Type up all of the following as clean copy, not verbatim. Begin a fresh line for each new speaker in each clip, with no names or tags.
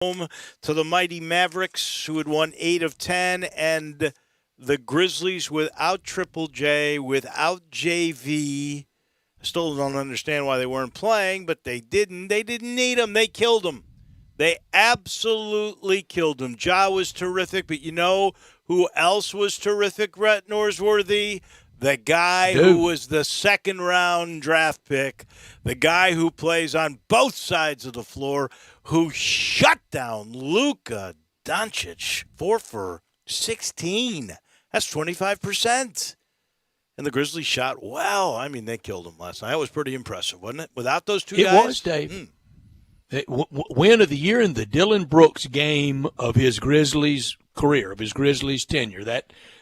home to the mighty Mavericks, who had won 8 of 10, and the Grizzlies without Triple J, without JV. I still don't understand why they weren't playing, but they didn't. They didn't need him. They killed him. They absolutely killed him. Ja was terrific, but you know who else was terrific, Brett Norsworthy? The guy who was the second-round draft pick, the guy who plays on both sides of the floor, who shut down Luka Doncic 4 for 16. That's 25%. And the Grizzlies shot well. I mean, they killed him last night. That was pretty impressive, wasn't it? Without those two guys?
It was, Dave. Win of the year in the Dillon Brooks game of his Grizzlies career, of his Grizzlies tenure.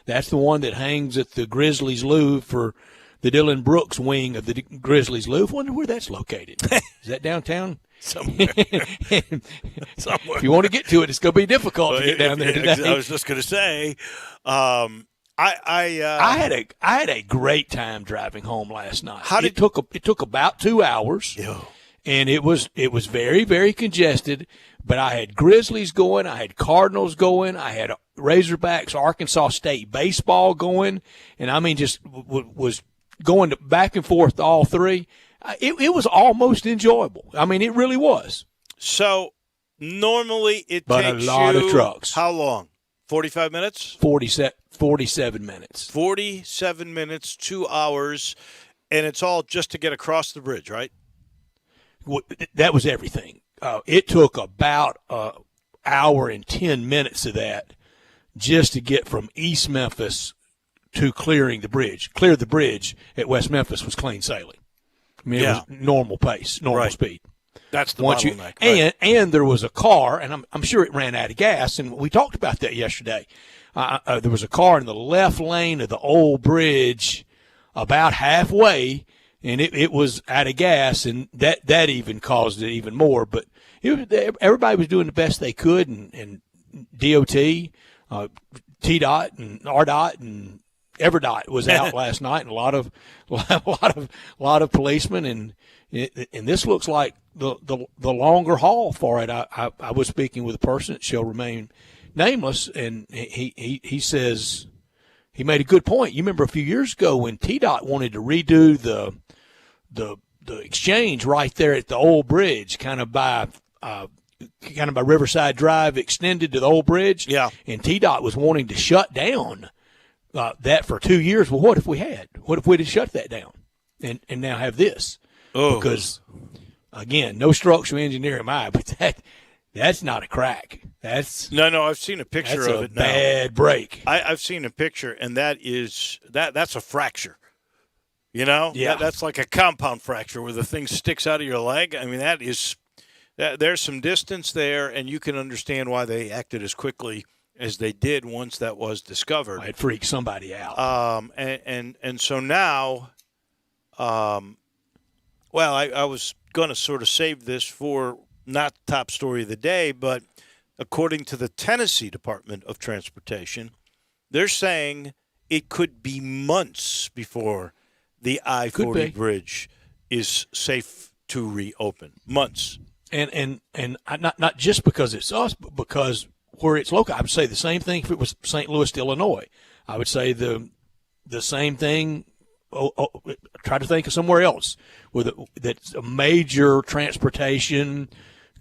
That's the one that hangs at the Grizzlies Louvre for the Dillon Brooks wing of the Grizzlies Louvre. I wonder where that's located. Is that downtown?
Somewhere. Somewhere.
If you want to get to it, it's going to be difficult to get down there today.
I was just going to say, I
had a great time driving home last night. It took about 2 hours.
Yo.
And it was very, very congested, but I had Grizzlies going, I had Cardinals going, I had Razorbacks, Arkansas State baseball going, and I mean just was going back and forth to all three. It was almost enjoyable. I mean, it really was.
So normally it
but
takes
a lot
you
of trucks.
How long? 45 minutes?
47 minutes.
47 minutes, 2 hours, and it's all just to get across the bridge, right?
That was everything. It took about an hour and 10 minutes of that just to get from East Memphis to clearing the bridge. Clear the bridge at West Memphis was clean sailing. I mean, it was normal pace, normal speed.
That's the bottleneck.
And there was a car, and I'm sure it ran out of gas, and we talked about that yesterday. There was a car in the left lane of the old bridge about halfway, and it was out of gas, and that even caused it even more. But everybody was doing the best they could, and DOT, TDOT, and RDOT, and EverDOT was out last night, and a lot of policemen, and this looks like the longer haul for it. I was speaking with a person that shall remain nameless, and he says he made a good point. You remember a few years ago when TDOT wanted to redo the exchange right there at the old bridge, kind of by Riverside Drive extended to the old bridge.
Yeah.
And TDOT was wanting to shut down that for 2 years. Well, what if we had? What if we'd have shut that down and now have this?
Oh.
Because, again, no structural engineer am I, but that's not a crack.
No, I've seen a picture of it now.
Bad break.
I've seen a picture, and that's a fracture. You know?
Yeah.
That's like a compound fracture where the thing sticks out of your leg. I mean, there's some distance there, and you can understand why they acted as quickly as they did once that was discovered.
It freaked somebody out.
And so now, I was going to sort of save this for not the top story of the day, but according to the Tennessee Department of Transportation, they're saying it could be months before the I-40 bridge is safe to reopen. Months.
And not just because it's us, but because where it's located. I would say the same thing if it was St. Louis to Illinois. I would say the same thing. Try to think of somewhere else that's a major transportation,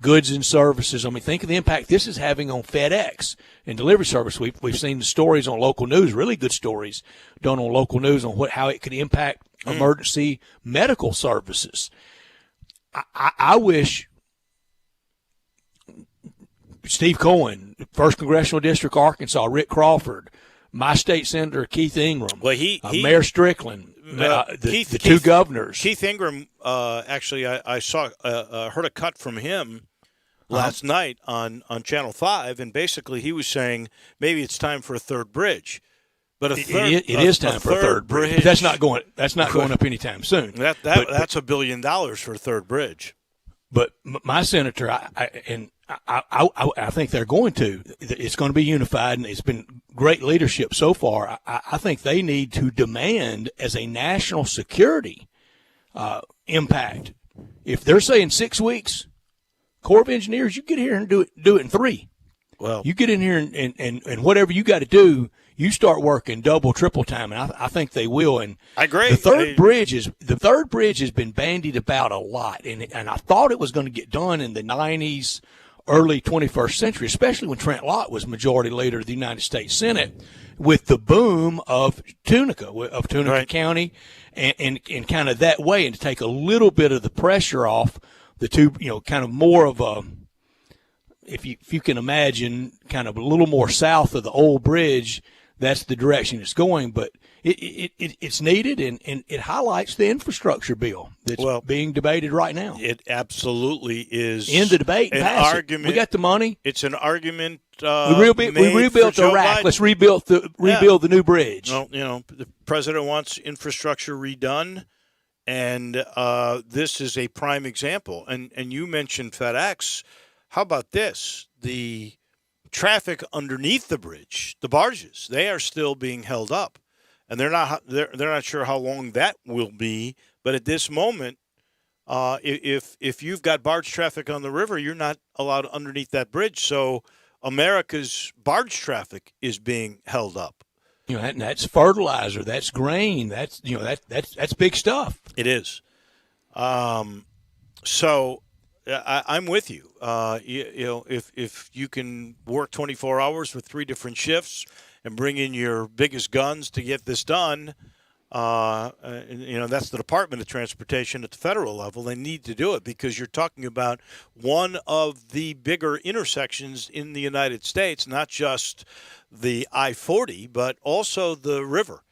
goods and services. I mean, think of the impact this is having on FedEx and delivery service. We've seen the stories on local news, really good stories done on local news on how it could impact emergency medical services. I wish Steve Cohen, 1st Congressional District, Arkansas, Rick Crawford, my state senator Keith Ingram, Mayor Strickland, the two governors.
Keith Ingram, actually, I saw heard a cut from him last night on Channel 5, and basically he was saying maybe it's time for a third bridge. But it
is time for a third bridge. But that's not going up anytime soon.
That's $1 billion for a third bridge.
But my senator, I think they're going to. It's going to be unified, and it's been great leadership so far. I think they need to demand as a national security impact. If they're saying 6 weeks, Corps of Engineers, you get here and do it in 3.
Well,
You get in here and whatever you got to do, you start working double, triple time, and I think they will. And
I agree.
The third bridge has been bandied about a lot, and I thought it was going to get done in the 90s, early 21st century, especially when Trent Lott was majority leader of the United States Senate, with the boom of Tunica
right.
County, and kind of that way, and to take a little bit of the pressure off the two, kind of more of a. If you can imagine, kind of a little more south of the old bridge, that's the direction it's going. But it's needed, and it highlights the infrastructure bill that's being debated right now.
It absolutely is
in the debate.
An argument.
We got the money.
It's an argument.
We rebuilt Iraq. Let's rebuild the new bridge.
Well, the president wants infrastructure redone, and this is a prime example. And you mentioned FedEx. How about this? The traffic underneath the bridge, the barges, they are still being held up, and they're not sure how long that will be. But at this moment, if you've got barge traffic on the river, you're not allowed underneath that bridge. So America's barge traffic is being held up.
And that's fertilizer, that's grain, that's that's big stuff.
It is. So. I'm with you. If you can work 24 hours with 3 different shifts and bring in your biggest guns to get this done, that's the Department of Transportation at the federal level. They need to do it because you're talking about one of the bigger intersections in the United States, not just the I-40, but also the river.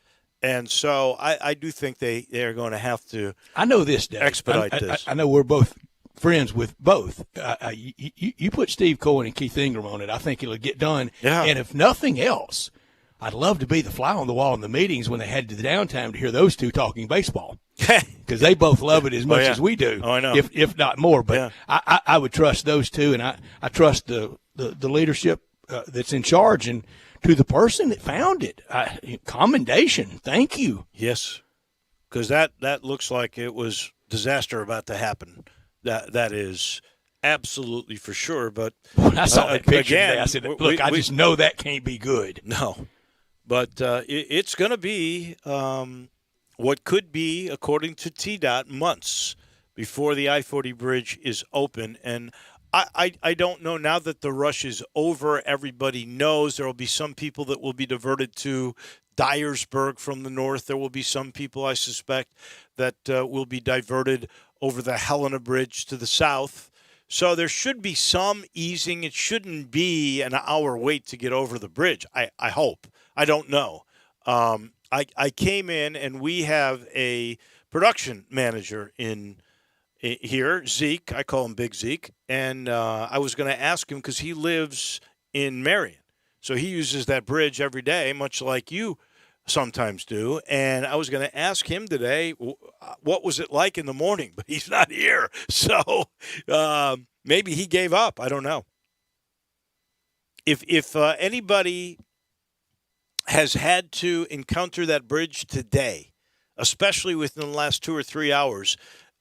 And so I do think they are going to have to.
I know this, Dave.
Expedite this.
I know we're both friends with both. You put Steve Cohen and Keith Ingram on it, I think it'll get done.
Yeah.
And if nothing else, I'd love to be the fly on the wall in the meetings when they had the downtime to hear those two talking baseball, because they both love it as much as we do.
Oh, I know.
If not more. But I would trust those two, and I trust the leadership that's in charge, and to the person that found it. Commendation. Thank you.
Yes, because that looks like it was disaster about to happen. That is absolutely for sure. But
when I saw that picture
again,
today, I said, look, I just know that can't be good.
No. But it's going to be what could be, according to TDOT, months before the I-40 bridge is open. And I don't know, now that the rush is over, everybody knows there will be some people that will be diverted to Dyersburg from the north. There will be some people, I suspect, that will be diverted over the Helena Bridge to the south. So there should be some easing. It shouldn't be an hour wait to get over the bridge, I hope. I don't know. I came in, and we have a production manager in here, Zeke. I call him Big Zeke. And I was going to ask him, because he lives in Marion. So he uses that bridge every day, much like you sometimes do. And I was going to ask him today, what was it like in the morning? But he's not here. So maybe he gave up. I don't know. If anybody has had to encounter that bridge today, especially within the last 2 or 3 hours,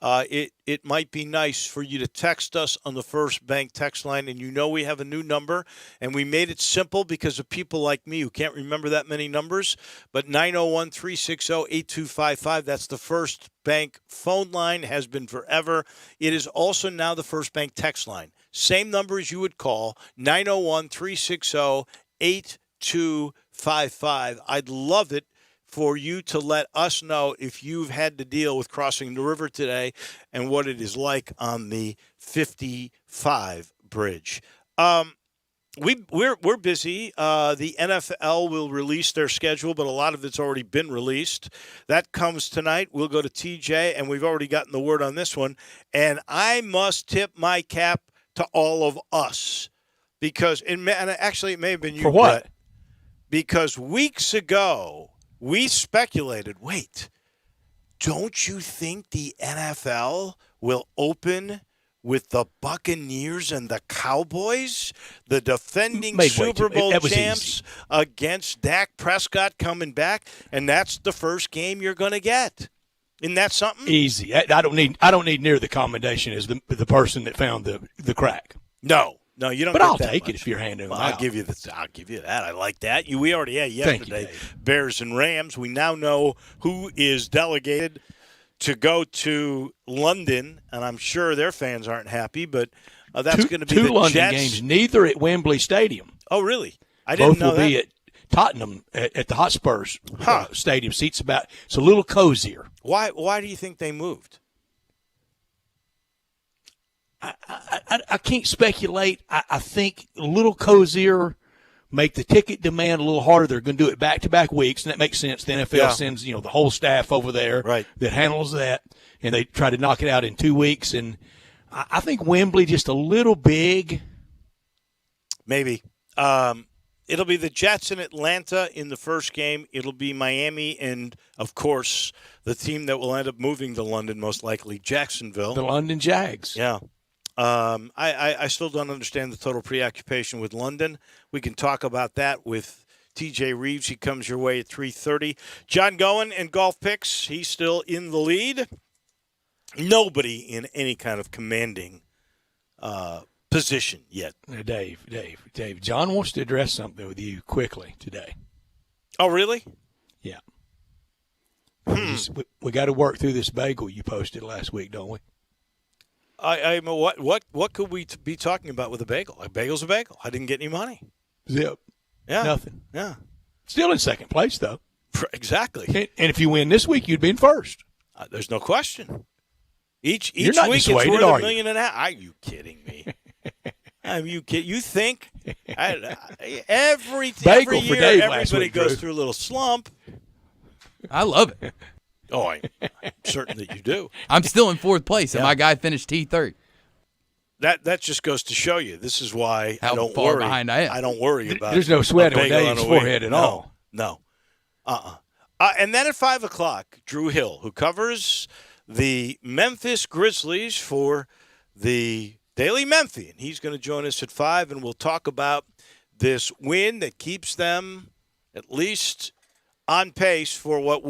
it might be nice for you to text us on the First Bank text line. And we have a new number, and we made it simple because of people like me who can't remember that many numbers. But 901-360-8255, that's the First Bank phone line, has been forever. It is also now the First Bank text line. Same number as you would call, 901-360-8255. I'd love it for you to let us know if you've had to deal with crossing the river today and what it is like on the 55 bridge. We're busy. The NFL will release their schedule, but a lot of it's already been released. That comes tonight. We'll go to TJ, and we've already gotten the word on this one. And I must tip my cap to all of us, because and actually it may have been you.
For what?
Brett, because weeks ago we speculated, wait, don't you think the NFL will open with the Buccaneers and the Cowboys, the defending Super Bowl champs, against Dak Prescott coming back? And that's the first game you're going to get. Isn't that something?
Easy. I don't need near the commendation as the person that found the crack.
No, you don't.
But
get
I'll
that
take
much.
it if you're handing them
I'll
out.
give you that. I like that. We already had yesterday.
Thank you, Dave.
Bears and Rams. We now know who is delegated to go to London, and I'm sure their fans aren't happy, but that's going to be
two
the
London
Jets.
games, neither at Wembley Stadium.
Oh, really? I didn't
Both
know
will
that.
be at Tottenham at the Hotspurs Stadium. Seats it's a little cozier.
Why do you think they moved?
I can't speculate. I think a little cozier, make the ticket demand a little harder. They're going to do it back-to-back weeks, and that makes sense. The NFL sends the whole staff over there that handles that, and they try to knock it out in 2 weeks. And I think Wembley just a little big.
Maybe. It'll be the Jets in Atlanta in the first game. It'll be Miami and, of course, the team that will end up moving to London, most likely Jacksonville.
The London Jags.
Yeah. I still don't understand the total preoccupation with London. We can talk about that with TJ Reeves. He comes your way at 3:30. John Goen and Golf Picks. He's still in the lead. Nobody in any kind of commanding position yet.
Dave. John wants to address something with you quickly today.
Oh, really?
Yeah. We got to work through this bagel you posted last week, don't we?
What could we be talking about with a bagel? A bagel's a bagel. I didn't get any money.
Zip.
Yeah.
Nothing.
Yeah.
Still in second place, though.
Exactly.
And if you win this week, you'd be in first.
There's no question. Each
You're not
week it's
dissuaded,
worth
are
$1.5 million. Are you kidding me? You think every
Bagel
year
for Dave last
everybody
week,
goes
Drew.
through a little slump?
I love it.
Oh, I'm certain that you do.
I'm still in fourth place, and my guy finished T3.
That just goes to show you. This is why
How
I don't
far
worry.
behind I am.
I don't worry about.
There's no sweat
a
on
bagel
Dave's
a week.
forehead at all.
No. And then at 5:00, Drew Hill, who covers the Memphis Grizzlies for the Daily Memphian. He's going to join us at 5, and we'll talk about this win that keeps them at least on pace for what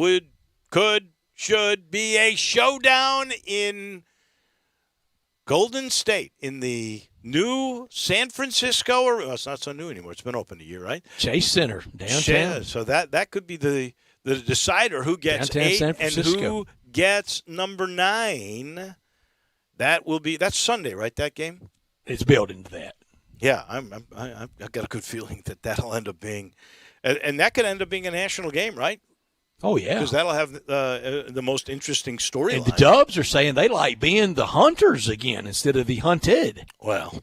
should be a showdown in Golden State in the new San Francisco. It's not so new anymore. It's been open a year, right?
Chase Center, downtown.
Yeah, so that could be the decider who gets
Downtown
8
San
and
Francisco.
who gets number 9. That's Sunday, right? That game.
It's built into that.
Yeah, I've got a good feeling that'll end up being, and that could end up being a national game, right?
Oh, yeah.
Because that'll have the most interesting storyline.
And the Dubs are saying they like being the hunters again instead of the hunted.
Well,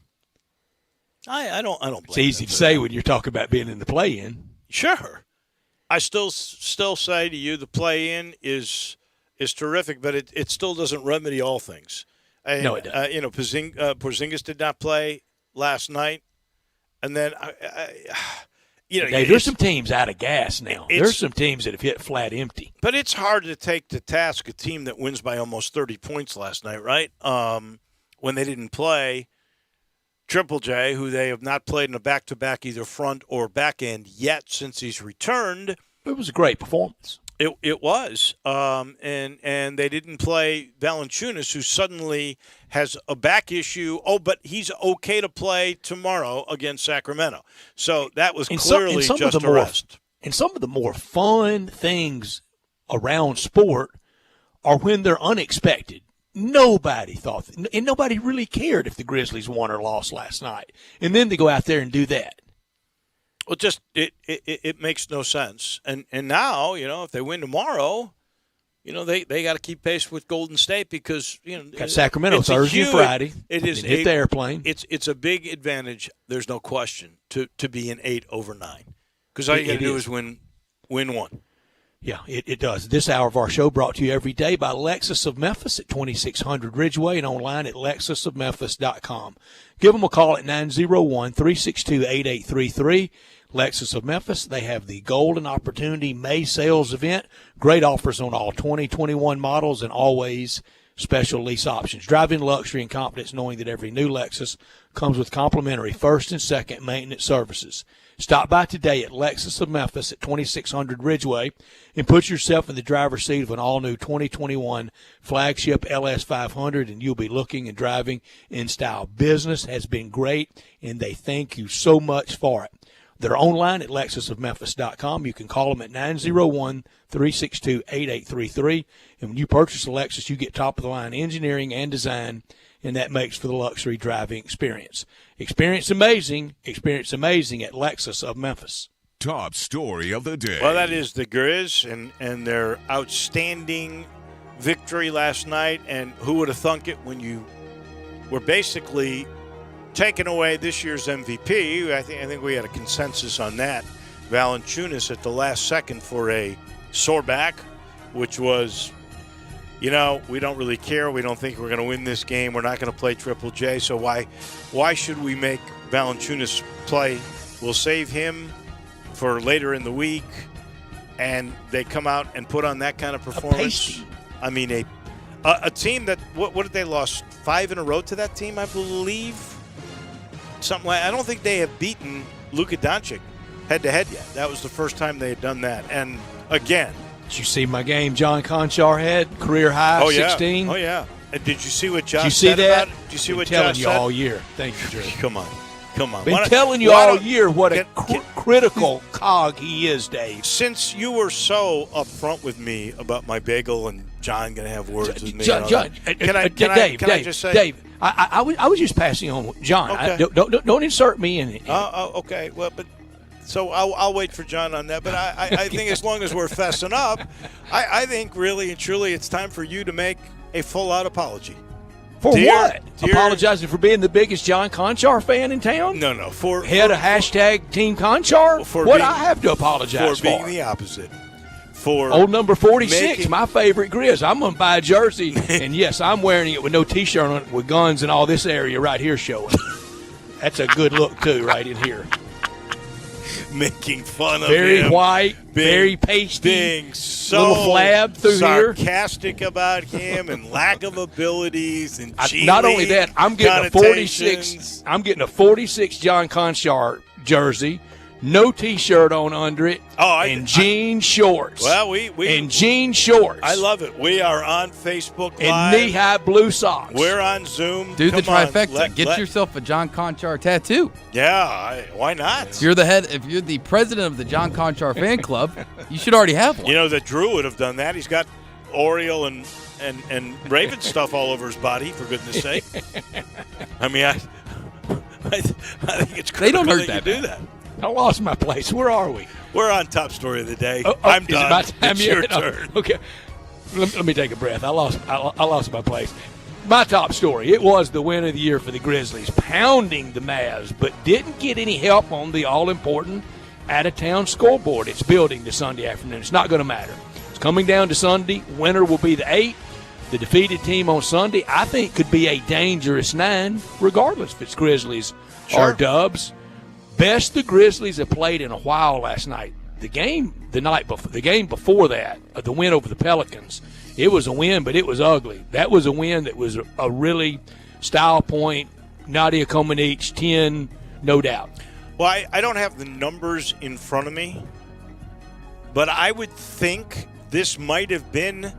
I don't blame
It's easy
them
to
for
say
that.
when you're talking about being in the play-in.
Sure. I still say to you the play-in is terrific, but it still doesn't remedy all things. And,
No, it doesn't.
Porzingis did not play last night, and then
Dave, there's some teams out of gas now. There's some teams that have hit flat empty.
But it's hard to take to task a team that wins by almost 30 points last night, right? When they didn't play Triple J, who they have not played in a back-to-back either front or back end yet since he's returned.
It was a great performance.
It was, and they didn't play Valanciunas, who suddenly has a back issue. Oh, but he's okay to play tomorrow against Sacramento. So that was clearly just a rest.
And some of the more fun things around sport are when they're unexpected. Nobody thought, and nobody really cared if the Grizzlies won or lost last night. And then they go out there and do that.
Well, just it makes no sense. And now, if they win tomorrow, they got to keep pace with Golden State because
Got Sacramento Thursday and Friday.
It is
hit the airplane.
It's a big advantage. There's no question to be an 8 over 9 because all you got to do is win one.
Yeah, it does. This hour of our show brought to you every day by Lexus of Memphis at 2600 Ridgeway and online at lexusofmemphis.com. Give them a call at 901-362-8833. Lexus of Memphis, they have the Golden Opportunity May sales event. Great offers on all 2021 models and always special lease options. Drive in luxury and confidence knowing that every new Lexus comes with complimentary first and second maintenance services. Stop by today at Lexus of Memphis at 2600 Ridgeway and put yourself in the driver's seat of an all-new 2021 flagship LS500, and you'll be looking and driving in style. Business has been great, and they thank you so much for it. They're online at lexusofmemphis.com. You can call them at 901-362-8833. And when you purchase a Lexus, you get top-of-the-line engineering and design, and that makes for the luxury driving experience. Experience amazing at Lexus of Memphis.
Top story of the day.
Well, that is the Grizz and their outstanding victory last night. And who would have thunk it when you were basically taking away this year's MVP? I think we had a consensus on that. Valanciunas at the last second for a sore back, which was, we don't really care. We don't think we're going to win this game. We're not going to play Triple J. So why should we make Valanciunas play? We'll save him for later in the week. And they come out and put on that kind of performance. I mean, a team that what did they lost 5 in a row to that team, I believe. Something like, I don't think they have beaten Luka Doncic head-to-head yet. That was the first time they had done that. And, again.
Did you see my game John Conchar had? Career high, 16?
Oh, yeah. And did you see what Josh
did you see
said
that?
about it? Did you see what
telling
Josh
you
said?
all year. Thank you, Drew.
Come on.
Been telling you all year what a critical cog he is, Dave.
Since you were so upfront with me about my bagel and John going to have words with me.
John,
can I just say?
Dave, I was just passing on John.
Okay.
Don't insert me in it.
Okay. Well, but so I'll wait for John on that. But I think as long as we're fessing up, I think really and truly it's time for you to make a full-out apology.
For what? Apologizing for being the biggest John Conchar fan in town?
No.
Head of hashtag Team Conchar? I have to apologize for?
Being the opposite. For
old number 46, my favorite Grizz. I'm going to buy a jersey, and yes, I'm wearing it with no T-shirt on it, with guns and all this area right here showing. That's a good look, too, right in here.
Making fun of
very
him.
White, very pasty,
being so
little flab through
sarcastic about him and lack of abilities and
not only that, I'm getting a 46. I'm getting a 46 John Conchar jersey, no T-shirt on under it, and jean shorts.
Well,
jean shorts.
I love it. We are on Facebook Live.
And knee-high blue socks.
We're on Zoom.
Do the trifecta. Get yourself a John Conchar tattoo.
Yeah, why not?
If you're the president of the John Conchar fan club, you should already have one.
You know that Drew would have done that. He's got Oriole and Raven stuff all over his body, for goodness sake. I mean, I think it's critical
they don't hurt
that you do that.
I lost my place. Where are we?
We're on top story of the day.
I'm
done.
It my time
it's
yet?
your turn.
Okay. Let me take a breath. I lost my place. My top story, it was the win of the year for the Grizzlies, pounding the Mavs, but didn't get any help on the all-important out-of-town scoreboard. It's building this Sunday afternoon. It's not going to matter. It's coming down to Sunday. Winner will be the 8. The defeated team on Sunday, I think, could be a dangerous 9, regardless if it's Grizzlies or Dubs. Best the Grizzlies have played in a while last night. The game before that, the win over the Pelicans, it was a win, but it was ugly. That was a win that was a really style point, Nadia Comaneci 10, no doubt.
Well, I don't have the numbers in front of me, but I would think this might have been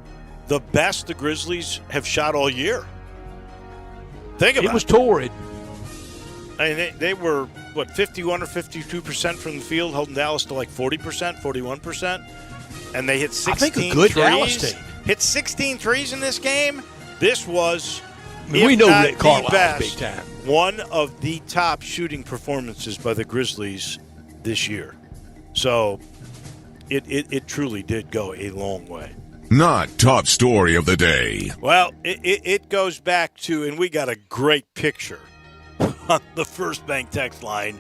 the best the Grizzlies have shot all year. Think about it.
It was torrid.
I mean, they were, 51 or 52% from the field, holding Dallas to like 40%, 41%. And they hit 16
I think a good
threes.
Dallas team.
Hit 16 threes in this game. This was,
we know Rick Carlisle big time.
One of the top shooting performances by the Grizzlies this year. So it truly did go a long way.
Not top story of the day.
Well, it goes back to, and we got a great picture on the First Bank text line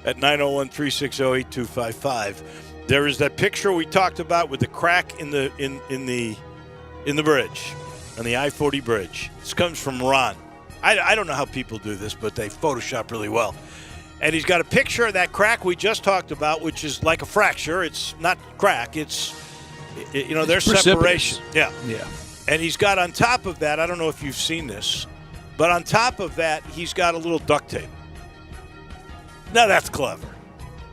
at 901-360-8255. There is that picture we talked about with the crack in the bridge, on the I-40 bridge. This comes from Ron. I don't know how people do this, but they Photoshop really well. And he's got a picture of that crack we just talked about, which is like a fracture. It's not crack. There's separation. Yeah. And he's got on top of that, I don't know if you've seen this, but on top of that, he's got a little duct tape. Now that's clever.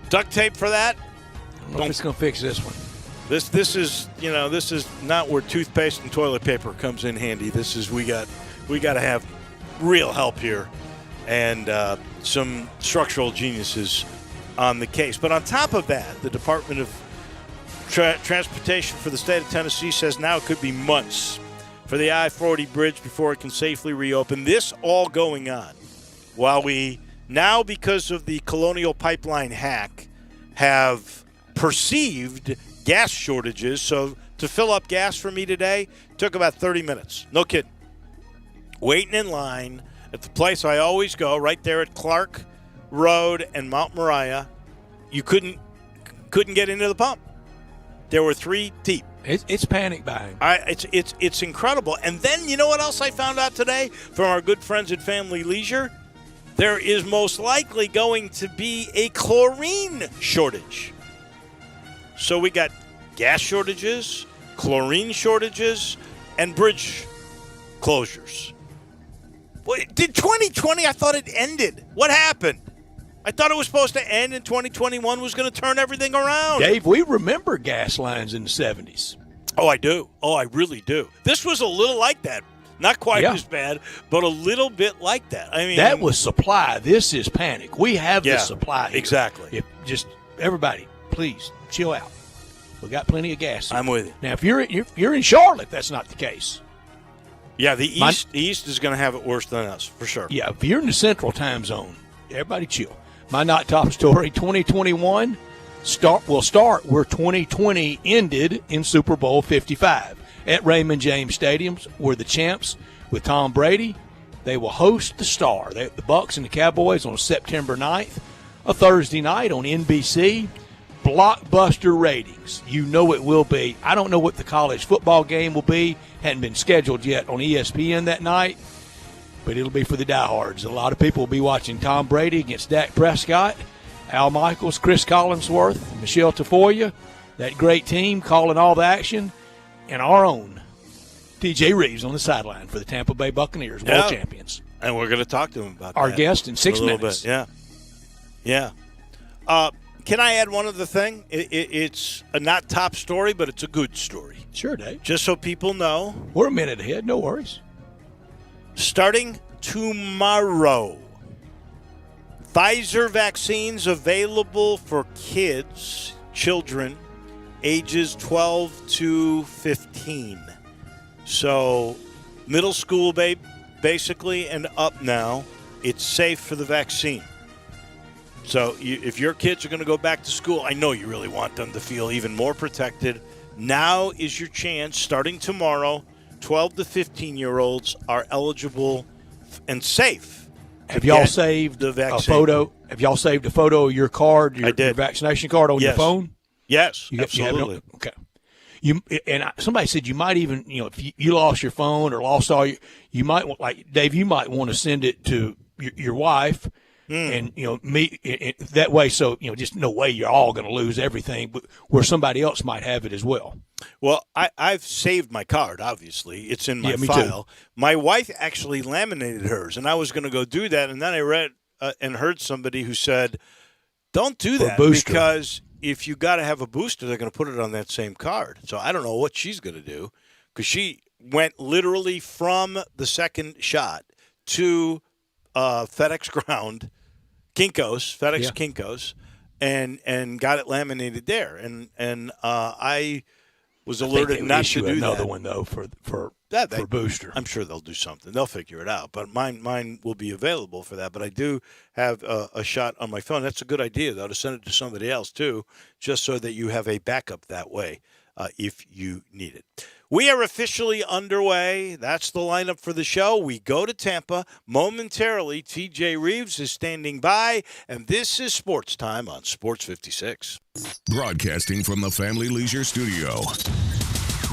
Duct tape for that?
I don't know if it's going to fix this one.
This is not where toothpaste and toilet paper comes in handy. This is we got to have real help here and some structural geniuses on the case. But on top of that, the Department of Transportation for the state of Tennessee says now it could be months for the I-40 bridge before it can safely reopen. This all going on while we now, because of the Colonial Pipeline hack, have perceived gas shortages. So to fill up gas for me today took about 30 minutes. No kidding. Waiting in line at the place I always go, right there at Clark Road and Mount Moriah. You couldn't get into the pump. There were 3 deep.
It's panic buying.
It's incredible. And then you know what else I found out today from our good friends at Family Leisure? There is most likely going to be a chlorine shortage. So we got gas shortages, chlorine shortages, and bridge closures. Did 2020, I thought it ended. What happened? I thought it was supposed to end and 2021 was going to turn everything around.
Dave, we remember gas lines in the 70s.
Oh, I do. Oh, I really do. This was a little like that. Not quite as bad, but a little bit like that. I mean,
that was supply. This is panic. We have the supply here.
Exactly.
Just everybody, please chill out. We got plenty of gas here.
I'm with you.
Now, if you're in Charlotte, that's not the case.
Yeah, the East is going to have it worse than us, for sure.
Yeah, if you're in the Central Time Zone, everybody chill. My not top story, 2021 will start where 2020 ended in Super Bowl 55 at Raymond James Stadium, where the champs with Tom Brady, they will host the Star, the Bucs and the Cowboys, on September 9th, a Thursday night on NBC. Blockbuster ratings. You know it will be. I don't know what the college football game will be. Hadn't been scheduled yet on ESPN that night, but it'll be for the diehards. A lot of people will be watching Tom Brady against Dak Prescott, Al Michaels, Chris Collinsworth, Michelle Tafoya, that great team calling all the action, and our own TJ Reeves on the sideline for the Tampa Bay Buccaneers, world champions.
And we're going to talk to him about
our
that
guest in 6 minutes.
Bit. Yeah. Can I add one other thing? It's a not top story, but it's a good story.
Sure, Dave.
Just so people know.
We're a minute ahead. No worries.
Starting tomorrow, Pfizer vaccines available for children, ages 12 to 15. So middle school, basically, and up now, it's safe for the vaccine. So if your kids are going to go back to school, I know you really want them to feel even more protected. Now is your chance. Starting tomorrow, 12 to 15-year-olds are eligible and safe.
Have y'all saved a photo? Have y'all saved a photo of your card, your vaccination card on your phone?
Yes, absolutely.
Okay. Somebody said you might even, if you lost your phone or lost all you might want, like Dave, you might want to send it to your wife. And, me that way. So, just no way you're all going to lose everything, but where somebody else might have it as well.
Well, I've saved my card, obviously. It's in my file.
Too.
My wife actually laminated hers, and I was going to go do that. And then I read and heard somebody who said, don't do that because if you got to have a booster, they're going to put it on that same card. So I don't know what she's going to do because she went literally from the second shot to FedEx ground, Kinko's, and got it laminated there. And I was alerted not to do
another one though for booster.
I'm sure they'll do something. They'll figure it out. But mine will be available for that. But I do have a shot on my phone. That's a good idea though, to send it to somebody else too, just so that you have a backup that way if you need it. We are officially underway. That's the lineup for the show. We go to Tampa momentarily. TJ Reeves is standing by, and this is Sports Time on Sports 56.
Broadcasting from the Family Leisure Studio.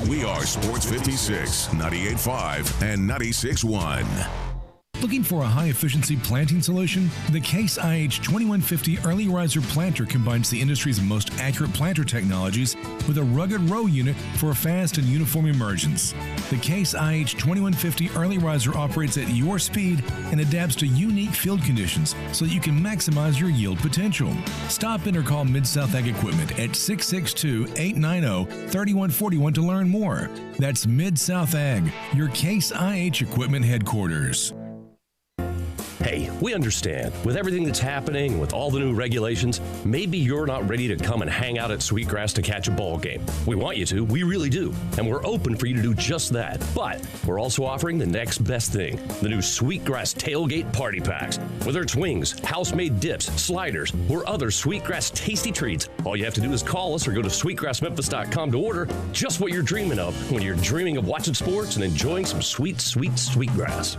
We are Sports 56, 98.5 and 96.1.
Looking for a high-efficiency planting solution? The Case IH 2150 Early Riser Planter combines the industry's most accurate planter technologies with a rugged row unit for a fast and uniform emergence. The Case IH 2150 Early Riser operates at your speed and adapts to unique field conditions so that you can maximize your yield potential. Stop in or call Mid-South Ag Equipment at 662-890-3141 to learn more. That's Mid-South Ag, your Case IH Equipment headquarters.
Hey, we understand. With everything that's happening, with all the new regulations, maybe you're not ready to come and hang out at Sweetgrass to catch a ball game. We want you to, we really do, and we're open for you to do just that. But we're also offering the next best thing, the new Sweetgrass Tailgate Party Packs. Whether it's wings, house-made dips, sliders, or other Sweetgrass tasty treats, all you have to do is call us or go to sweetgrassmemphis.com to order just what you're dreaming of when you're dreaming of watching sports and enjoying some sweet, sweet Sweetgrass.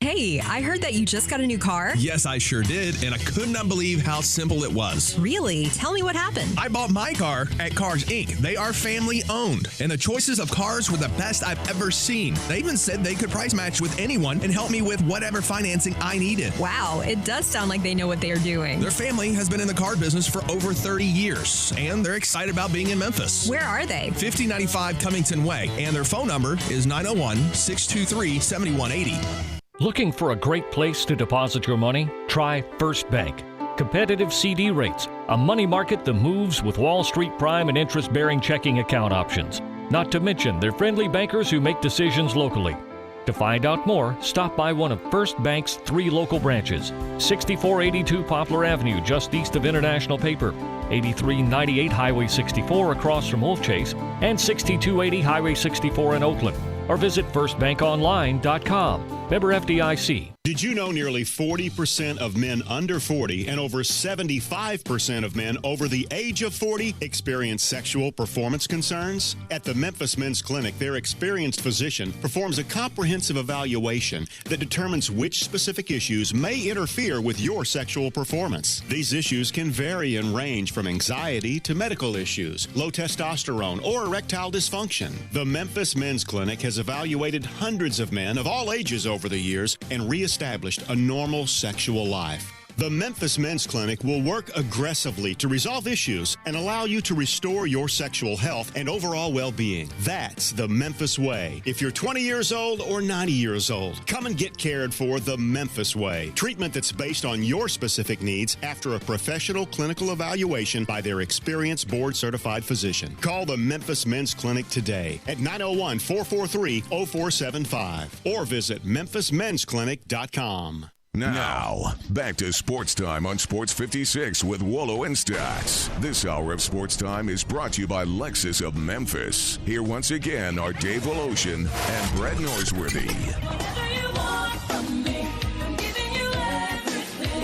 Hey, I heard that you just got a new car.
Yes, I sure did, and I could not believe how simple it was.
Really? Tell me what happened.
I bought my car at Cars Inc. They are family owned, and the choices of cars were the best I've ever seen. They even said they could price match with anyone and help me with whatever financing I needed.
Wow, it does sound like they know what they are doing.
Their family has been in the car business for over 30 years, and they're excited about being in Memphis.
Where are they?
5095 Cummington Way, and their phone number is 901-623-7180.
Looking for a great place to deposit your money? Try First Bank. Competitive CD rates, a money market that moves with Wall Street prime and interest-bearing checking account options. Not to mention their friendly bankers who make decisions locally. To find out more, stop by one of First Bank's 3 local branches. 6482 Poplar Avenue, just east of International Paper. 8398 Highway 64 across from Wolf Chase. And 6280 Highway 64 in Oakland. Or visit firstbankonline.com. Member FDIC.
Did you know nearly 40% of men under 40 and over 75% of men over the age of 40 experience sexual performance concerns? At the Memphis Men's Clinic, their experienced physician performs a comprehensive evaluation that determines which specific issues may interfere with your sexual performance. These issues can vary and range from anxiety to medical issues, low testosterone, or erectile dysfunction. The Memphis Men's Clinic has evaluated hundreds of men of all ages over the years and reestablished a normal sexual life. The Memphis Men's Clinic will work aggressively to resolve issues and allow you to restore your sexual health and overall well-being. That's the Memphis way. If you're 20 years old or 90 years old, come and get cared for the Memphis way. Treatment that's based on your specific needs after a professional clinical evaluation by their experienced board-certified physician. Call the Memphis Men's Clinic today at 901-443-0475 or visit memphismensclinic.com.
Now, back to Sports Time on Sports 56 with Wolo and Stotts. This hour of Sports Time is brought to you by Lexus of Memphis. Here once again are Dave Woloshin and Brett Norsworthy.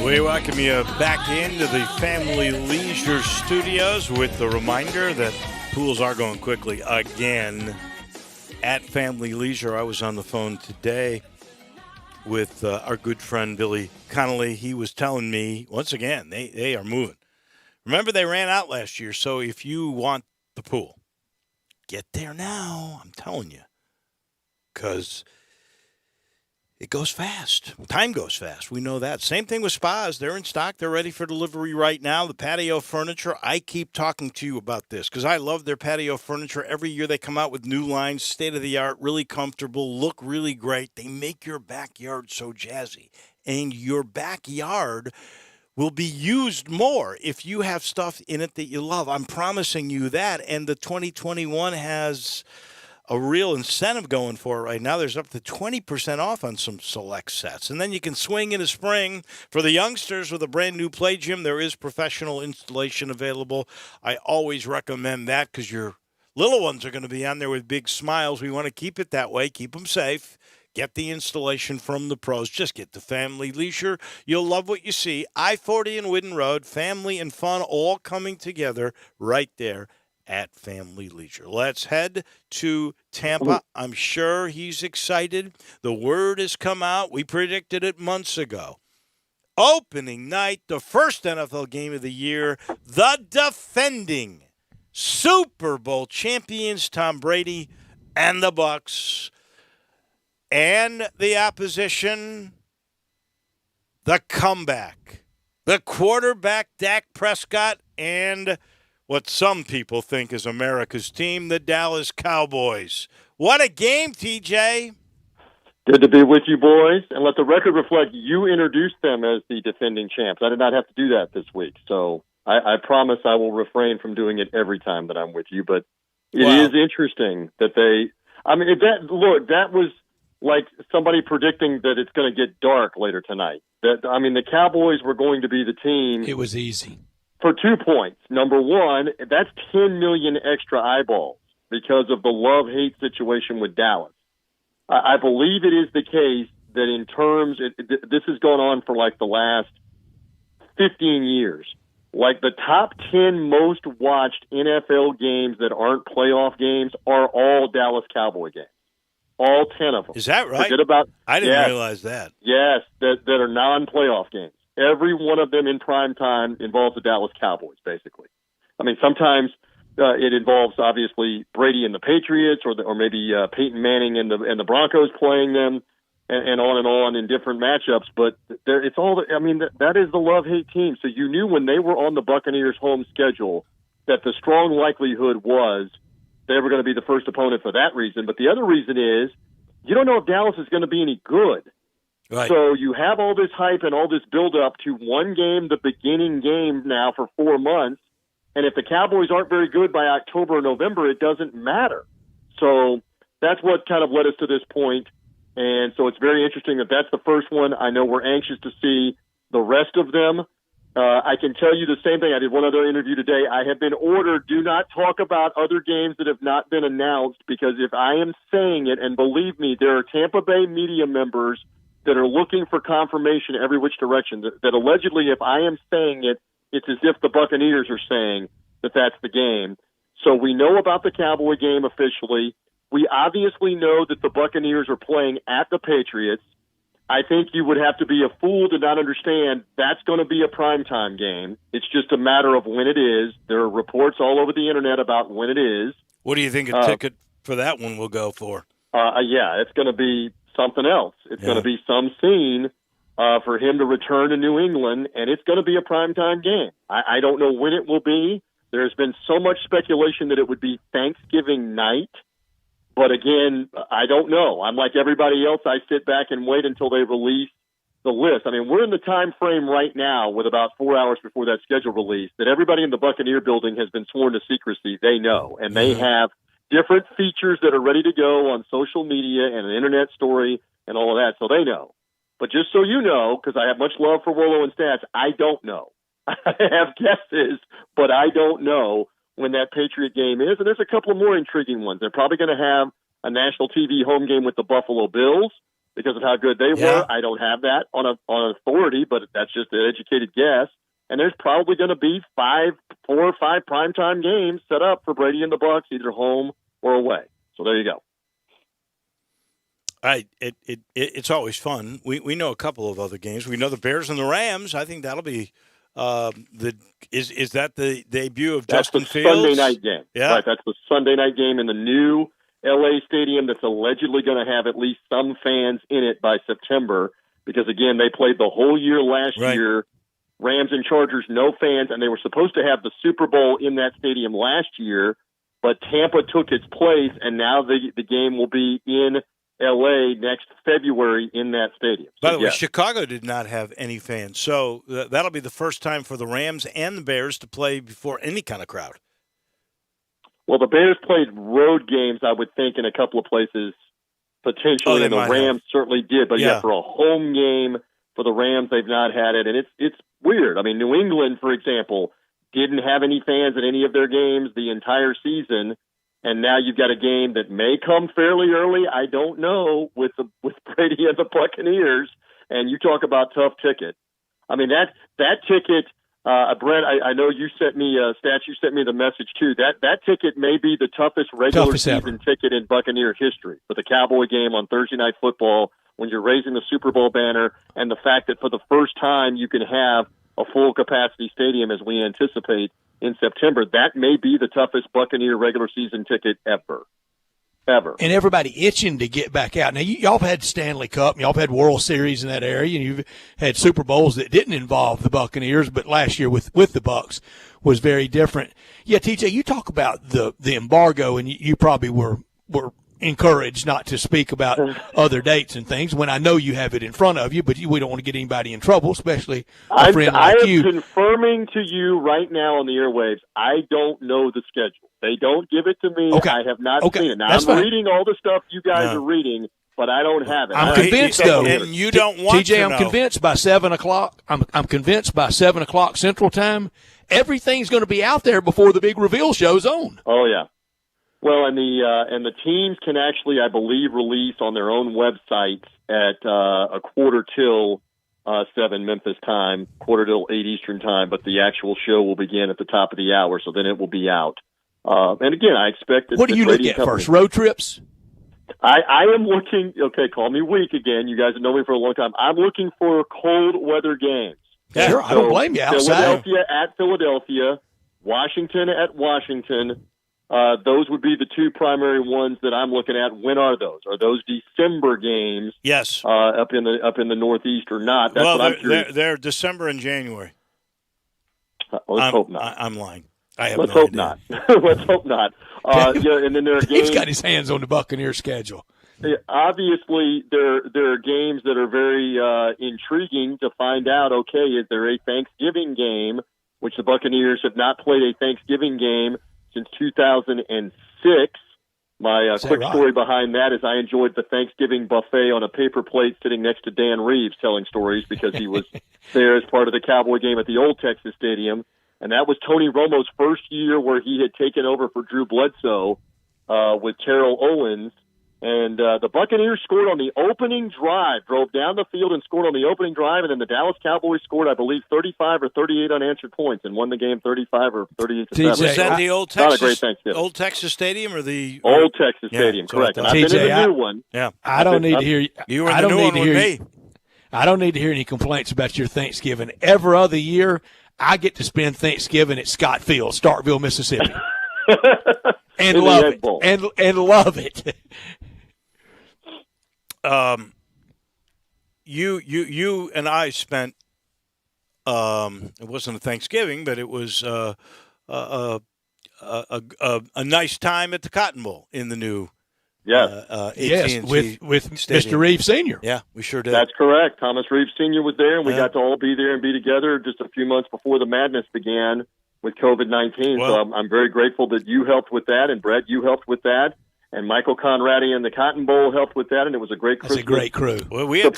We welcome you back into the Family Leisure Studios with the reminder that pools are going quickly again at Family Leisure. I was on the phone today with our good friend Billy Connolly. He was telling me, once again, they are moving. Remember, they ran out last year, so if you want the pool, get there now, I'm telling you, because it goes fast. Time goes fast. We know that. Same thing with spas. They're in stock. They're ready for delivery right now. The patio furniture, I keep talking to you about this because I love their patio furniture. Every year they come out with new lines, state-of-the-art, really comfortable, look really great. They make your backyard so jazzy. And your backyard will be used more if you have stuff in it that you love. I'm promising you that. And the 2021 has a real incentive going for it right now. There's up to 20% off on some select sets. And then you can swing in the spring. For the youngsters with a brand new play gym, there is professional installation available. I always recommend that because your little ones are going to be on there with big smiles. We want to keep it that way, keep them safe. Get the installation from the pros. Just get the Family Leisure. You'll love what you see. I-40 and Whidden Road, family and fun all coming together right there at Family Leisure. Let's head to Tampa. I'm sure he's excited. The word has come out. We predicted it months ago. Opening night, the first NFL game of the year, the defending Super Bowl champions Tom Brady and the Bucs And the opposition, the comeback. The quarterback, Dak Prescott, and what some people think is America's team, the Dallas Cowboys. What a game, TJ.
Good to be with you, boys. And let the record reflect, you introduced them as the defending champs. I did not have to do that this week. So I promise I will refrain from doing it every time that I'm with you. But it is interesting that that was like somebody predicting that it's going to get dark later tonight. The Cowboys were going to be the team.
It was easy.
For 2 points. Number one, that's 10 million extra eyeballs because of the love-hate situation with Dallas. I believe it is the case that in terms, this has gone on for like the last 15 years. Like the top 10 most watched NFL games that aren't playoff games are all Dallas Cowboy games. All 10 of them.
Is that right? I didn't realize that.
Yes, that are non-playoff games. Every one of them in prime time involves the Dallas Cowboys, basically. I mean, sometimes it involves obviously Brady and the Patriots, or maybe Peyton Manning and the Broncos playing them, and on in different matchups. But it's all. That is the love-hate team. So you knew when they were on the Buccaneers' home schedule that the strong likelihood was they were going to be the first opponent for that reason. But the other reason is you don't know if Dallas is going to be any good.
Right.
So you have all this hype and all this build-up to one game, the beginning game now for 4 months. And if the Cowboys aren't very good by October or November, it doesn't matter. So that's what kind of led us to this point. And so it's very interesting that that's the first one. I know we're anxious to see the rest of them. I can tell you the same thing. I did one other interview today. I have been ordered, do not talk about other games that have not been announced, because if I am saying it, and believe me, there are Tampa Bay media members that are looking for confirmation every which direction, that allegedly if I am saying it, it's as if the Buccaneers are saying that that's the game. So we know about the Cowboy game officially. We obviously know that the Buccaneers are playing at the Patriots. I think you would have to be a fool to not understand that's going to be a primetime game. It's just a matter of when it is. There are reports all over the internet about when it is.
What do you think a ticket for that one will go for?
It's going to be something else. It's going to be some scene for him to return to New England, and it's going to be a primetime game. I don't know when it will be. There's been so much speculation that it would be Thanksgiving night. But again, I don't know. I'm like everybody else. I sit back and wait until they release the list. I mean, we're in the time frame right now with about 4 hours before that schedule release that everybody in the Buccaneer building has been sworn to secrecy. They know, and they have different features that are ready to go on social media and an internet story and all of that. So they know. But just so you know, because I have much love for Wolo and Stats, I don't know. I have guesses, but I don't know when that Patriot game is. And there's a couple of more intriguing ones. They're probably going to have a national TV home game with the Buffalo Bills because of how good they were. I don't have that on authority, but that's just an educated guess. And there's probably going to be 4 or 5 primetime games set up for Brady and the Bucs, either home or away. So there you go.
It's always fun. We know a couple of other games. We know the Bears and the Rams. I think that'll be is that the debut of Justin Fields?
That's the Sunday night game.
Yeah,
right. That's the Sunday night game in the new LA stadium that's allegedly going to have at least some fans in it by September, because again, they played the whole year last year. Rams and Chargers, no fans, and they were supposed to have the Super Bowl in that stadium last year, but Tampa took its place, and now the game will be in L.A. next February in that stadium.
By the way, Chicago did not have any fans, so that'll be the first time for the Rams and the Bears to play before any kind of crowd.
Well, the Bears played road games, I would think, in a couple of places potentially, and the Rams certainly did. But for a home game for the Rams, they've not had it, and it's weird. I mean, New England, for example, didn't have any fans at any of their games the entire season. And now you've got a game that may come fairly early. I don't know with Brady and the Buccaneers. And you talk about tough ticket. I mean, that ticket, Brent, I know you sent me stats. You sent me the message too. That ticket may be the toughest regular season ticket in Buccaneer history for the Cowboy game on Thursday Night Football, when you're raising the Super Bowl banner, and the fact that for the first time you can have a full capacity stadium as we anticipate in September. That may be the toughest Buccaneer regular season ticket ever. ever.
And everybody itching to get back out. Now, y'all have had Stanley Cup, and y'all have had World Series in that area, and you've had Super Bowls that didn't involve the Buccaneers, but last year with the Bucs was very different. Yeah, TJ, you talk about the embargo, and you probably were encouraged not to speak about other dates and things when I know you have it in front of you, but we don't want to get anybody in trouble, especially a friend like you.
I am confirming to you right now on the airwaves, I don't know the schedule. They don't give it to me.
Okay.
I have not seen it. Now,
That's
I'm
fine.
reading all the stuff you guys are reading, but I don't have it.
I'm convinced, though.
And you don't want
TJ,
to
I'm
know.
convinced by 7 o'clock. I'm convinced by 7 o'clock Central Time, everything's going to be out there before the big reveal show's on.
Oh, yeah. Well, and the teams can actually, I believe, release on their own websites at a quarter till 7 Memphis time, quarter till 8 Eastern time, but the actual show will begin at the top of the hour, so then it will be out. And again, I expect that.
What do you look at first? Road trips?
I am looking. Okay, call me weak again. You guys have known me for a long time. I'm looking for cold weather games.
Yeah, sure, I don't blame you. Outside,
Philadelphia at Philadelphia, Washington at Washington. Those would be the two primary ones that I'm looking at. When are those? Are those December games?
Yes.
Up in the Northeast or not? That's what I'm curious.
They're December and January.
Let's hope not.
I'm lying. I have
Let's
no
hope
idea.
not. Let's hope not. And then there are games.
He's got his hands on the Buccaneer schedule.
Obviously, there are games that are very intriguing to find out. Okay, is there a Thanksgiving game, which the Buccaneers have not played a Thanksgiving game since 2006. My quick story behind that is I enjoyed the Thanksgiving buffet on a paper plate sitting next to Dan Reeves telling stories because he was there as part of the Cowboy game at the old Texas Stadium. And that was Tony Romo's first year where he had taken over for Drew Bledsoe with Terrell Owens. And the Buccaneers scored on the opening drive, drove down the field and scored on the opening drive, and then the Dallas Cowboys scored, I believe, 35 or 38 unanswered points and won the game 35 or 38 to 7.
Was that the old
Not a great
Texas,
Thanksgiving.
old Texas Stadium or the
Old Texas Stadium? Correct. And I've been in the new one.
Yeah,
I don't need to hear.
You were in the new one with me.
I don't need to hear any complaints about your Thanksgiving. Every other year, I get to spend Thanksgiving at Scott Field, Starkville, Mississippi, and love it. And love it.
You and I spent. It wasn't a Thanksgiving, but it was a nice time at the Cotton Bowl in the new.
Yes, with
Stadium.
Mr. Reeves Sr.
Yeah, we sure did.
That's correct. Thomas Reeves Sr. was there, and we got to all be there and be together just a few months before the madness began with COVID-19.
Well,
so I'm very grateful that you helped with that, and Brett, you helped with that, and Michael Conradi and the Cotton Bowl helped with that, and it was a great Christmas.
That's a great crew.
Well, we had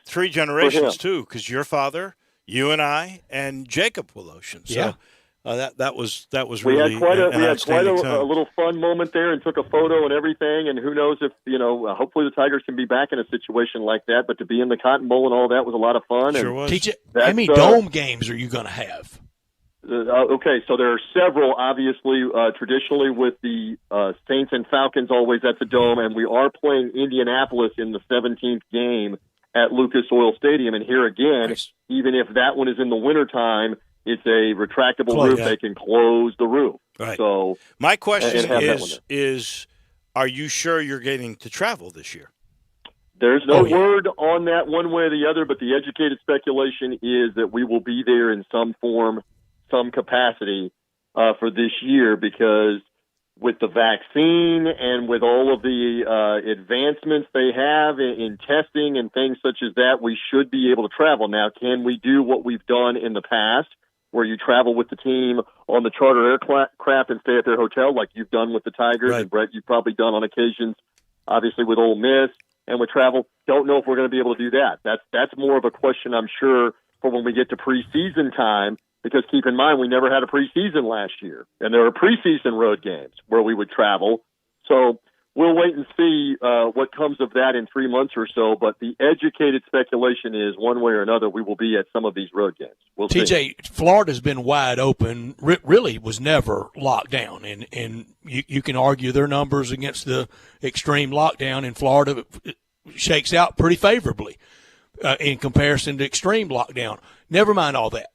three generations too, because your father, you and I, and Jacob Woloshin. So,
yeah.
We
That was
had
really
quite
a
a little fun moment there and took a photo and everything. And who knows if hopefully the Tigers can be back in a situation like that. But to be in the Cotton Bowl and all that was a lot of fun.
Sure
and
was.
TJ, how many dome games are you going to have?
Okay, so there are several. Obviously, traditionally with the Saints and Falcons, always at the Dome, and we are playing Indianapolis in the 17th game at Lucas Oil Stadium. And here again, even if that one is in the wintertime, it's a retractable roof. They can close the roof.
Right.
So
my question is, are you sure you're getting to travel this year?
There's no word on that one way or the other, but the educated speculation is that we will be there in some form, some capacity for this year, because with the vaccine and with all of the advancements they have in testing and things such as that, we should be able to travel. Now, can we do what we've done in the past, where you travel with the team on the charter aircraft and stay at their hotel like you've done with the Tigers?
Right.
And, Brett, you've probably done on occasions, obviously, with Ole Miss and with travel. Don't know if we're going to be able to do that. That's more of a question, I'm sure, for when we get to preseason time, because keep in mind, we never had a preseason last year, and there are preseason road games where we would travel. So we'll wait and see what comes of that in 3 months or so, but the educated speculation is one way or another we will be at some of these road games. We'll see.
TJ, Florida's been wide open, really was never locked down, and you can argue their numbers against the extreme lockdown in Florida shakes out pretty favorably in comparison to extreme lockdown. Never mind all that.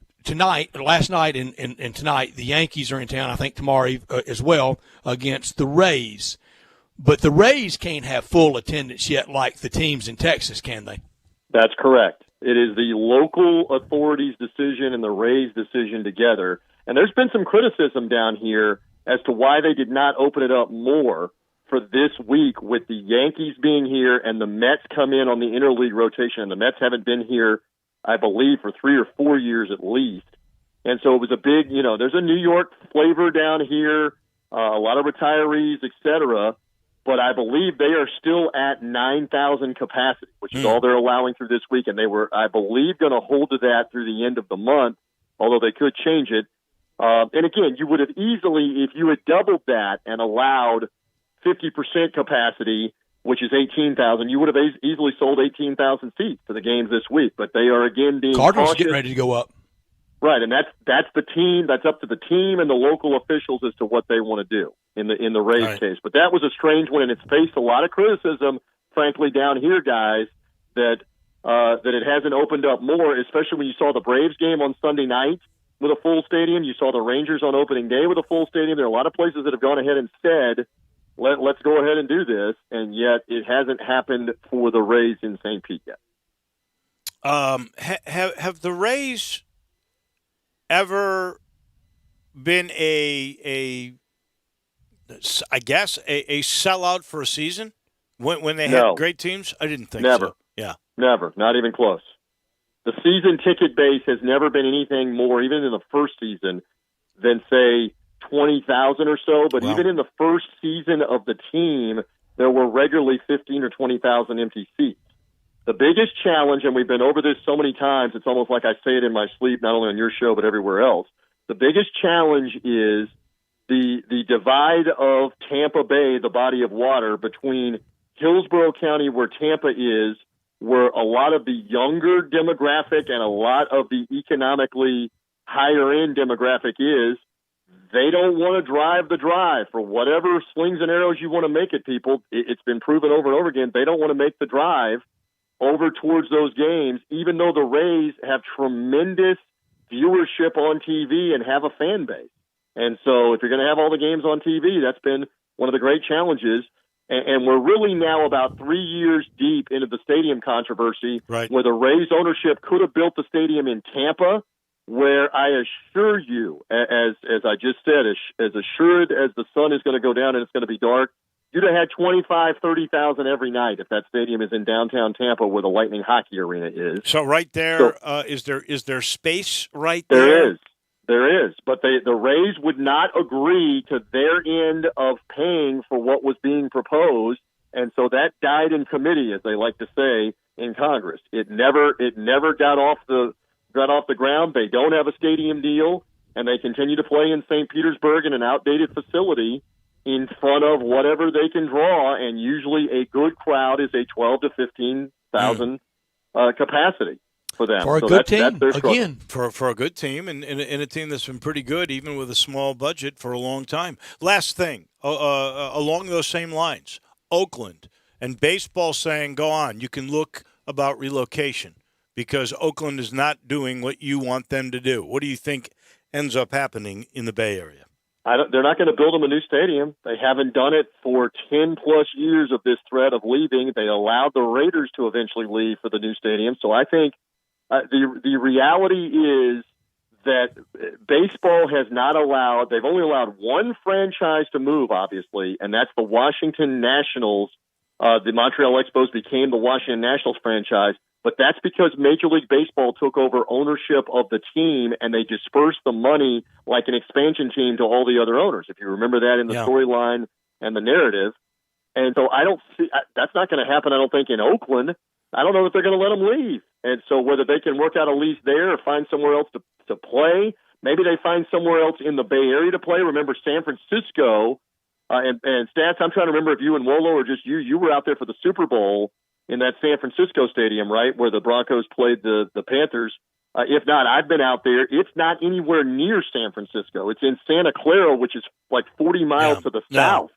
Last night and tonight, the Yankees are in town, I think tomorrow as well, against the Rays. But the Rays can't have full attendance yet like the teams in Texas, can they?
That's correct. It is the local authorities' decision and the Rays' decision together. And there's been some criticism down here as to why they did not open it up more for this week with the Yankees being here and the Mets come in on the interleague rotation. And the Mets haven't been here, I believe, for 3 or 4 years at least. And so it was a big, there's a New York flavor down here, a lot of retirees, et cetera. But I believe they are still at 9,000 capacity, which is all they're allowing through this week. And they were, I believe, going to hold to that through the end of the month, although they could change it. And again, you would have easily, if you had doubled that and allowed 50% capacity, which is 18,000, you would have easily sold 18,000 seats for the games this week. But they are again being
Cardinals
cautious.
getting ready to go up.
Right, and that's the team. That's up to the team and the local officials as to what they want to do in the Rays case. But that was a strange one, and it's faced a lot of criticism, frankly, down here, guys, that it hasn't opened up more, especially when you saw the Braves game on Sunday night with a full stadium. You saw the Rangers on opening day with a full stadium. There are a lot of places that have gone ahead and said, let's go ahead and do this, and yet it hasn't happened for the Rays in St. Pete yet.
Have the Rays ever been a sellout for a season when they had great teams? I didn't think
Never.
So. Yeah.
Never. Not even close. The season ticket base has never been anything more, even in the first season, than, say, 20,000 or so. But even in the first season of the team, there were regularly 15 or 20,000 empty seats. The biggest challenge, and we've been over this so many times, it's almost like I say it in my sleep, not only on your show but everywhere else. The biggest challenge is the divide of Tampa Bay, the body of water, between Hillsborough County, where Tampa is, where a lot of the younger demographic and a lot of the economically higher-end demographic is. They don't want to drive the drive for whatever slings and arrows you want to make it, people. It's been proven over and over again. They don't want to make the drive over towards those games, even though the Rays have tremendous viewership on TV and have a fan base. And so if you're going to have all the games on TV, that's been one of the great challenges. And we're really now about 3 years deep into the stadium controversy, where the Rays ownership could have built the stadium in Tampa, where I assure you, as I just said, as assured as the sun is going to go down and it's going to be dark, you'd have had 25,000, 30,000 every night if that stadium is in downtown Tampa where the Lightning hockey arena is.
So right there, is there space right there?
There is. But the Rays would not agree to their end of paying for what was being proposed, and so that died in committee, as they like to say, in Congress. It never got off the ground. They don't have a stadium deal, and they continue to play in St. Petersburg in an outdated facility in front of whatever they can draw, and usually a good crowd is a 12 to 15,000 capacity for them.
For a good team, again.
For a good team, and a team that's been pretty good, even with a small budget for a long time. Last thing, along those same lines, Oakland and baseball saying, go on, you can look about relocation because Oakland is not doing what you want them to do. What do you think ends up happening in the Bay Area?
They're not going to build them a new stadium. They haven't done it for 10-plus years of this threat of leaving. They allowed the Raiders to eventually leave for the new stadium. So I think the reality is that baseball has not allowed – they've only allowed one franchise to move, obviously, and that's the Washington Nationals. The Montreal Expos became the Washington Nationals franchise. But that's because Major League Baseball took over ownership of the team and they dispersed the money like an expansion team to all the other owners. If you remember that in the storyline and the narrative. And so I don't see that's not going to happen, I don't think, in Oakland. I don't know if they're going to let them leave. And so whether they can work out a lease there or find somewhere else to play, maybe they find somewhere else in the Bay Area to play. Remember San Francisco and Stats, I'm trying to remember if you and Wolo or just you were out there for the Super Bowl in that San Francisco stadium, right, where the Broncos played the Panthers. If not, I've been out there. It's not anywhere near San Francisco. It's in Santa Clara, which is like 40 miles to the south.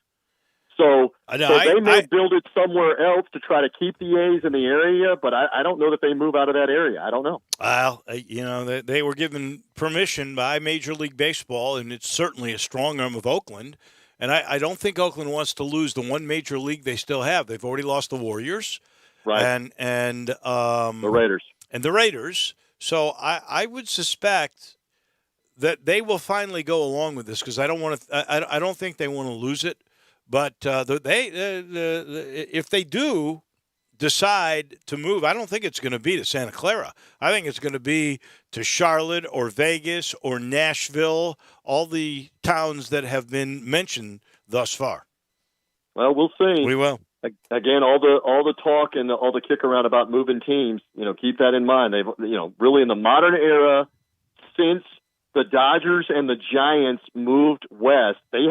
So they may build it somewhere else to try to keep the A's in the area, but I don't know that they move out of that area. I don't know.
Well, they were given permission by Major League Baseball, and it's certainly a strong arm of Oakland, And I don't think Oakland wants to lose the one major league they still have. They've already lost the Warriors.
Right.
And
the Raiders.
And the Raiders. So I would suspect that they will finally go along with this because I don't think they want to lose it. But if they do decide to move, I don't think it's going to be to Santa Clara. I think it's going to be to Charlotte or Vegas or Nashville, all the towns that have been mentioned thus far.
Well, we'll see.
We will.
Again, all the talk and all the kick around about moving teams, keep that in mind. They've, really in the modern era, since the Dodgers and the Giants moved west, they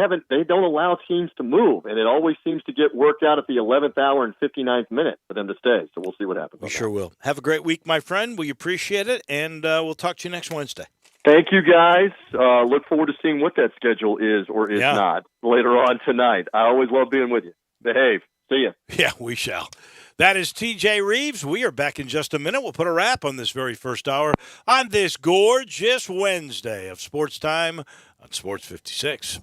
don't allow teams to move, and it always seems to get worked out at the 11th hour and 59th minute for them to stay. So we'll see what happens.
We sure will. Have a great week, my friend. We appreciate it, and we'll talk to you next Wednesday.
Thank you, guys. Look forward to seeing what that schedule is or is not later on tonight. I always love being with you. Behave. See ya.
Yeah, we shall. That is TJ Reeves. We are back in just a minute. We'll put a wrap on this very first hour on this gorgeous Wednesday of Sports Time on Sports 56.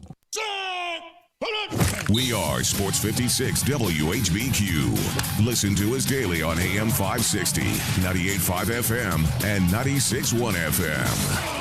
We are Sports 56 WHBQ. Listen to us daily on AM 560, 98.5 FM, and 96.1 FM.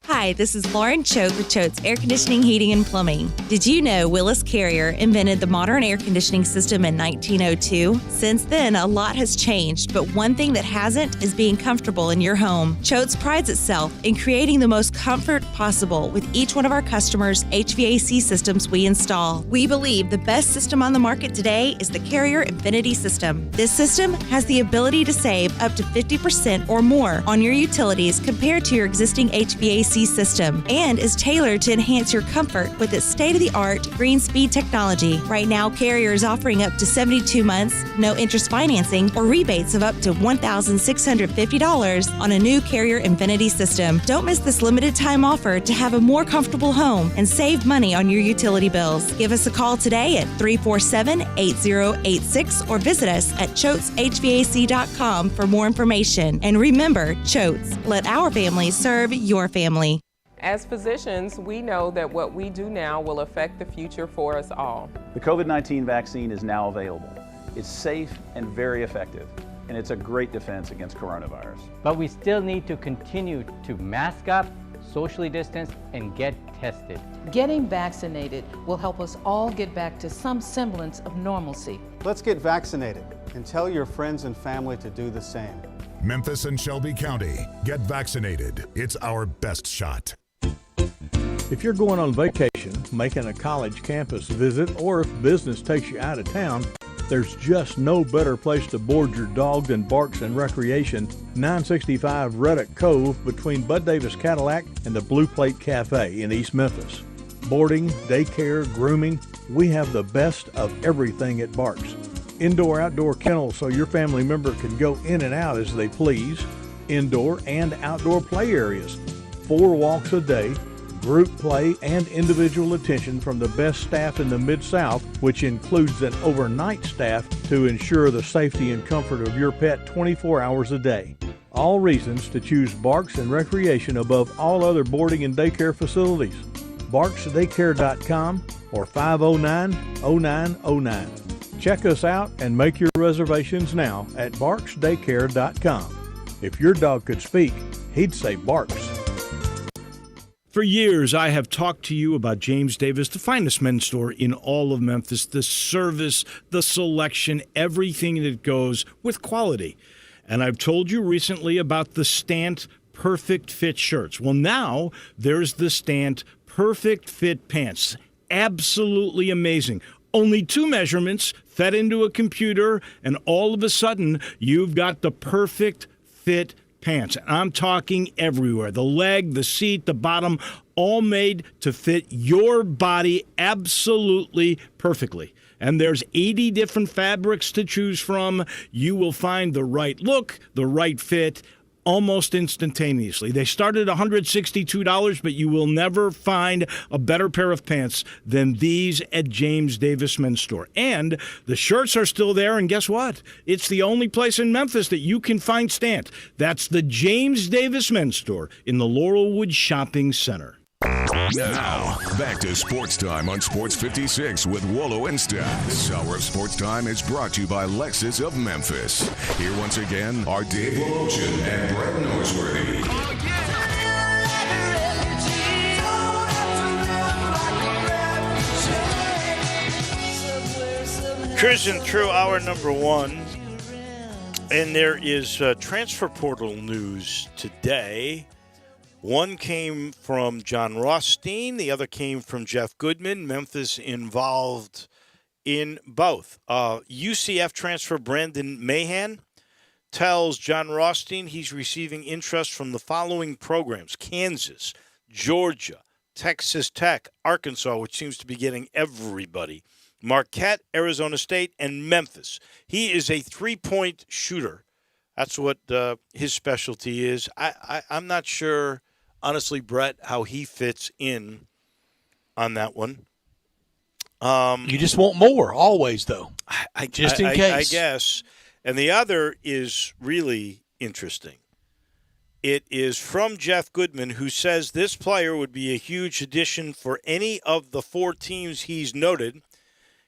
Hi, this is Lauren Choate with Choate's Air Conditioning, Heating, and Plumbing. Did you know Willis Carrier invented the modern air conditioning system in 1902? Since then, a lot has changed, but one thing that hasn't is being comfortable in your home. Choate's prides itself in creating the most comfort possible with each one of our customers' HVAC systems we install. We believe the best system on the market today is the Carrier Infinity System. This system has the ability to save up to 50% or more on your utilities compared to your existing HVAC system and is tailored to enhance your comfort with its state-of-the-art green speed technology. Right now, Carrier is offering up to 72 months, no interest financing, or rebates of up to $1,650 on a new Carrier Infinity system. Don't miss this limited time offer to have a more comfortable home and save money on your utility bills. Give us a call today at 347-8086 or visit us at choateshvac.com for more information. And remember, Choates, let our family serve your family.
As physicians, we know that what we do now will affect the future for us all.
The COVID-19 vaccine is now available. It's safe and very effective, and it's a great defense against coronavirus.
But we still need to continue to mask up, socially distance, and get tested.
Getting vaccinated will help us all get back to some semblance of normalcy.
Let's get vaccinated and tell your friends and family to do the same.
Memphis and Shelby County, get vaccinated. It's our best shot.
If you're going on vacation, making a college campus visit, or if business takes you out of town, there's just no better place to board your dog than Barks and Recreation, 965 Ruddock Cove between Bud Davis Cadillac and the Blue Plate Cafe in East Memphis. Boarding, daycare, grooming, we have the best of everything at Barks. Indoor-outdoor kennels so your family member can go in and out as they please. Indoor and outdoor play areas. 4 walks a day, group play, and individual attention from the best staff in the Mid-South, which includes an overnight staff to ensure the safety and comfort of your pet 24 hours a day. All reasons to choose Barks and Recreation above all other boarding and daycare facilities. BarksDaycare.com or 509-0909. Check us out and make your reservations now at BarksDaycare.com. If your dog could speak, he'd say Barks.
For years, I have talked to you about James Davis, the finest men's store in all of Memphis, the service, the selection, everything that goes with quality. And I've told you recently about the Stant Perfect Fit shirts. Well, now there's the Stant Perfect Fit pants. Absolutely amazing. Only 2 measurements fed into a computer, and all of a sudden, you've got the perfect fit pants. I'm talking everywhere. The leg, the seat, the bottom, all made to fit your body absolutely perfectly. And there's 80 different fabrics to choose from. You will find the right look, the right fit, almost instantaneously. They start at $162, but you will never find a better pair of pants than these at James Davis Men's Store. And the shirts are still there, and guess what? It's the only place in Memphis that you can find Stant. That's the James Davis Men's Store in the Laurelwood Shopping Center.
Now, back to Sports Time on Sports 56 with Wolo and Stats. This hour of Sports Time is brought to you by Lexus of Memphis. Here once again are Dave Woloshin and Brett Norsworthy.
Cruising through hour number one, and there is transfer portal news today. One came from John Rothstein. The other came from Jeff Goodman. Memphis involved in both. UCF transfer Brandon Mahan tells John Rothstein he's receiving interest from the following programs: Kansas, Georgia, Texas Tech, Arkansas, which seems to be getting everybody, Marquette, Arizona State, and Memphis. He is a three-point shooter. That's what his specialty is. I'm not sure, honestly, Brett, how he fits in on that one.
You just want more, always, though. Just in case.
I guess. And the other is really interesting. It is from Jeff Goodman, who says this player would be a huge addition for any of the four teams he's noted.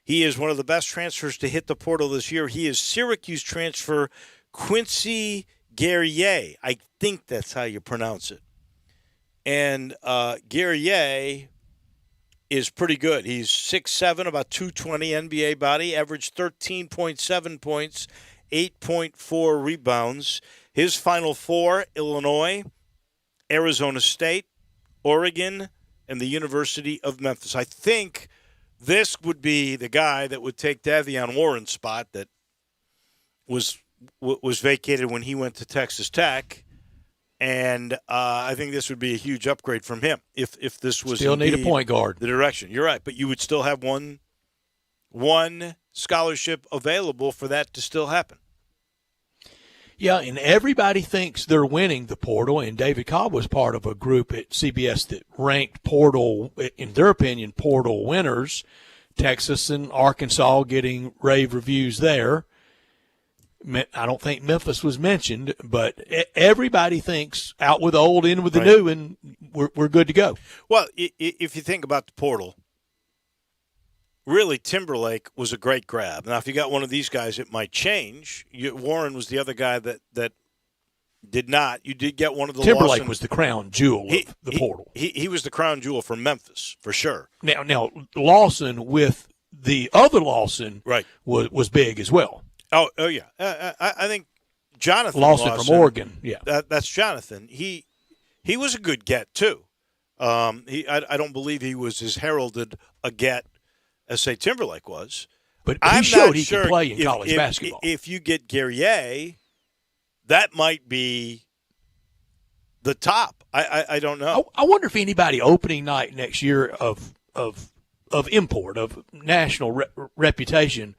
He is one of the best transfers to hit the portal this year. He is Syracuse transfer Quincy Guerrier. I think that's how you pronounce it. And Guerrier is pretty good. He's 6'7", about 220 NBA body, averaged 13.7 points, 8.4 rebounds. His Final Four: Illinois, Arizona State, Oregon, and the University of Memphis. I think this would be the guy that would take Davion Warren's spot that was vacated when he went to Texas Tech. And I think this would be a huge upgrade from him if this was
still need a point guard.
The direction. You're right, but you would still have one scholarship available for that to still happen.
Yeah, and everybody thinks they're winning the portal, and David Cobb was part of a group at CBS that ranked portal, in their opinion, portal winners. Texas and Arkansas getting rave reviews there. I don't think Memphis was mentioned, but everybody thinks out with the old, in with the new, and we're good to go.
Well, if you think about the portal, really Timberlake was a great grab. Now, if you got one of these guys, it might change. Warren was the other guy that did not. You did get one of the
Timberlake
Lawson.
Was the crown jewel of the portal.
He was the crown jewel for Memphis, for sure.
Now Lawson with the other Lawson was big as well.
Oh yeah. I think Jonathan
Lawson from Oregon. Yeah,
that's Jonathan. He was a good get too. I don't believe he was as heralded a get as say Timberlake was.
But he showed he could play in college basketball.
If you get Guerrier, that might be the top. I don't know.
I wonder if anybody opening night next year of import, of national reputation,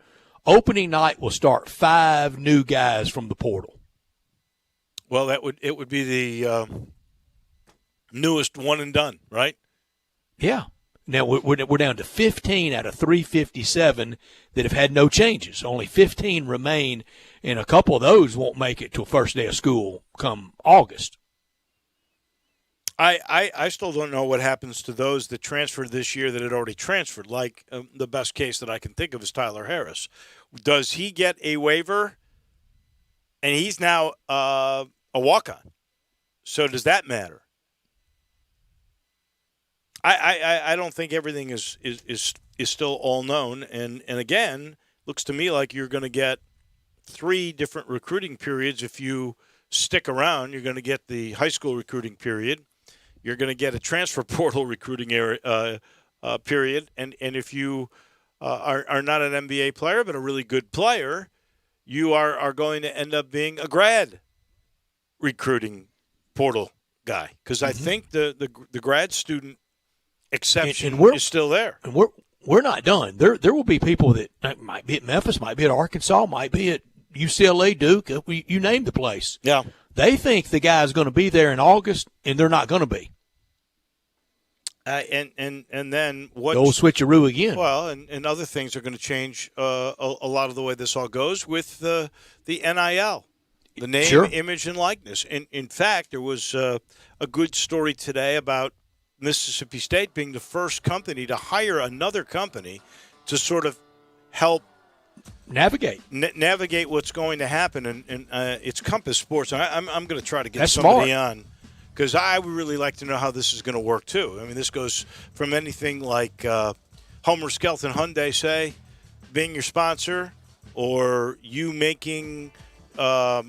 opening night will start 5 new guys from the portal.
Well, it would be the newest one and done, right?
Yeah. Now we're down to 15 out of 357 that have had no changes. Only 15 remain, and a couple of those won't make it to first day of school come August.
I still don't know what happens to those that transferred this year that had already transferred. Like the best case that I can think of is Tyler Harris. Does he get a waiver? And he's now a walk-on. So does that matter? I don't think everything is still all known. And again, looks to me like you're going to get 3 different recruiting periods if you stick around. You're going to get the high school recruiting period. You're going to get a transfer portal recruiting period. And if you are not an NBA player but a really good player, you are going to end up being a grad recruiting portal guy. Because I think the grad student exception is still there.
And we're not done. There will be people that might be at Memphis, might be at Arkansas, might be at UCLA, Duke. You name the place.
Yeah.
They think the guy's going to be there in August, and they're not going to be.
And then what?
The old switcheroo again.
Well, and other things are going to change a lot of the way this all goes with the NIL, the name, image, and likeness. And in fact, there was a good story today about Mississippi State being the first company to hire another company to sort of help
navigate
what's going to happen. And it's Compass Sports. And I'm going to try to get
That's
somebody
smart.
on because I would really like to know how this is going to work, too. I mean, this goes from anything like Homer Skelton Hyundai, say, being your sponsor, or you making a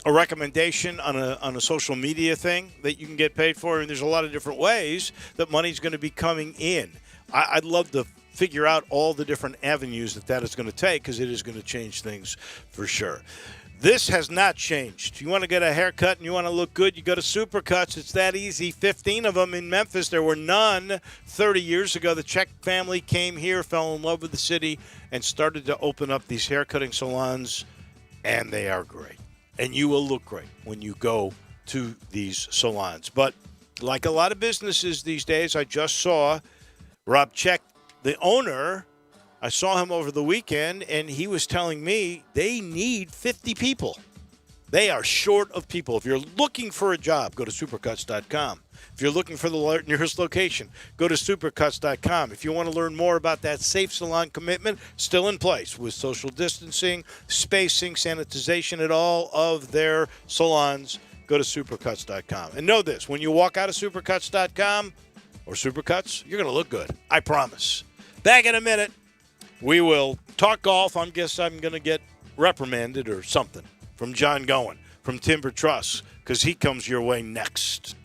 recommendation on a social media thing that you can get paid for. And there's a lot of different ways that money's going to be coming in. I'd love to figure out all the different avenues that is going to take because it is going to change things for sure. This has not changed. You want to get a haircut and you want to look good, you go to Supercuts. It's that easy. 15 of them in Memphis. There were none 30 years ago. The Czech family came here, fell in love with the city, and started to open up these haircutting salons, and they are great. And you will look great when you go to these salons. But like a lot of businesses these days, I just saw Rob Check, the owner. I saw him over the weekend, and he was telling me they need 50 people. They are short of people. If you're looking for a job, go to supercuts.com. If you're looking for the nearest location, go to supercuts.com. If you want to learn more about that safe salon commitment, still in place with social distancing, spacing, sanitization at all of their salons, go to supercuts.com. And know this, when you walk out of supercuts.com or Supercuts, you're going to look good. I promise. Back in a minute. We will talk golf. I guess I'm going to get reprimanded or something from John Gowen from Timber Truss because he comes your way next.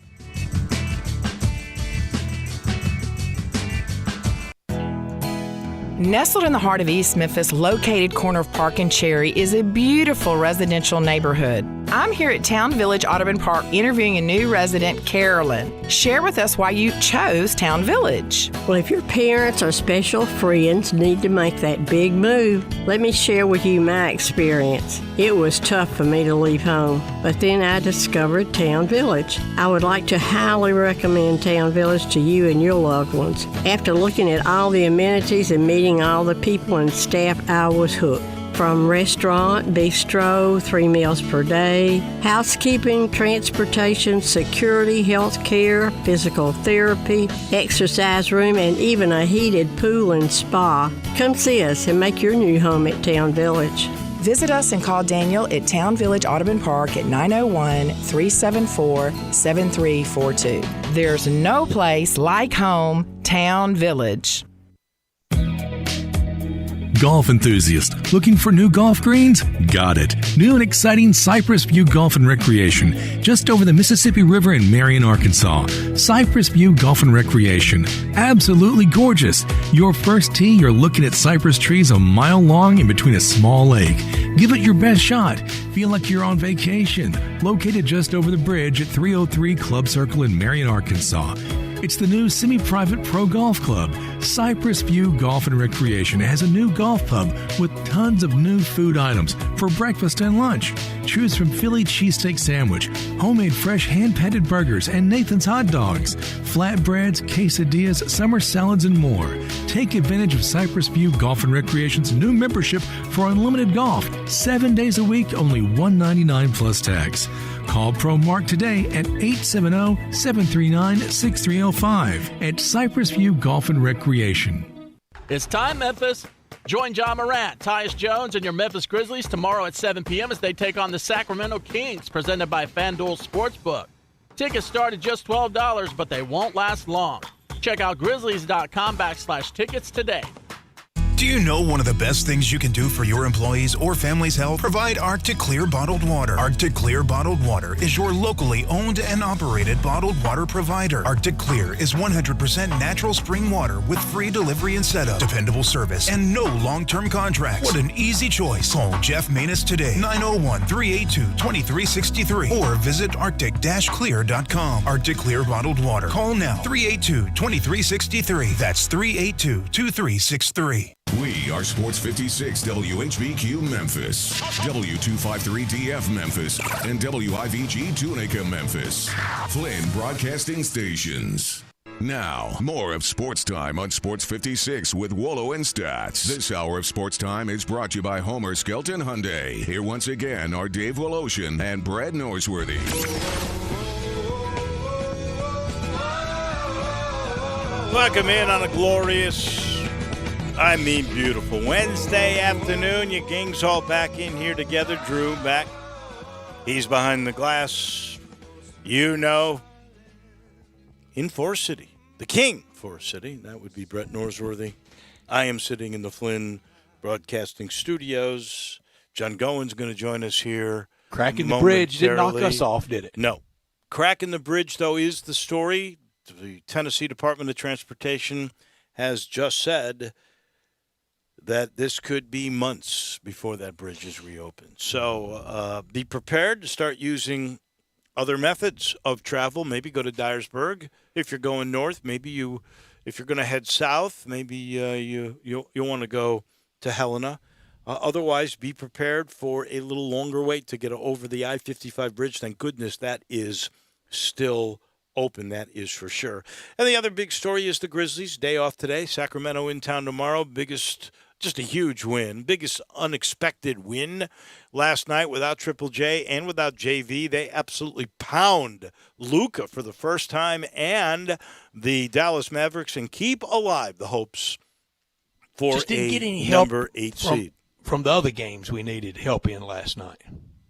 Nestled in the heart of East Memphis, located corner of Park and Cherry, is a beautiful residential neighborhood. I'm here at Town Village Audubon Park interviewing a new resident, Carolyn. Share with us why you chose Town Village.
Well, if your parents or special friends need to make that big move, let me share with you my experience. It was tough for me to leave home, but then I discovered Town Village. I would like to highly recommend Town Village to you and your loved ones. After looking at all the amenities and meeting all the people and staff, I was hooked. From restaurant, bistro, 3 meals per day, housekeeping, transportation, security, health care, physical therapy, exercise room, and even a heated pool and spa. Come see us and make your new home at Town Village.
Visit us and call Daniel at Town Village Audubon Park at 901-374-7342. There's no place like home, Town Village.
Golf enthusiast, looking for new golf greens? Got it. New and exciting Cypress View Golf and Recreation, just over the Mississippi River in Marion, Arkansas. Cypress View Golf and Recreation, absolutely gorgeous. Your first tee, you're looking at cypress trees a mile long in between a small lake. Give it your best shot. Feel like you're on vacation. Located just over the bridge at 303 Club Circle in Marion, Arkansas. It's the new semi-private pro golf club. Cypress View Golf and Recreation has a new golf pub with tons of new food items for breakfast and lunch. Choose from Philly cheesesteak sandwich, homemade fresh hand-patted burgers, and Nathan's hot dogs, flatbreads, quesadillas, summer salads, and more. Take advantage of Cypress View Golf and Recreation's new membership for unlimited golf, 7 days a week, only $199 plus tax. Call Pro Mark today at 870-739-6305 at Cypress View Golf and Recreation.
It's time, Memphis. Join John Morant, Tyus Jones, and your Memphis Grizzlies tomorrow at 7 p.m. as they take on the Sacramento Kings, presented by FanDuel Sportsbook. Tickets start at just $12, but they won't last long. Check out grizzlies.com/tickets today.
Do you know one of the best things you can do for your employees or family's health? Provide Arctic Clear bottled water. Arctic Clear bottled water is your locally owned and operated bottled water provider. Arctic Clear is 100% natural spring water with free delivery and setup, dependable service, and no long-term contracts. What an easy choice. Call Jeff Manus today, 901-382-2363, or visit arctic-clear.com. Arctic Clear bottled water. Call now, 382-2363. That's 382-2363.
We are Sports 56 WHBQ Memphis, W253DF Memphis, and WIVG Tunica Memphis. Flynn Broadcasting Stations. Now, more of Sports Time on Sports 56 with Wolo and Stats. This hour of Sports Time is brought to you by Homer Skelton Hyundai. Here once again are Dave Woloshin and Brad Norsworthy.
Welcome in on a glorious, I mean beautiful Wednesday afternoon. Your gang's all back in here together. Drew back. He's behind the glass. You know, in Forest City, the king, Forest City. That would be Brett Norsworthy. I am sitting in the Flynn Broadcasting Studios. John Gowen's going to join us here.
Cracking the bridge didn't knock us off, did it?
No. Cracking the bridge, though, is the story. The Tennessee Department of Transportation has just said that this could be months before that bridge is reopened. So be prepared to start using other methods of travel. Maybe go to Dyersburg if you're going north. Maybe if you're going to head south, maybe you want to go to Helena. Otherwise, be prepared for a little longer wait to get over the I-55 bridge. Thank goodness that is still open, that is for sure. And the other big story is the Grizzlies. Day off today. Sacramento in town tomorrow. Just a huge win. Biggest unexpected win last night without Triple J and without JV. They absolutely pound Luka for the first time and the Dallas Mavericks and keep alive the hopes for
just didn't get any
number
help
8 seed.
From the other games we needed help in last night.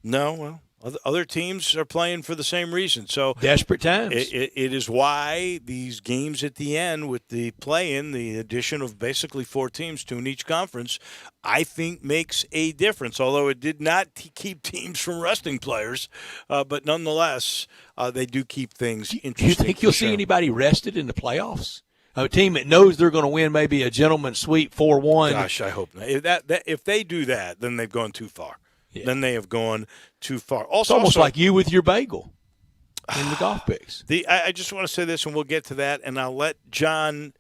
No, well, other teams are playing for the same reason. So
desperate times.
It is why these games at the end with the play-in, the addition of basically 4 teams, 2 in each conference, I think makes a difference. Although it did not keep teams from resting players, but nonetheless, they do keep things interesting.
Do you think you'll see anybody rested in the playoffs? A team that knows they're going to win maybe a gentleman's sweep 4-1.
Gosh, I hope not. If they do that, then they've gone too far. Yeah. Then they have gone too far.
Also, it's almost like you with your bagel in the golf picks.
I just want to say this, and we'll get to that, and I'll let John,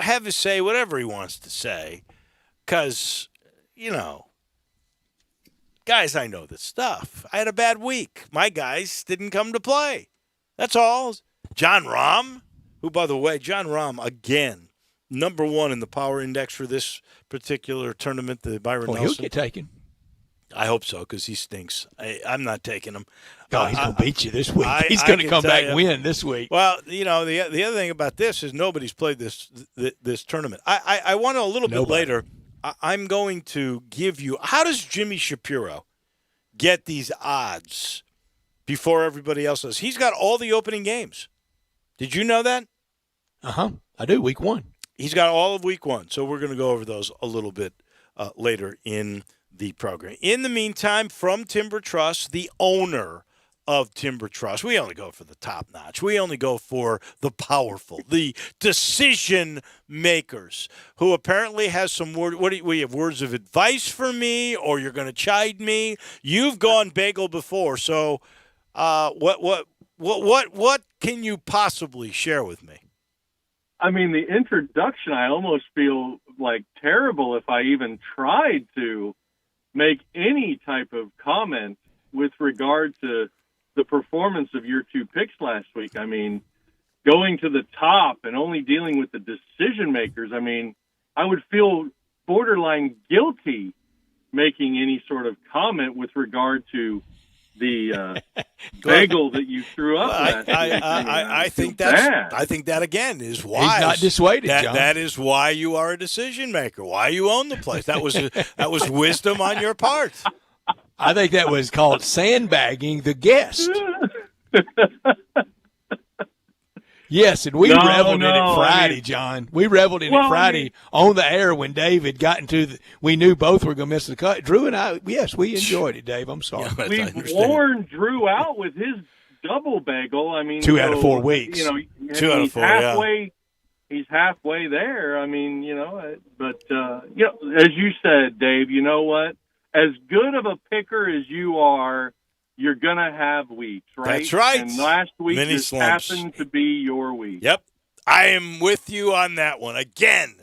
have his say whatever he wants to say, because, guys, I know this stuff. I had a bad week. My guys didn't come to play. That's all. John Rahm, who, by the way, John Rahm, again, number 1 in the power index for this particular tournament, the Byron Nelson.
He'll get taken.
I hope so, because he stinks. I'm not taking him.
God, he's going to beat you this week. He's going to come back and win this week.
Well, the other thing about this is nobody's played this tournament. I want to a little bit later. I'm going to give you – how does Jimmy Shapiro get these odds before everybody else does? He's got all the opening games. Did you know that?
I do, week 1.
He's got all of week 1, so we're going to go over those a little bit later in the program. In the meantime, from Timber Trust, the owner of Timber Trust, we only go for the top notch. We only go for the powerful, the decision makers, who apparently has some word. We have words of advice for me, or you're going to chide me. You've gone bagel before, so what can you possibly share with me?
I mean, the introduction, I almost feel like terrible if I even tried to make any type of comment with regard to the performance of your 2 picks last week. I mean, going to the top and only dealing with the decision makers, I mean, I would feel borderline guilty making any sort of comment with regard to the bagel that you threw up last week.
I think that again is why
he's not dissuaded. John.
That is why you are a decision maker. Why you own the place. That was wisdom on your part.
I think that was called sandbagging the guest. Yes, and we reveled in it Friday, John. We reveled in it Friday on the air when David got into we knew both were going to miss the cut. Drew and I, yes, we enjoyed it, Dave. I'm sorry.
Yeah, we worn Drew out with his double bagel. I mean,
2 out of 4 weeks.
2 out of 4,
halfway, he's halfway there. I mean, but as you said, Dave, you know what? As good of a picker as you are, you're going to have weeks, right?
That's right.
And last week just happened to be your week.
Yep. I am with you on that one. Again,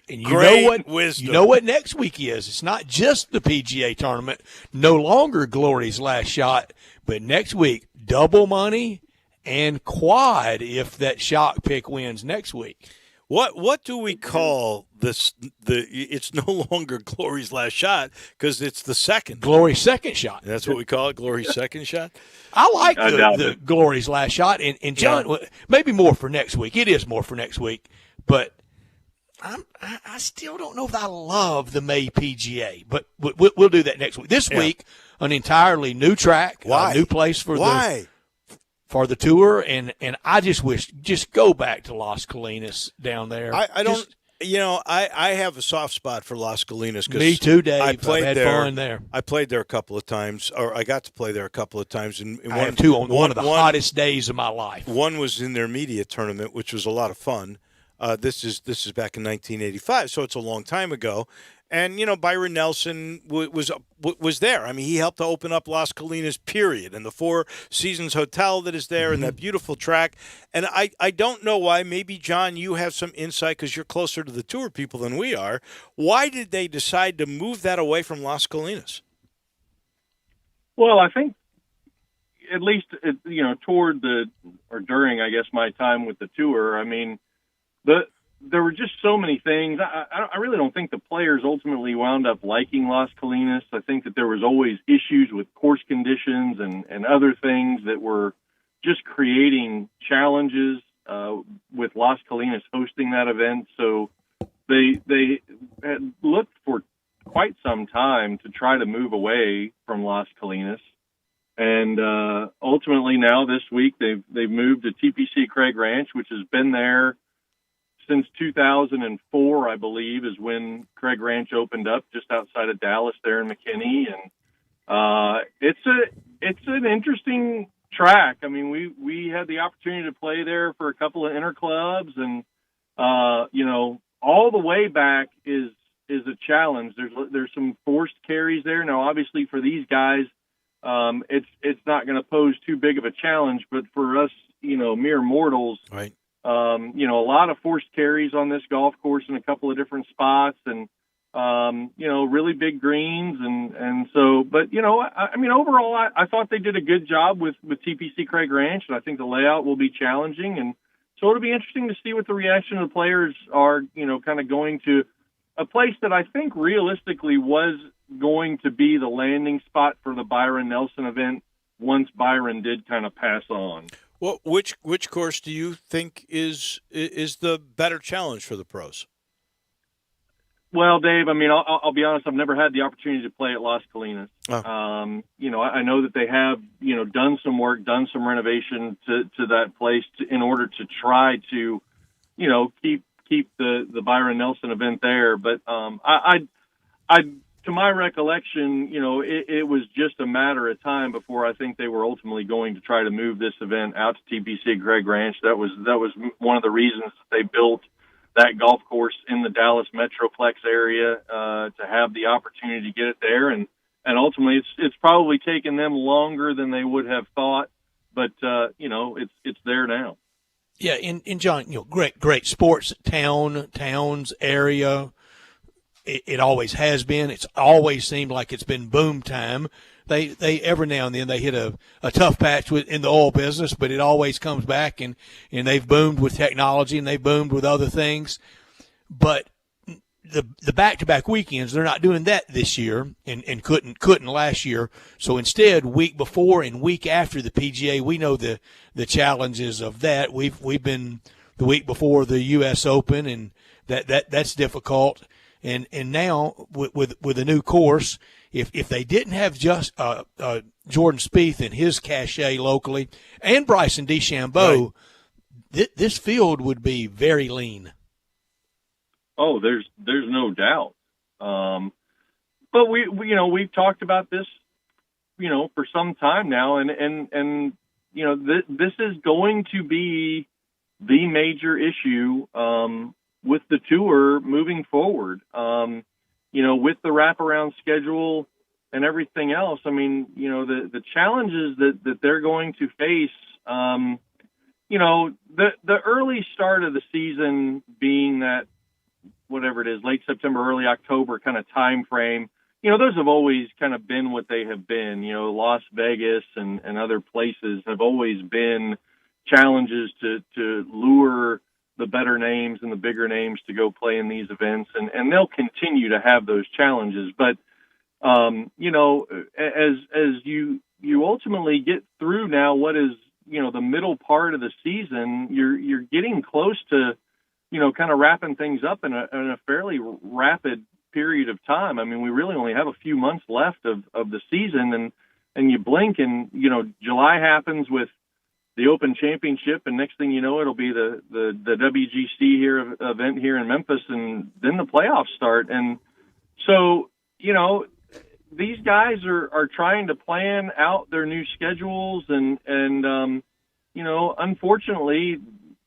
and
great
know what,
wisdom.
You know what next week is? It's not just the PGA tournament, no longer Glory's last shot, but next week, double money and quad if that shock pick wins next week.
What do we call this? It's no longer Glory's last shot because it's the second.
Glory's second shot.
That's what we call it, Glory's second shot.
I like
doubt
the
it.
Glory's last shot, and John, maybe more for next week. It is more for next week, but I still don't know if I love the May PGA. But we'll do that next week. This week, an entirely new track, a new place for the tour, and I just wish go back to Las Colinas down there.
I don't. I have a soft spot for Las Colinas.
Me too, Dave.
I played
I've had fun there.
I played there a couple of times, or I got to play there a couple of times. And
I have too on one of the hottest days of my life.
One was in their media tournament, which was a lot of fun. This is back in 1985, so it's a long time ago. And Byron Nelson was there. I mean, he helped to open up Las Colinas, period, and the Four Seasons Hotel that is there, and that beautiful track. And I don't know why. Maybe John, you have some insight because you're closer to the tour people than we are. Why did they decide to move that away from Las Colinas?
Well, I think at least toward during, I guess, my time with the tour. I mean, there were just so many things. I really don't think the players ultimately wound up liking Las Colinas. I think that there was always issues with course conditions and other things that were just creating challenges with Las Colinas hosting that event. So they had looked for quite some time to try to move away from Las Colinas. And ultimately now this week they've moved to TPC Craig Ranch, which has been there since 2004, I believe, is when Craig Ranch opened up just outside of Dallas there in McKinney. And it's an interesting track. I mean, we had the opportunity to play there for a couple of inter clubs, and all the way back is a challenge. There's some forced carries there. Now, obviously for these guys, it's not going to pose too big of a challenge, but for us, mere mortals,
right.
A lot of forced carries on this golf course in a couple of different spots, and really big greens, and so. But I mean, overall, I thought they did a good job with TPC Craig Ranch, and I think the layout will be challenging, and so it'll be interesting to see what the reaction of the players are. Kind of going to a place that I think realistically was going to be the landing spot for the Byron Nelson event once Byron did kind of pass on.
Well, which course do you think is the better challenge for the pros?
Well, Dave, I mean, I'll be honest. I've never had the opportunity to play at Las Colinas.
Oh.
I know that they have, done some work, done some renovation to that place in order to try to, keep the Byron Nelson event there. But to my recollection, it was just a matter of time before I think they were ultimately going to try to move this event out to TPC Craig Ranch. That was one of the reasons that they built that golf course in the Dallas Metroplex area to have the opportunity to get it there, and ultimately it's probably taken them longer than they would have thought, but it's there now.
Yeah, in John, great sports towns area. It always has been. It's always seemed like it's been boom time. They every now and then they hit a tough patch in the oil business, but it always comes back, and they've boomed with technology and they've boomed with other things. But the back-to-back weekends, they're not doing that this year and couldn't last year. So instead, week before and week after the PGA, we know the challenges of that. We've been the week before the U.S. Open, and that's difficult. And now with a new course, if they didn't have just Jordan Spieth and his cachet locally and Bryson DeChambeau, right, this field would be very lean.
Oh, there's no doubt. But we've talked about this, for some time now, and this is going to be the major issue with the tour moving forward, with the wraparound schedule and everything else. I mean, the challenges that they're going to face, the early start of the season being that, whatever it is, late September, early October kind of time frame, those have always kind of been what they have been. Las Vegas and other places have always been challenges to lure the better names and the bigger names to go play in these events, and they'll continue to have those challenges. But you know, as you ultimately get through now, what is, you know, the middle part of the season, you're getting close to, you know, kind of wrapping things up in a fairly rapid period of time. I mean, we really only have a few months left of the season, and you blink and, you know, July happens with the Open Championship, and next thing you know, it'll be the WGC event here in Memphis, and then the playoffs start. And so, you know, these guys are trying to plan out their new schedules, and you know, unfortunately,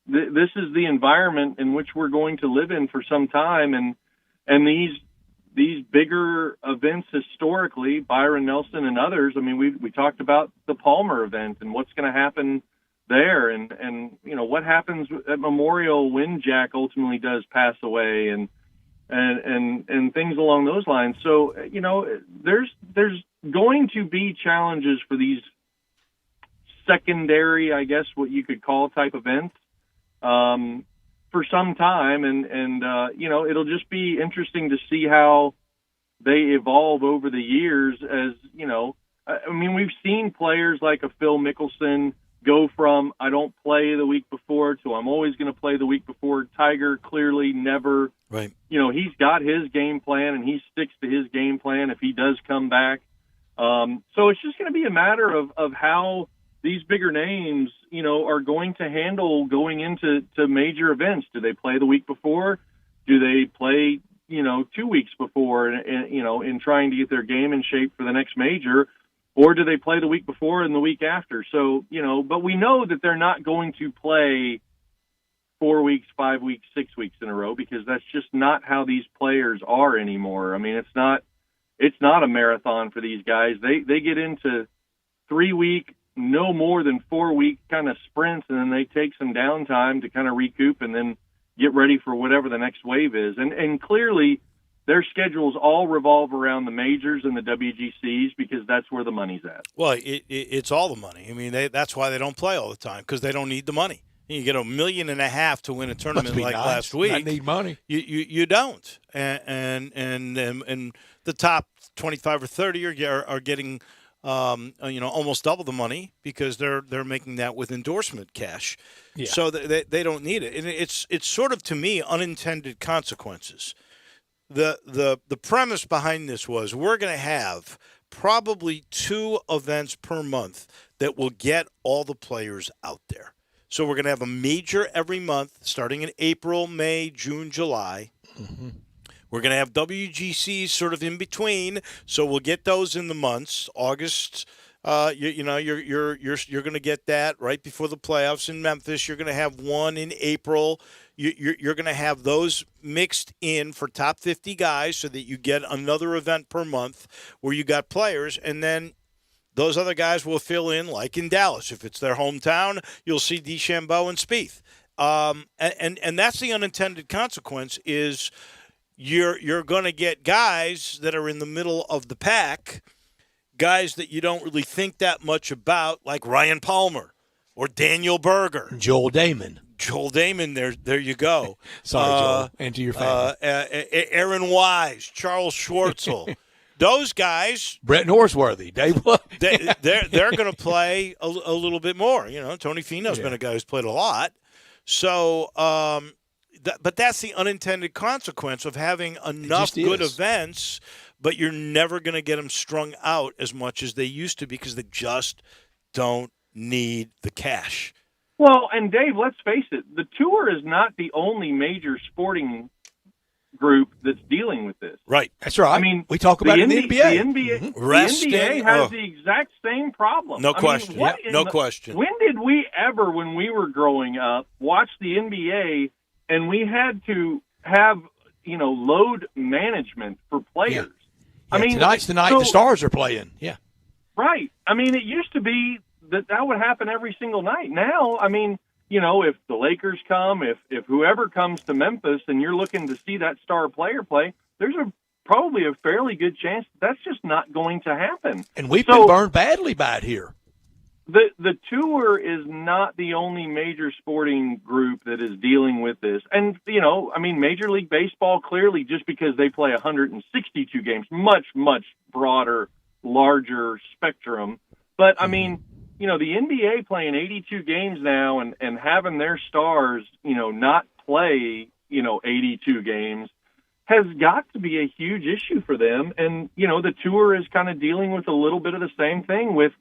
this is the environment in which we're going to live in for some time, and these bigger events historically, Byron Nelson and others. I mean, we talked about the Palmer event and what's going to happen there, and you know, what happens at Memorial when Jack ultimately does pass away, and things along those lines. So, you know, there's going to be challenges for these secondary, I guess, what you could call type events, for some time, and you know, it'll just be interesting to see how they evolve over the years. As you know, I mean, we've seen players like a Phil Mickelson go from I don't play the week before to I'm always going to play the week before. Tiger clearly never,
right?
You know, he's got his game plan and he sticks to his game plan if he does come back. So it's just going to be a matter of how these bigger names, you know, are going to handle going into major events. Do they play the week before? Do they play, you know, 2 weeks before, and you know, in trying to get their game in shape for the next major? Or do they play the week before and the week after? So, you know, but we know that they're not going to play 4 weeks, 5 weeks, 6 weeks in a row, because that's just not how these players are anymore. I mean, it's not a marathon for these guys. They get into 3 week, no more than 4 week kind of sprints, and then they take some downtime to kind of recoup and then get ready for whatever the next wave is. And clearly, their schedules all revolve around the majors and the WGCs because that's where the money's at.
Well, it's all the money. I mean, that's why they don't play all the time, because they don't need the money. You get $1.5 million to win a tournament like
nice.
last week.
I need money.
You don't, and the top 25 or 30 are getting you know, almost double the money because they're making that with endorsement cash.
Yeah.
So they don't need it, and it's sort of, to me, unintended consequences. The premise behind this was we're going to have probably 2 events per month that will get all the players out there. So we're going to have a major every month starting in April, May, June, July.
Mm-hmm.
We're going to have WGCs sort of in between, so we'll get those in the months. August, you're going to get that right before the playoffs in Memphis. You're going to have one in April. You're going to have those mixed in for top 50 guys so that you get another event per month where you got players, and then those other guys will fill in, like in Dallas. If it's their hometown, you'll see DeChambeau and Spieth. And that's the unintended consequence is you're going to get guys that are in the middle of the pack, guys that you don't really think that much about, like Ryan Palmer or Daniel Berger.
Joel Damon,
there you go.
Sorry, Joel, and to your family.
Aaron Wise, Charles Schwartzel. Those guys,
Brett Norsworthy, Dave.
they're going to play a little bit more. You know, Tony Finau's been a guy who's played a lot. So, but that's the unintended consequence of having enough good events, but you're never going to get them strung out as much as they used to because they just don't need the cash.
Well, and Dave, let's face it, the tour is not the only major sporting group that's dealing with this.
Right.
That's right.
I mean,
we talk about it in the NBA.
The NBA has the exact same problem.
No question. No question.
When did we ever, when we were growing up, watch the NBA and we had to have, you know, load management for players?
Yeah.
I mean,
tonight's the night the Stars are playing. Yeah.
Right. I mean, it used to be that would happen every single night. Now, I mean, you know, if the Lakers come, if whoever comes to Memphis and you're looking to see that star player play, there's probably a fairly good chance that's just not going to happen.
And we've been burned badly by it here.
the tour is not the only major sporting group that is dealing with this. And, I mean, Major League Baseball, clearly, just because they play 162 games, much, much broader, larger spectrum. But, I mean, the NBA playing 82 games now and having their stars, not play, 82 games has got to be a huge issue for them. And, the tour is kind of dealing with a little bit of the same thing with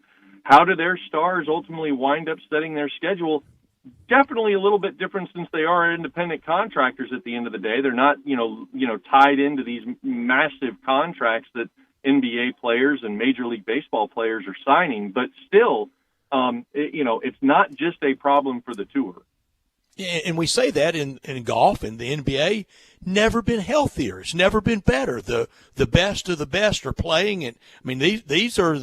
how do their stars ultimately wind up setting their schedule. Definitely a little bit different since they are independent contractors at the end of the day. They're not, tied into these massive contracts that NBA players and Major League Baseball players are signing. But still, it's not just a problem for the tour.
Yeah, and we say that in golf and the NBA, never been healthier. It's never been better. The best of the best are playing, and I mean these are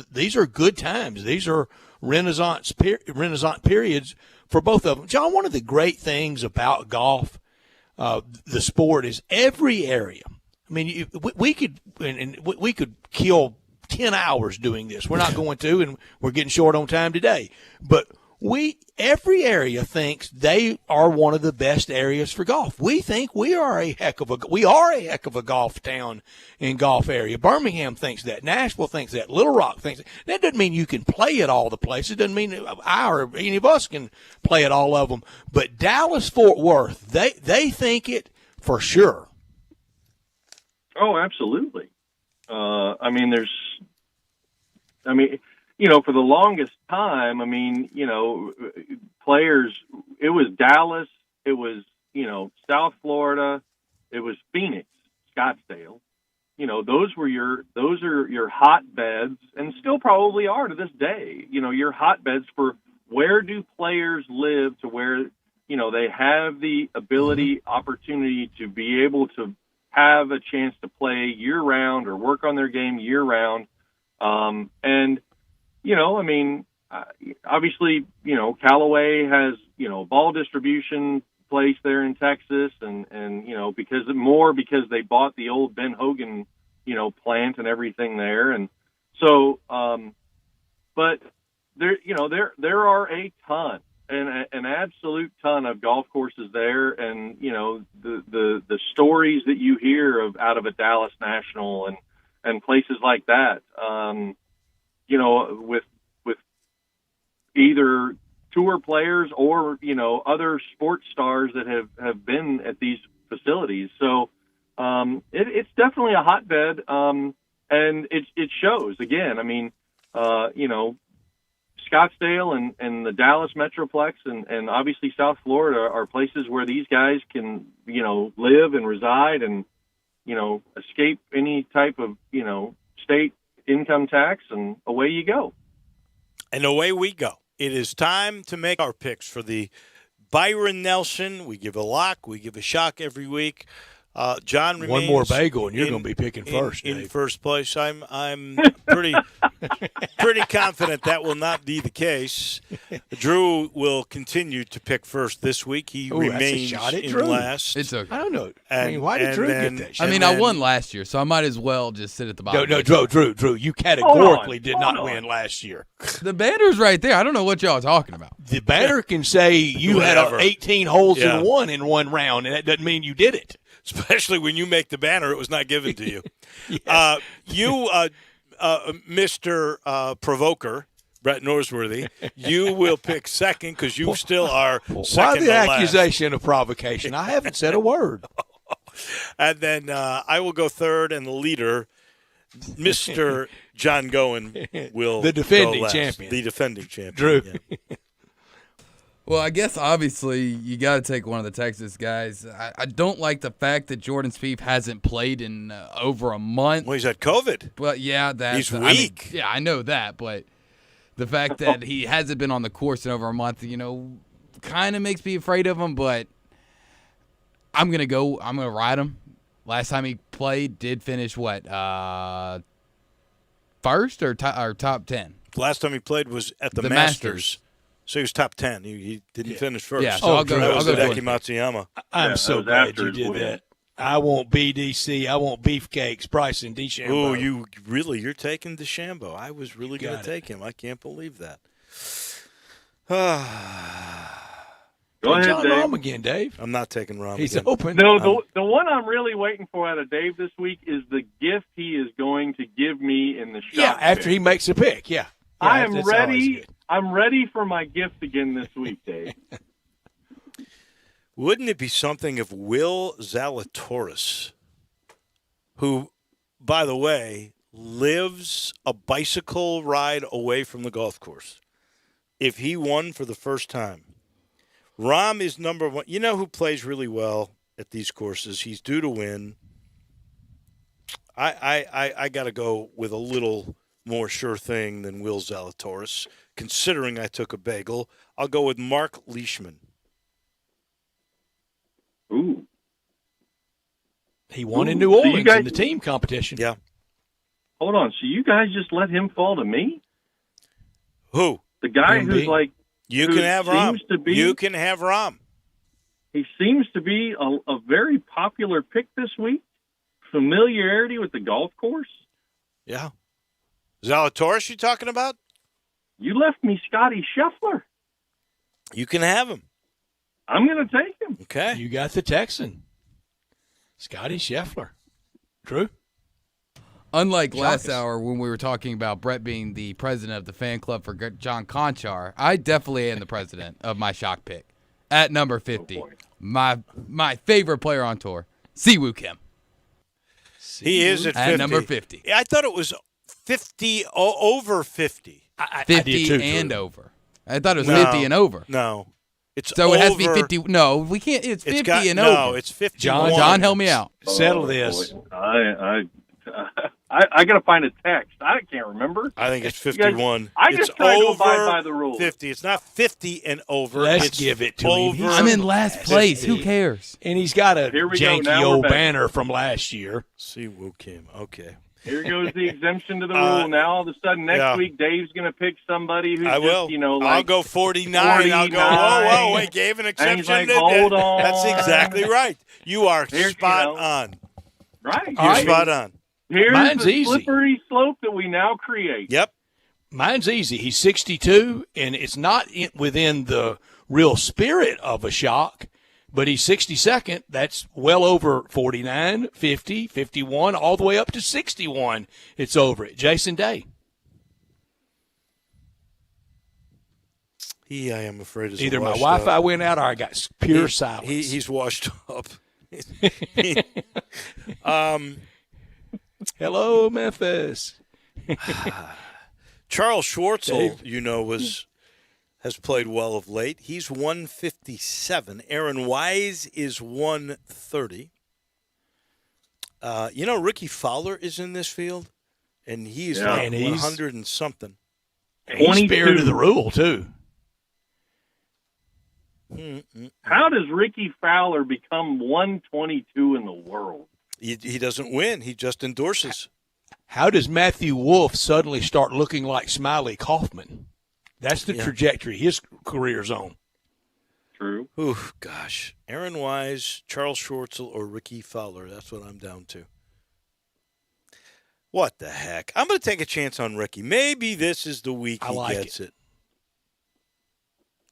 good times. These are renaissance periods for both of them. John, one of the great things about golf, the sport, is every area. I mean, we could kill 10 hours doing this. We're not going to, and we're getting short on time today, but. Every area thinks they are one of the best areas for golf. We think we are a heck of a golf town and golf area. Birmingham thinks that. Nashville thinks that. Little Rock thinks that. That doesn't mean you can play at all the places. It doesn't mean I or any of us can play at all of them. But Dallas, Fort Worth, they think it for sure.
Oh, absolutely. For the longest time, players, it was Dallas, it was, South Florida, it was Phoenix, Scottsdale. Those are your hotbeds, and still probably are to this day, your hotbeds for where do players live to where, they have the ability, opportunity to be able to have a chance to play year round or work on their game year round. Obviously, Callaway has, ball distribution place there in Texas and because they bought the old Ben Hogan, plant and everything there. And so, but there are a ton and an absolute ton of golf courses there. And, the stories that you hear out of a Dallas National and places like that, with either tour players or, other sports stars that have been at these facilities. So it's definitely a hotbed, and it shows. Again, Scottsdale and the Dallas Metroplex and obviously South Florida are places where these guys can, live and reside and, escape any type of, state income tax, and away you go.
And away we go. It is time to make our picks for the Byron Nelson. We give a lock, we give a shock every week. John remains
one more bagel, and you're going to be picking first.
In first place, I'm pretty confident that will not be the case. Drew will continue to pick first this week. He remains in last.
It's okay.
I don't know. Why did Drew get that shot?
I won last year, so I might as well just sit at the bottom.
No, Drew, you categorically did not win last year.
The banner's right there. I don't know what y'all are talking about.
The banner can say you had 18 holes in one round, and that doesn't mean you did it.
Especially when you make the banner, it was not given to you.
Yes.
Mr. Provoker, Brett Norsworthy, you will pick second because you still are second
Why the
to last.
accusation of provocation? I haven't said a word.
And then I will go third, and the leader, Mr. John Goen, will
the defending
go last.
champion.
The defending champion.
Drew.
Yeah.
Well, I guess obviously you got to take one of the Texas guys. I don't like the fact that Jordan Spieth hasn't played in over a month.
Well, he's had COVID.
But yeah,
he's weak.
I know that, but the fact that he hasn't been on the course in over a month, kind of makes me afraid of him. But I'm gonna ride him. Last time he played, did finish first or top 10?
Last time he played was at the Masters. So he was top 10. He didn't finish first.
Yeah, so I'll go
Hideki Matsuyama.
I'm so glad you did that. I want BDC. I want beefcakes. Bryson DeChambeau.
Oh, you're taking DeChambeau. I was really going to take him. I can't believe that.
Go ahead,
John
Dave.
Rahm again, Dave.
I'm not taking Rahm
He's
again.
open.
No, the one I'm really waiting for out of Dave this week is the gift he is going to give me in the shop.
Yeah, after
pick.
he makes a pick. Yeah.
I am
that's always
ready.
good.
I'm ready for my gift again this week, Dave.
Wouldn't it be something if Will Zalatoris, who, by the way, lives a bicycle ride away from the golf course, if he won for the first time? Rahm is number one. You know who plays really well at these courses? He's due to win. I got to go with a little more sure thing than Will Zalatoris, considering I took a bagel. I'll go with Mark Leishman.
Ooh.
He won in New Orleans
guys-
in the team competition.
Yeah.
Hold on. So you guys just let him fall to me?
Who?
The guy
Him
who's
being-
like
You
who
can have Rahm.
seems to be-
You can have Rahm.
he seems to be a very popular pick this week. Familiarity with the golf course.
Yeah. Zalatoris you talking about?
You left me Scotty Scheffler.
You can have him.
I'm going to take him.
Okay.
You got the Texan, Scotty Scheffler. True.
Unlike last
Shock us.
hour when we were talking about Brett being the president of the fan club for John Conchar, I definitely am the president of my shock pick at number 50. My favorite player on tour, Siwoo Kim.
He is at 50.
At number 50.
I thought it was 50 over 50.
50
too,
and
Drew.
over. I thought it was
No.
50 and over.
No. It's
So it has to be
over-
50. No, we can't. It's 50
got-
and
no,
over.
it's 51.
John, help me out.
Settle this.
Boy. I got to find a text. I can't remember.
I think it's
You guys-
51.
I
it's
just try to
over
abide by the rules.
50. It's not 50 and over.
Let's
it's
give it to
over.
him.
I'm in last place. Who cares?
And he's got a
Here we go.
janky
Now we're
old
back.
banner from last year.
Siwoo Kim. Okay.
Here goes the exemption to the rule. Now all of a sudden next
yeah.
week Dave's going to pick somebody who's
I will.
just, you know,
I'll
like
go 49. I'll go, whoa, wait, gave an
And he's
exception.
like,
to
hold
that.
on.
That's exactly right. You are
Here's,
spot
you know,
on.
right.
You're spot on.
Here's
Mine's
the
easy.
slippery slope that we now create.
Yep.
Mine's easy. He's 62, and it's not within the real spirit of a shock, but he's 62nd. That's well over 49, 50, 51, all the way up to 61. It's over it. Jason Day.
He, I am afraid, is
Either my
washed
Wi-Fi
up.
went out or I got pure silence.
He's washed up.
Hello, Memphis.
Charles Schwartzel,
Dave.
you know, has played well of late. He's 157. Aaron Wise is 130. You know, Ricky Fowler is in this field, and he's
Yeah.
like
And he's-
100 and something.
He's spirit of the rule, too.
How does Ricky Fowler become 122 in the world?
He doesn't win. He just endorses.
How does Matthew Wolff suddenly start looking like Smiley Kaufman? That's the trajectory his career's on.
True.
Ooh, gosh. Aaron Wise, Charles Schwartzel, or Ricky Fowler. That's what I'm down to. What the heck? I'm going to take a chance on Ricky. Maybe this is the week he
like
gets it.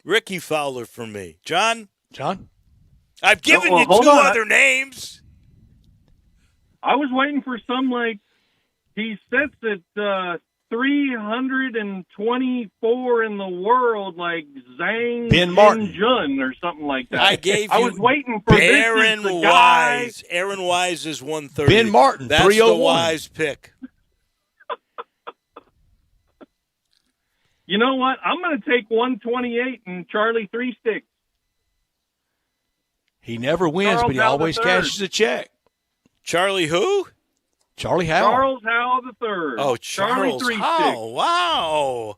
Ricky Fowler for me. John? I've given
well,
you
hold
two
on.
other names.
I was waiting for some, like, he sits at 324 in the world, like Zhang
Ben Martin.
Jun or something like that.
I gave
I
you
was waiting for
Aaron
this is the guy.
Wise. Aaron Wise is 130.
Ben Martin,
That's the
301.
Wise pick.
You know what? I'm going to take 128 and Charlie Three Sticks.
He never wins,
Charles
but he
Howell
always
III.
cashes a check.
Charlie who?
Charlie Howell.
Charles Howell III.
Oh,
Charlie
Charles
Three
Howell. Wow.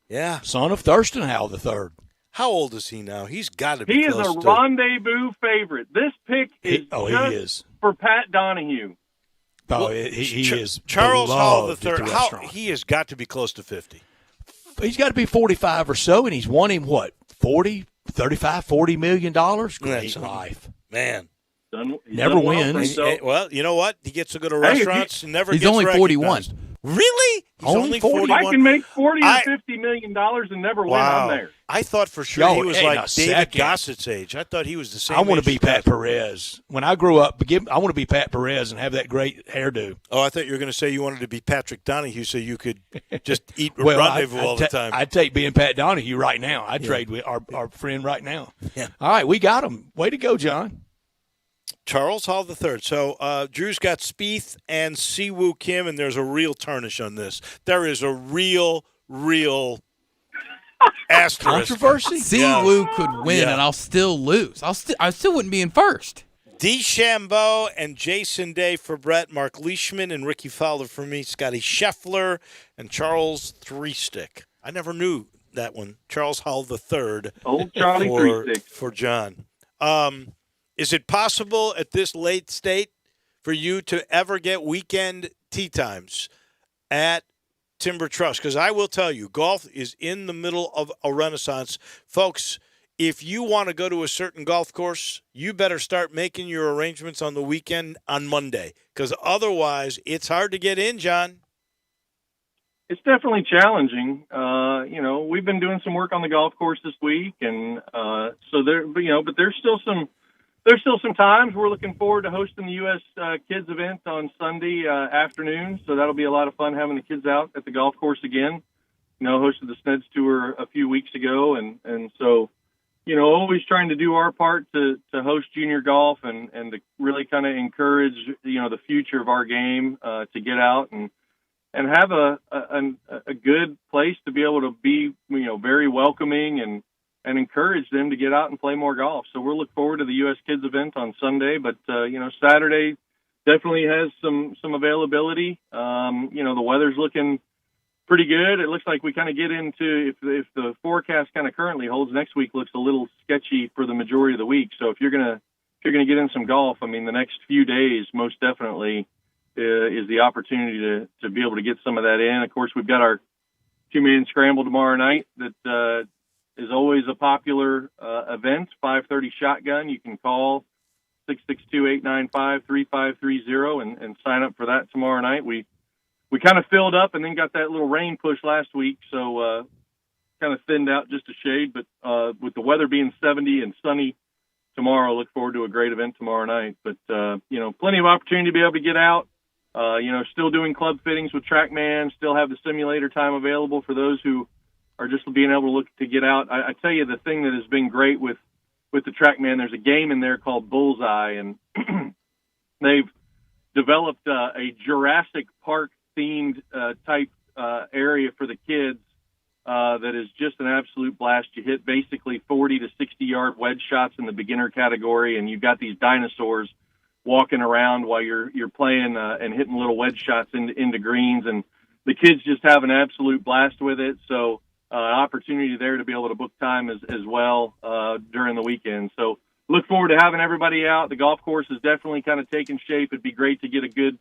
Yeah.
Son of Thurston Howell III.
How old is he now? He's got to be
He is
close
a
to
rendezvous favorite. This pick is
He
just
is.
for Pat Donahue.
Oh,
Well,
he is
Charles Howell
beloved at
III.
the
How
restaurant.
he has got to be close to 50.
He's got to be 45 or so, and he's won him, what, 40, 35, $40 million? Great
That's-
life.
Man.
He's
Never
done well for
wins.
himself.
Well, you know what? He gets to go to
Hey, if
restaurants and never
He's
gets
only 41.
recognized. Really? He's only 41.
If I can make $40
I-
or $50 million and never win,
Wow.
I'm there.
I thought for sure he was
hang
like
on a
David
second.
Gossett's age. I thought he was the same
I want
age
to be
as
Pat
Gossett.
Perez. When I grew up, I want to be Pat Perez and have that great hairdo.
Oh, I thought you were going to say you wanted to be Patrick Donahue so you could just eat
Well,
rendezvous all the time.
I'd take being Pat Donahue right now. I'd trade with our friend right now.
Yeah.
All right, we got him. Way to go, John.
Charles Hall III. So Drew's got Spieth and Siwoo Kim, and there's a real tarnish on this. There is a real asterisk.
Controversy?
Siwoo could win,
Yeah.
and I'll still lose. I still wouldn't be in first.
DeChambeau and Jason Day for Brett, Mark Leishman and Ricky Fowler for me, Scotty Scheffler and Charles Three Stick. I never knew that one. Charles Hall III.
Old Charlie Three Stick.
For John. Is it possible at this late state for you to ever get weekend tee times at Timber Trust? Because I will tell you, golf is in the middle of a renaissance. Folks, if you want to go to a certain golf course, you better start making your arrangements on the weekend on Monday, because otherwise it's hard to get in, John.
It's definitely challenging. We've been doing some work on the golf course this week, and so there, but there's still some times. We're looking forward to hosting the U.S. Kids event on Sunday afternoon, so that'll be a lot of fun having the kids out at the golf course again. Hosted the Sneds Tour a few weeks ago, and so, always trying to do our part to host junior golf and to really kind of encourage, the future of our game to get out and have a good place to be able to be, very welcoming and encourage them to get out and play more golf. So we'll look forward to the U.S. Kids event on Sunday, but, Saturday definitely has some availability. The weather's looking pretty good. It looks like we kind of get into, if the forecast kind of currently holds, next week looks a little sketchy for the majority of the week. So if you're going to get in some golf, the next few days, most definitely is the opportunity to be able to get some of that in. Of course, we've got our 2-man scramble tomorrow night that is always a popular event, 5:30 shotgun. You can call 662-895-3530 and sign up for that tomorrow night. We kind of filled up and then got that little rain push last week, so kind of thinned out just a shade. But with the weather being 70 and sunny tomorrow, look forward to a great event tomorrow night. But, plenty of opportunity to be able to get out. Still doing club fittings with TrackMan, still have the simulator time available for those who are just being able to get out. I tell you, the thing that has been great with the TrackMan, there's a game in there called Bullseye, and they've developed a Jurassic Park themed type area for the kids that is just an absolute blast. You hit basically 40 to 60-yard wedge shots in the beginner category, and you've got these dinosaurs walking around while you're playing and hitting little wedge shots into greens, and the kids just have an absolute blast with it. So an opportunity there to be able to book time as well during the weekend. So look forward to having everybody out. The golf course is definitely kind of taking shape. It'd be great to get a good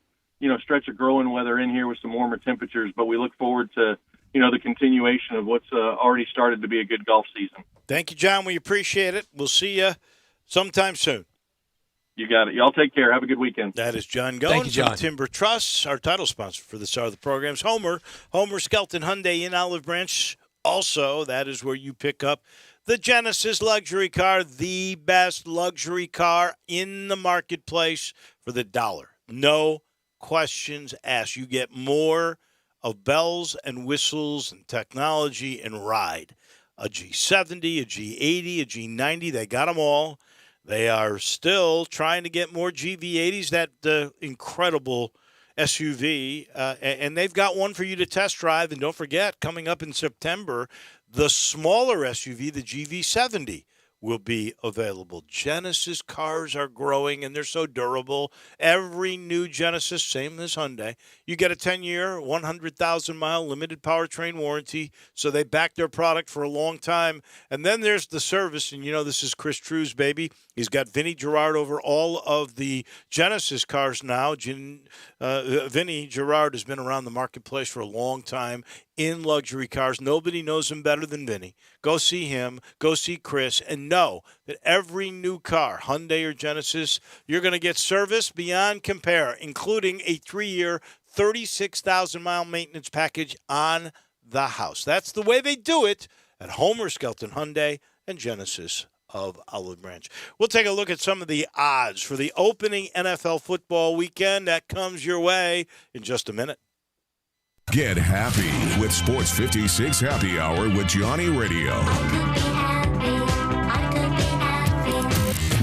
stretch of growing weather in here with some warmer temperatures, but we look forward to the continuation of what's already started to be a good golf season.
Thank you, John. We appreciate it. We'll see you sometime soon.
You got it. Y'all take care. Have a good weekend.
That is John Goins
Thank you, John.
from Timber Trust, our title sponsor for this hour of the programs. Homer Skelton Hyundai in Olive Branch. Also, that is where you pick up the Genesis luxury car, the best luxury car in the marketplace for the dollar. No questions asked. You get more of bells and whistles and technology and ride. A G70, a G80, a G90, they got them all. They are still trying to get more GV80s, that incredible SUV, and they've got one for you to test drive. And don't forget, coming up in September, the smaller SUV, the GV70, will be available. Genesis cars are growing, and they're so durable. Every new Genesis, same as Hyundai, you get a 10-year, 100,000-mile limited powertrain warranty, so they back their product for a long time. And then there's the service, and this is Chris True's baby. He's got Vinny Gerard over all of the Genesis cars now. Vinny Gerard has been around the marketplace for a long time in luxury cars. Nobody knows him better than Vinny. Go see him. Go see Chris. And know that every new car, Hyundai or Genesis, you're going to get service beyond compare, including a 3-year, 36,000-mile maintenance package on the house. That's the way they do it at Homer Skelton Hyundai and Genesis of Olive Branch. We'll take a look at some of the odds for the opening NFL football weekend. That comes your way in just a minute.
Get happy with Sports 56 Happy Hour with Johnny Radio.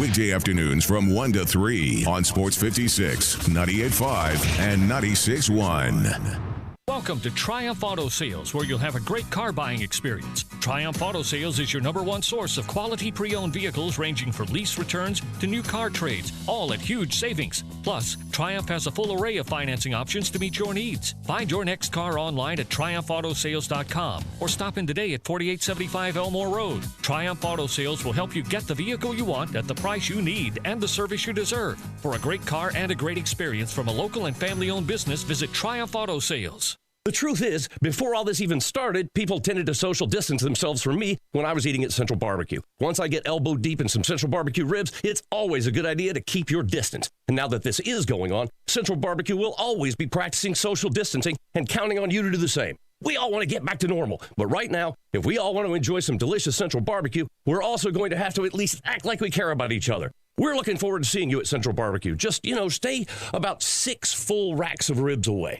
Weekday afternoons from 1 to 3 on Sports 56, 98.5, and 96.1.
Welcome to Triumph Auto Sales, where you'll have a great car buying experience. Triumph Auto Sales is your #1 source of quality pre-owned vehicles ranging from lease returns to new car trades, all at huge savings. Plus, Triumph has a full array of financing options to meet your needs. Find your next car online at triumphautosales.com or stop in today at 4875 Elmore Road. Triumph Auto Sales will help you get the vehicle you want at the price you need and the service you deserve. For a great car and a great experience from a local and family-owned business, visit Triumph Auto Sales.
The truth is, before all this even started, people tended to social distance themselves from me when I was eating at Central Barbecue. Once I get elbow deep in some Central Barbecue ribs, it's always a good idea to keep your distance. And now that this is going on, Central Barbecue will always be practicing social distancing and counting on you to do the same. We all want to get back to normal, but right now, if we all want to enjoy some delicious Central Barbecue, we're also going to have to at least act like we care about each other. We're looking forward to seeing you at Central Barbecue. Just, stay about 6 full racks of ribs away.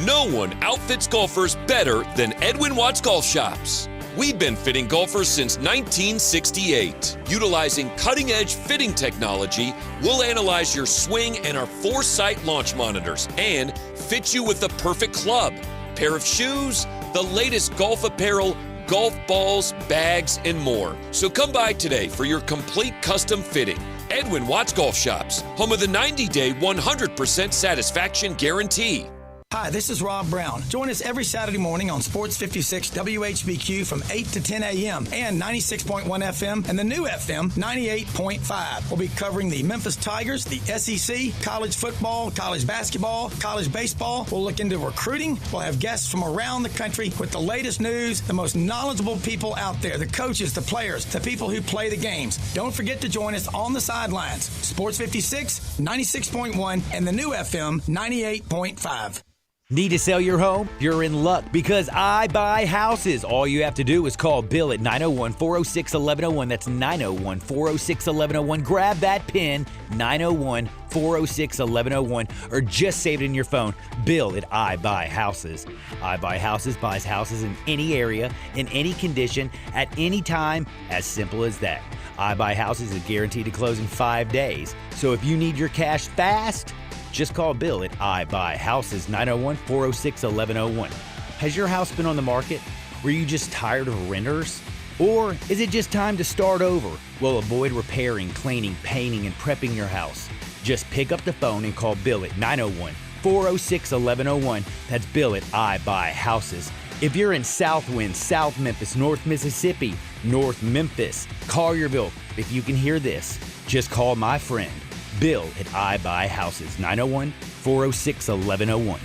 No one outfits golfers better than Edwin Watts Golf Shops. We've been fitting golfers since 1968. Utilizing cutting-edge fitting technology, we'll analyze your swing and our Foresight launch monitors and fit you with the perfect club, pair of shoes, the latest golf apparel, golf balls, bags, and more. So come by today for your complete custom fitting. Edwin Watts Golf Shops, home of the 90-day 100% satisfaction guarantee.
Hi, this is Rob Brown. Join us every Saturday morning on Sports 56 WHBQ from 8 to 10 a.m. and 96.1 FM and the new FM 98.5. We'll be covering the Memphis Tigers, the SEC, college football, college basketball, college baseball. We'll look into recruiting. We'll have guests from around the country with the latest news, the most knowledgeable people out there, the coaches, the players, the people who play the games. Don't forget to join us on the sidelines. Sports 56, 96.1, and the new FM 98.5.
Need to sell your home? You're in luck because I buy houses. All you have to do is call Bill at 901-406-1101. That's 901-406-1101. Grab that PIN, 901-406-1101, or just save it in your phone. Bill at I Buy Houses. I Buy Houses buys houses in any area, in any condition, at any time. As simple as that. I Buy Houses is guaranteed to close in 5 days. So if you need your cash fast, just call Bill at I Buy Houses, 901-406-1101. Has your house been on the market? Were you just tired of renters? Or is it just time to start over? Well, avoid repairing, cleaning, painting, and prepping your house. Just pick up the phone and call Bill at 901-406-1101. That's Bill at I Buy Houses. If you're in Southwind, South Memphis, North Mississippi, North Memphis, Collierville, if you can hear this, just call my friend Bill at I Buy Houses, 901-406-1101.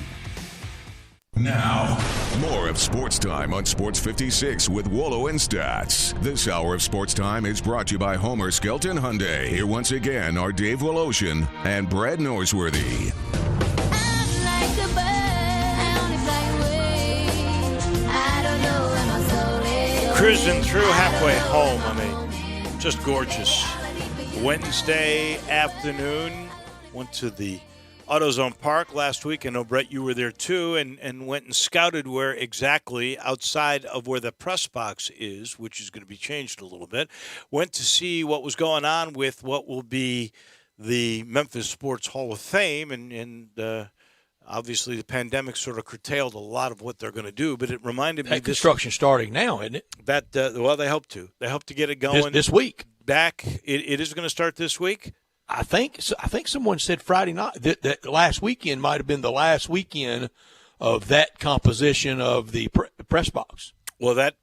Now, more of Sports Time on Sports 56 with Wolo and Stats. This hour of Sports Time is brought to you by Homer Skelton Hyundai. Here once again are Dave Woloshin and Brad Norsworthy.
Cruising through halfway home on a just gorgeous Wednesday afternoon. Went to the AutoZone Park last week. I know, Brett, you were there too, and went and scouted where exactly outside of where the press box is, which is going to be changed a little bit. Went to see what was going on with what will be the Memphis Sports Hall of Fame, and obviously the pandemic sort of curtailed a lot of what they're going to do, but it reminded me.
That construction starting now, isn't it?
That well, they hope to. They hope to get it going
this week.
Back, it is going to start this week.
I think someone said Friday night that last weekend might have been the last weekend of that composition of the press box.
Well, that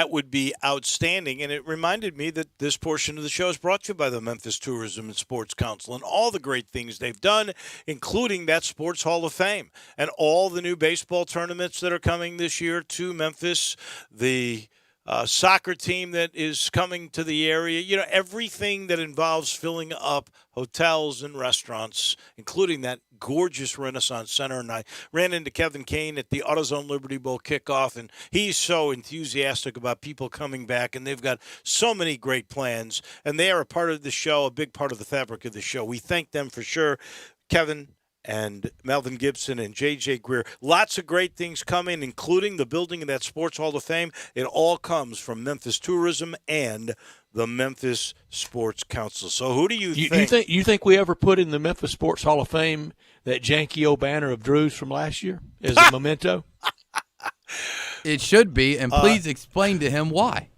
would be outstanding, and it reminded me that this portion of the show is brought to you by the Memphis Tourism and Sports Council and all the great things they've done, including that Sports Hall of Fame and all the new baseball tournaments that are coming this year to Memphis. The soccer team that is coming to the area. You know, everything that involves filling up hotels and restaurants, including that gorgeous Renaissance Center. And I ran into Kevin Kane at the AutoZone Liberty Bowl kickoff, and he's so enthusiastic about people coming back, and they've got so many great plans, and they are a part of the show, a big part of the fabric of the show. We thank them for sure. Kevin and Melvin Gibson and J.J. Greer. Lots of great things coming, including the building of that Sports Hall of Fame. It all comes from Memphis Tourism and the Memphis Sports Council. So who do you think?
You think we ever put in the Memphis Sports Hall of Fame that janky old banner of Drew's from last year as a memento?
It should be, and please explain to him why.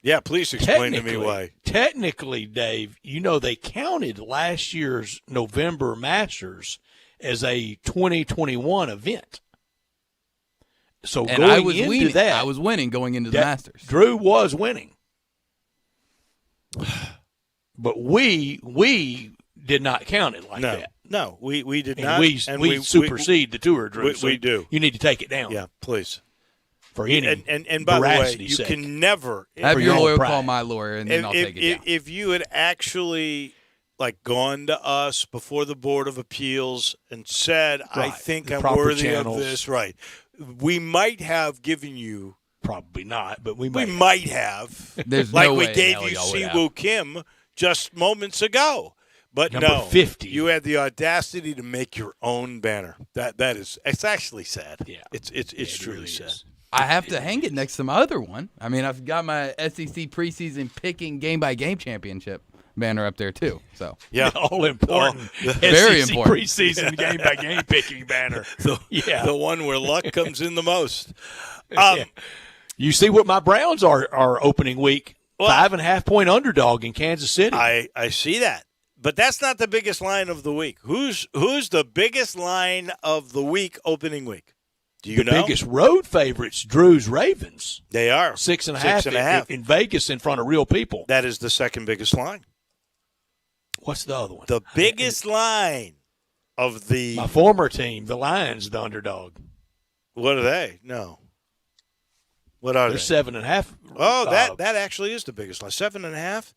Yeah, please explain to me why.
Technically, Dave, you know they counted last year's November Masters as a 2021 event. So
And
going
I was
into
winning.
that,
I was winning going into the Masters.
Drew was winning. But we did not count it like that.
No, we did
And
not.
we supersede the tour, Drew.
We do.
You need to take it down.
Yeah, please.
For any
and by the way,
veracity's
you
sake.
can never
Have your lawyer
pride.
call my lawyer, and then I'll take it down.
If you had actually gone to us before the Board of Appeals and said, I
Right.
think
The
I'm
proper
worthy
channels.
of this, right, we might have given you.
Probably not, but we
might have.
There's
like
no
we
way in
gave
hell
you
y'all would
Siwoo Kim just moments ago. But
Number
no,
50.
You had the audacity to make your own banner. It's actually sad.
Yeah,
it's truly
really
sad.
is.
I have to hang it next to my other one. I mean, I've got my SEC preseason picking game-by-game championship banner up there, too. So
Yeah,
all important.
Very
SEC
important.
Preseason game-by-game picking banner.
The one where luck comes in the most.
You see what my Browns are opening week.
Well,
5.5-point underdog in Kansas City.
I see that. But that's not the biggest line of the week. Who's the biggest line of the week opening week? Do you
the
know?
biggest road favorites, Drew's Ravens.
They are.
6.5 in Vegas in front of real people.
That is the second biggest line.
What's the other one?
The biggest line of the
My former team, the Lions, the underdog.
What are they? No. What are
They're
they?
7.5.
Oh, that actually is the biggest line. 7.5?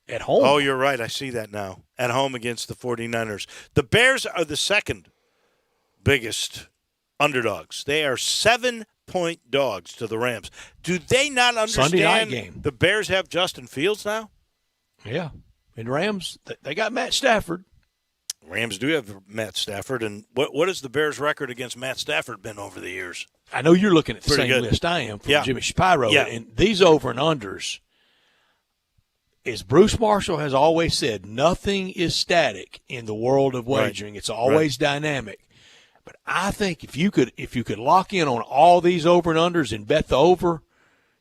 At home.
Oh, you're right. I see that now. At home against the 49ers. The Bears are the second biggest underdogs. They are 7-point dogs to the Rams. Do they not understand
Sunday night game.
the Bears have Justin Fields now?
Yeah. And Rams, they got Matt Stafford.
Rams do have Matt Stafford. And what has the Bears' record against Matt Stafford been over the years?
I know you're looking at the
Pretty
same
good.
list I am from
Yeah.
Jimmy Shapiro.
Yeah.
And these over and unders, as Bruce Marshall has always said, nothing is static in the world of wagering. It's always dynamic. But I think if you could lock in on all these over and unders and bet the over,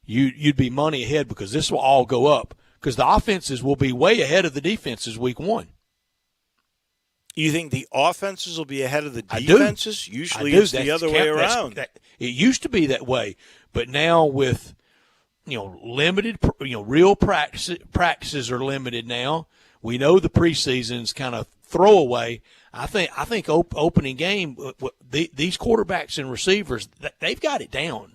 you'd be money ahead because this will all go up because the offenses will be way ahead of the defenses week one.
You think the offenses will be ahead of the
I do.
defenses? Usually
I do.
it's the other way around.
It used to be that way, but now with limited, real practices are limited now. We know the preseason's kind of throwaway. I think opening game, these quarterbacks and receivers, they've got it down.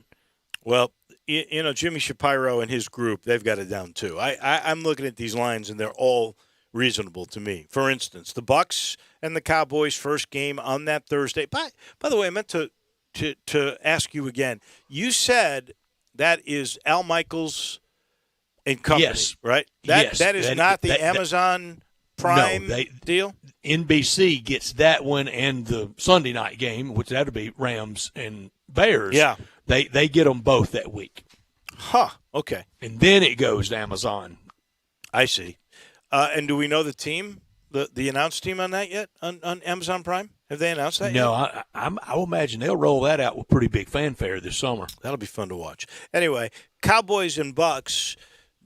Well, Jimmy Shapiro and his group, they've got it down too. I'm looking at these lines, and they're all reasonable to me. For instance, the Bucs and the Cowboys' first game on that Thursday. By the way, I meant to ask you again. You said that is Al Michaels and company,
Yes.
right?
Yes.
That is not the Amazon Prime deal?
NBC gets that one and the Sunday night game, which that'll be Rams and Bears.
Yeah.
They get them both that week.
Huh. Okay.
And then it goes to Amazon.
I see. And do we know the team, the announced team on that yet, on Amazon Prime? Have they announced that
No,
yet?
I will imagine they'll roll that out with pretty big fanfare this summer.
That'll be fun to watch. Anyway, Cowboys and Bucks,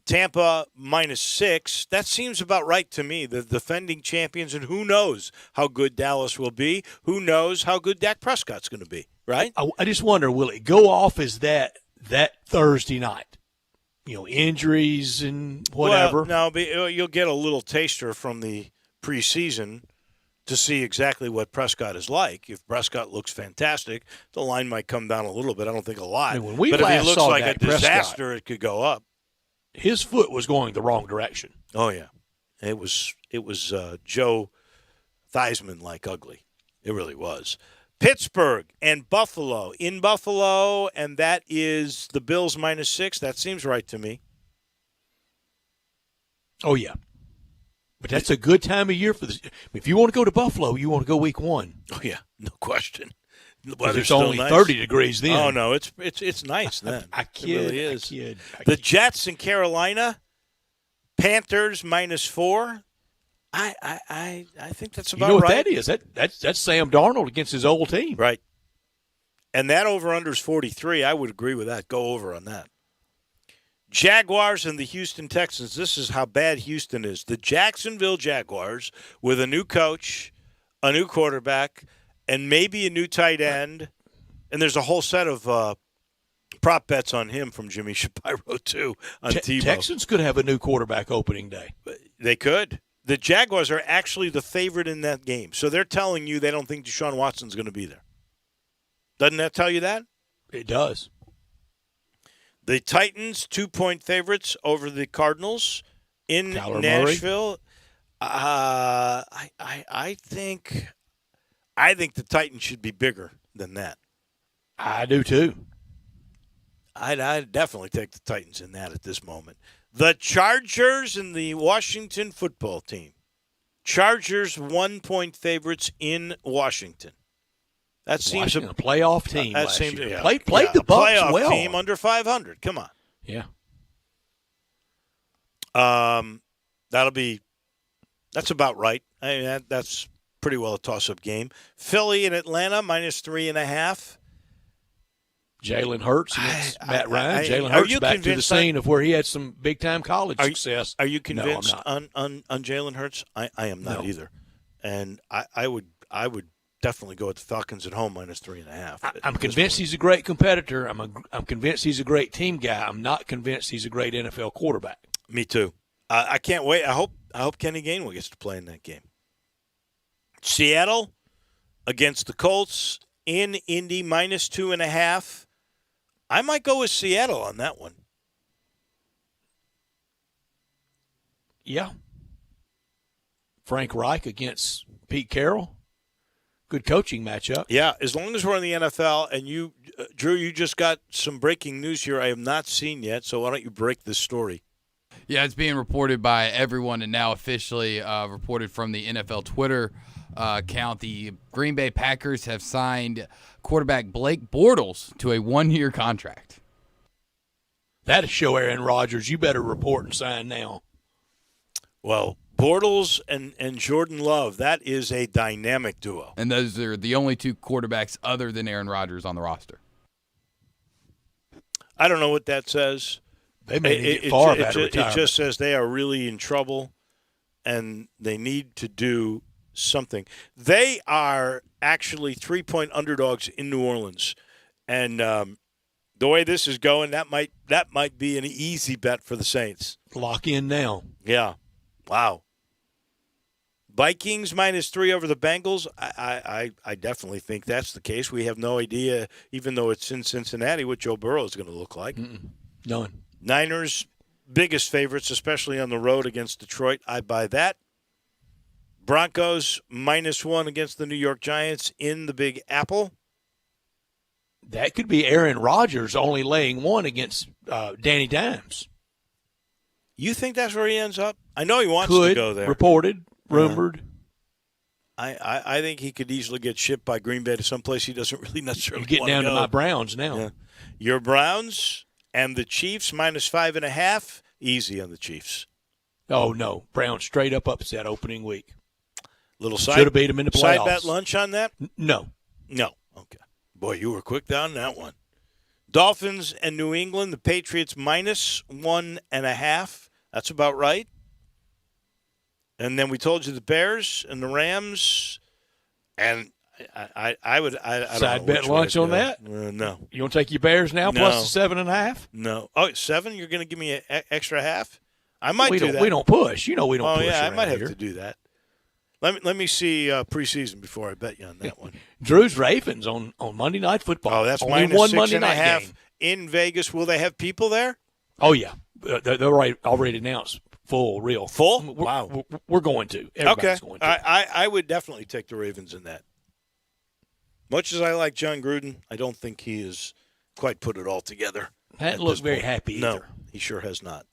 Tampa -6. That seems about right to me. The defending champions, and who knows how good Dallas will be. Who knows how good Dak Prescott's going to be, right?
I just wonder, will it go off as that Thursday night? Injuries and whatever.
Well, no, but you'll get a little taster from the preseason to see exactly what Prescott is like. If Prescott looks fantastic, the line might come down a little bit. I don't think a lot.
When we
but if he
last
looks
saw
like a
Dak Prescott,
disaster, it could go up.
His foot was going the wrong direction.
Oh yeah, it was Joe Theismann like ugly. It really was. Pittsburgh and Buffalo in Buffalo, and that is the Bills -6. That seems right to me.
Oh yeah. But that's a good time of year for this. If you want to go to Buffalo, you want to go week 1.
Oh yeah, no question.
It's only
nice.
30 degrees then.
Oh no, it's nice then.
I kid.
It really is.
I kid.
The Jets in Carolina, Panthers -4. I think that's about
you know what
right.
that is? That's Sam Darnold against his old team.
Right. And that over-under is 43. I would agree with that. Go over on that. Jaguars and the Houston Texans. This is how bad Houston is. The Jacksonville Jaguars with a new coach, a new quarterback, and maybe a new tight end. And there's a whole set of prop bets on him from Jimmy Shapiro, too, on Tebow.
Texans could have a new quarterback opening day.
They could. The Jaguars are actually the favorite in that game. So they're telling you they don't think Deshaun Watson's going to be there. Doesn't that tell you that?
It does.
The Titans, 2-point favorites over the Cardinals in
Kyler
Nashville. I think the Titans should be bigger than that.
I do too.
I'd definitely take the Titans in that at this moment. The Chargers and the Washington football team. Chargers 1-point favorites in Washington. That seems
a playoff team.
That
last
seems
year.
yeah.
Played the Bucs
playoff
well.
Team under 500. Come on.
Yeah.
That's about right. I mean, that's pretty well a toss-up game. Philly and Atlanta -3.5.
Jalen Hurts against Matt Ryan. Jalen Hurts back to the scene of where he had some big-time college success.
Are you convinced
no, I'm
not. on Jalen Hurts? I am not either. And I would definitely go with the Falcons at home -3.5.
I'm convinced he's a great competitor. I'm convinced he's a great team guy. I'm not convinced he's a great NFL quarterback.
Me too. I can't wait. I hope Kenny Gainwell gets to play in that game. Seattle against the Colts in Indy -2.5. I might go with Seattle on that one.
Yeah. Frank Reich against Pete Carroll. Good coaching matchup.
Yeah, as long as we're in the NFL, and you, Drew, you just got some breaking news here I have not seen yet, so why don't you break this story?
Yeah, it's being reported by everyone and now officially reported from the NFL Twitter account. The Green Bay Packers have signed quarterback Blake Bortles to a 1-year contract.
That'll show Aaron Rodgers. You better report and sign now.
Well, Bortles and Jordan Love, that is a dynamic duo.
And those are the only 2 quarterbacks other than Aaron Rodgers on the roster.
I don't know what that says.
They may get far better
it just says they are really in trouble, and they need to do something. They are actually 3-point underdogs in New Orleans, and the way this is going, that might be an easy bet for the Saints.
Lock in now.
Yeah. Wow. Vikings -3 over the Bengals. I definitely think that's the case. We have no idea, even though it's in Cincinnati, what Joe Burrow is going to look like.
None.
Niners, biggest favorites, especially on the road against Detroit. I buy that. Broncos -1 against the New York Giants in the Big Apple.
That could be Aaron Rodgers only laying 1 against Danny Dimes.
You think that's where he ends up? I know he wants
to
go there.
Reported, rumored.
I think he could easily get shipped by Green Bay to someplace he doesn't really necessarily
You get
want
down
to
to
go.
my Browns now.
Yeah. Your Browns and the Chiefs -5.5. Easy on the Chiefs.
Oh, no. Browns straight up upset opening week.
Little side,
should have beat them in the playoffs.
Side bet lunch on that?
No.
Okay. Boy, you were quick down that one. Dolphins and New England, the Patriots -1.5. That's about right. And then we told you the Bears and the Rams, and I would don't
side
know
bet
which way
lunch
to
on
go.
that?
No.
You want to take your Bears now
No.
plus the 7.5?
No. Oh, 7? You're going to give me an extra half? I might
we
do
don't,
that.
We don't push. You know we don't push.
Oh, yeah, I
around
might have
here.
to do that. Let me see preseason before I bet you on that one.
Drew's Ravens on Monday Night Football.
Oh, that's
only
minus
one
6.5
Monday night game
in Vegas. Will they have people there?
Oh yeah, they're already announced real
full. Wow,
we're going to. Everybody's going to.
I would definitely take the Ravens in that. Much as I like John Gruden, I don't think he has quite put it all together.
Hasn't looked very happy either.
No, he sure has not.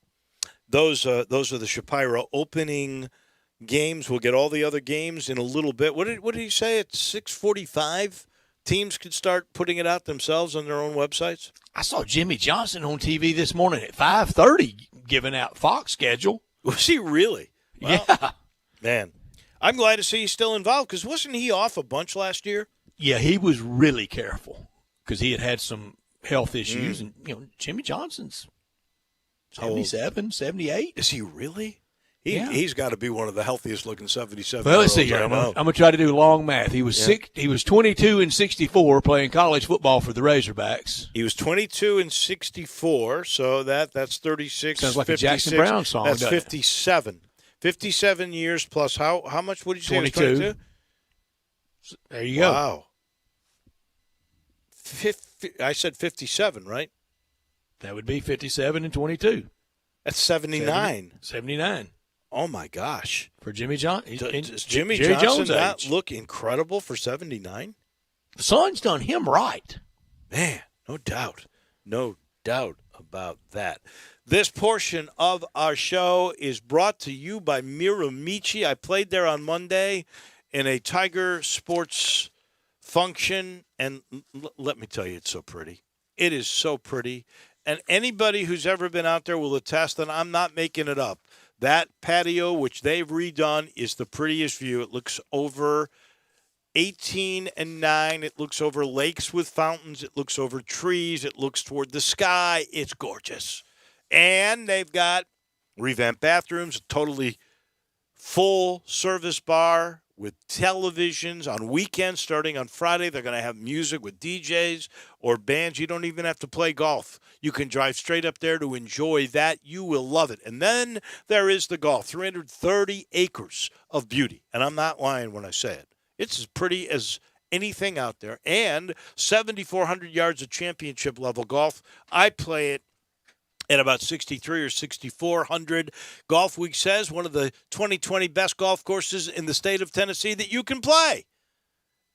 Those are the Shapiro opening games. We'll get all the other games in a little bit. What did he say? At 6:45, teams could start putting it out themselves on their own websites.
I saw Jimmy Johnson on TV this morning at 5:30 giving out Fox schedule.
Was he really? Well,
yeah,
man. I'm glad to see he's still involved because wasn't he off a bunch last year?
Yeah, he was really careful because he had some health issues, and Jimmy Johnson's 77, 78.
Is he really?
Yeah.
He's got to be one of the healthiest looking 77.
Well, let's see here. I'm gonna try to do long math. He was He was 22 and 64 playing college football for the Razorbacks.
He was 22 and 64, so that's 36.
Sounds like
56.
a Jackson Brown song.
That's
doesn't it?
57. 57 years plus how much would you say?
22.
It was 22?
There you go.
Wow. I said 57, right?
That would be 57 and 22.
That's 79.
79.
Oh, my gosh.
For Jimmy Johnson.
Does Jimmy
Jerry
Johnson
Jones
not
age.
look incredible for 79?
The Sun's done him right.
Man, no doubt. No doubt about that. This portion of our show is brought to you by Miramichi. I played there on Monday in a Tiger Sports function, and let me tell you, it's so pretty. It is so pretty. And anybody who's ever been out there will attest that I'm not making it up. That patio, which they've redone, is the prettiest view. It looks over 18 and 9. It looks over lakes with fountains. It looks over trees. It looks toward the sky. It's gorgeous. And they've got revamped bathrooms, a totally full service bar with televisions on weekends starting on Friday. They're going to have music with DJs or bands. You don't even have to play golf. You can drive straight up there to enjoy that. You will love it. And then there is the golf, 330 acres of beauty. And I'm not lying when I say it. It's as pretty as anything out there. And 7,400 yards of championship level golf. I play it at about 63 or 6,400. Golf Week says one of the 2020 best golf courses in the state of Tennessee that you can play.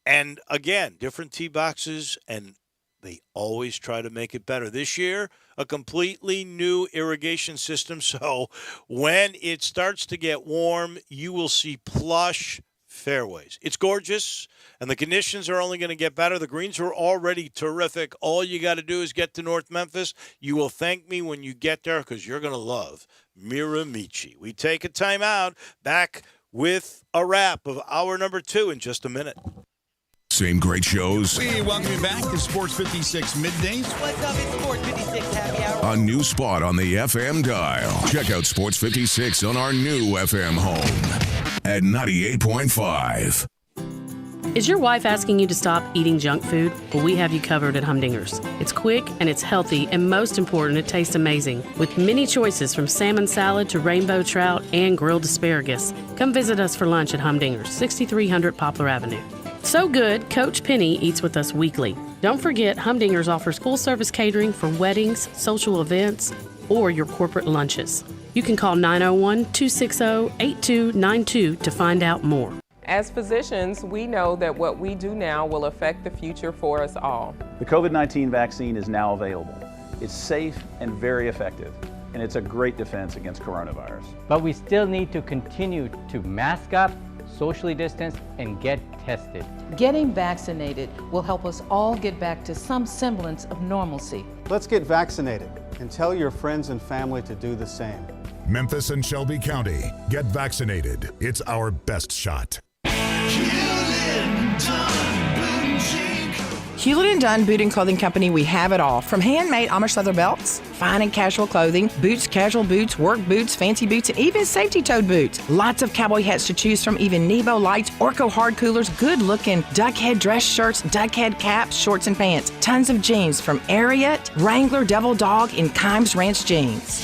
And again, different tee boxes, and they always try to make it better. This year, a completely new irrigation system. So when it starts to get warm, you will see plush fairways. It's gorgeous, and the conditions are only going to get better. The greens are already terrific. All you got to do is get to North Memphis. You will thank me when you get there because you're going to love Miramichi. We take a time out. Back with a wrap of hour number 2 in just a minute.
Same great shows.
We welcome you back to Sports 56 Middays.
What's up? It's Sports 56 Happy Hour.
A new spot on the FM dial. Check out Sports 56 on our new FM home at 98.5.
Is your wife asking you to stop eating junk food? Well, we have you covered at Humdinger's. It's quick and it's healthy, and most important, it tastes amazing. With many choices from salmon salad to rainbow trout and grilled asparagus. Come visit us for lunch at Humdinger's, 6300 Poplar Avenue. So good, Coach Penny eats with us weekly. Don't forget, Humdinger's offers full-service catering for weddings, social events, or your corporate lunches. You can call 901-260-8292 to find out more.
As physicians, we know that what we do now will affect the future for us all.
The COVID-19 vaccine is now available. It's safe and very effective, and it's a great defense against coronavirus.
But we still need to continue to mask up, socially distance, and get tested.
Getting vaccinated will help us all get back to some semblance of normalcy.
Let's get vaccinated and tell your friends and family to do the same.
Memphis and Shelby County, get vaccinated. It's our best shot.
Hewlett & Dunn Boot and Clothing Company, we have it all. From handmade Amish leather belts, fine and casual clothing, boots, casual boots, work boots, fancy boots, and even safety-toed boots. Lots of cowboy hats to choose from, even Nebo lights, Orco hard coolers, good-looking duckhead dress shirts, duckhead caps, shorts, and pants. Tons of jeans from Ariat, Wrangler, Devil Dog, and Kimes Ranch jeans.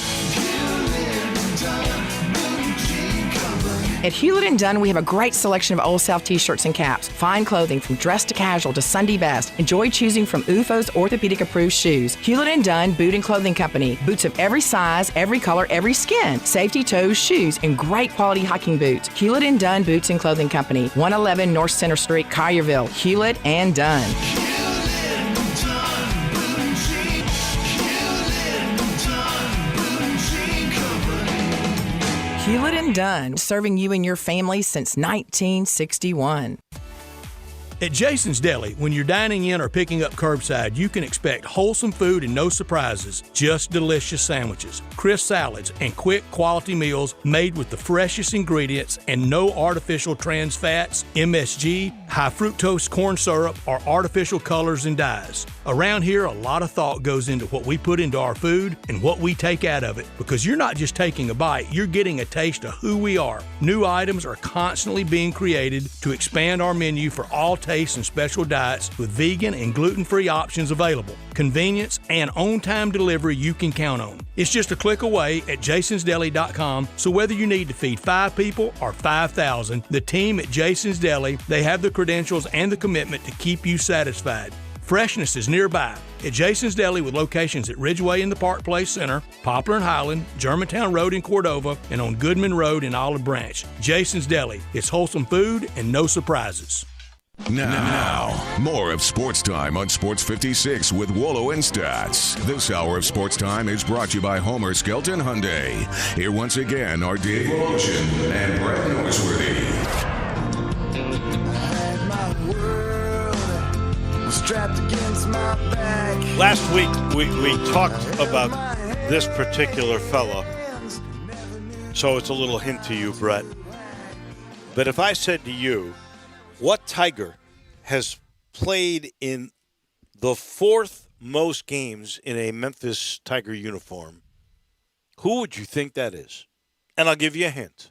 At Hewlett & Dunn, we have a great selection of Old South t-shirts and caps, fine clothing from dress to casual to Sunday best. Enjoy choosing from UFO's orthopedic-approved shoes. Hewlett & Dunn Boot and Clothing Company. Boots of every size, every color, every skin. Safety toes, shoes, and great quality hiking boots. Hewlett & Dunn Boots and Clothing Company. 111 North Center Street, Collierville. Hewlett & Dunn. Hewlett & Dunn, serving you and your family since 1961.
At Jason's Deli, when you're dining in or picking up curbside, you can expect wholesome food and no surprises, just delicious sandwiches, crisp salads, and quick quality meals made with the freshest ingredients and no artificial trans fats, MSG, high fructose corn syrup, or artificial colors and dyes. Around here, a lot of thought goes into what we put into our food and what we take out of it, because you're not just taking a bite, you're getting a taste of who we are. New items are constantly being created to expand our menu for all tastes and special diets with vegan and gluten-free options available. Convenience and on-time delivery you can count on. It's just a click away at jasonsdeli.com, so whether you need to feed 5 people or 5,000, the team at Jason's Deli, they have the credentials and the commitment to keep you satisfied. Freshness is nearby at Jason's Deli with locations at Ridgeway in the Park Place Center, Poplar and Highland, Germantown Road in Cordova, and on Goodman Road in Olive Branch. Jason's Deli. It's wholesome food and no surprises.
Now, more of Sports Time on Sports 56 with Wolo and Stats. This hour of Sports Time is brought to you by Homer Skelton Hyundai. Here once again are Dave Ocean and Brett Norsworthy.
Last week, we talked about this particular fella, so it's a little hint to you, Brett. But if I said to you, what Tiger has played in the 4th most games in a Memphis Tiger uniform, who would you think that is? And I'll give you a hint.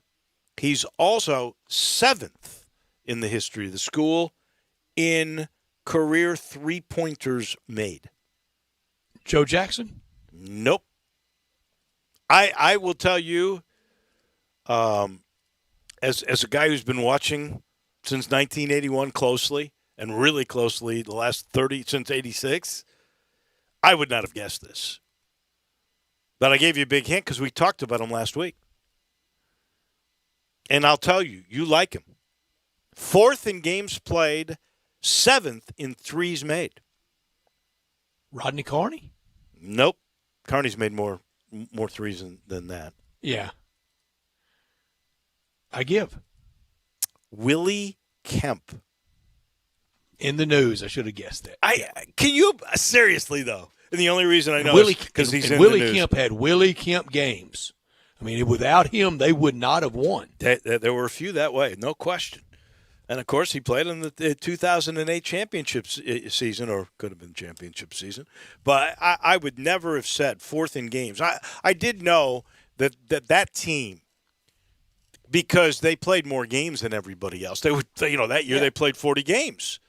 He's also 7th in the history of the school in career three-pointers made.
Joe Jackson?
Nope. I will tell you, as a guy who's been watching since 1981 closely, and really closely the last 30, since 86, I would not have guessed this. But I gave you a big hint because we talked about him last week. And I'll tell you, you like him. 4th in games played, 7th in threes made.
Rodney Carney?
Nope. Carney's made more threes than that.
Yeah. I give.
Willie Kemp.
In the news, I should have guessed that.
Can you seriously though? And the only reason I know is because he's in
Willie
the news.
Kemp had Willie Kemp games. I mean, without him, they would not have won.
There were a few that way, no question. And of course, he played in the 2008 championship season, or could have been championship season. But I would never have said 4th in games. I did know that team, because they played more games than everybody else. They would, that year they played 40 games.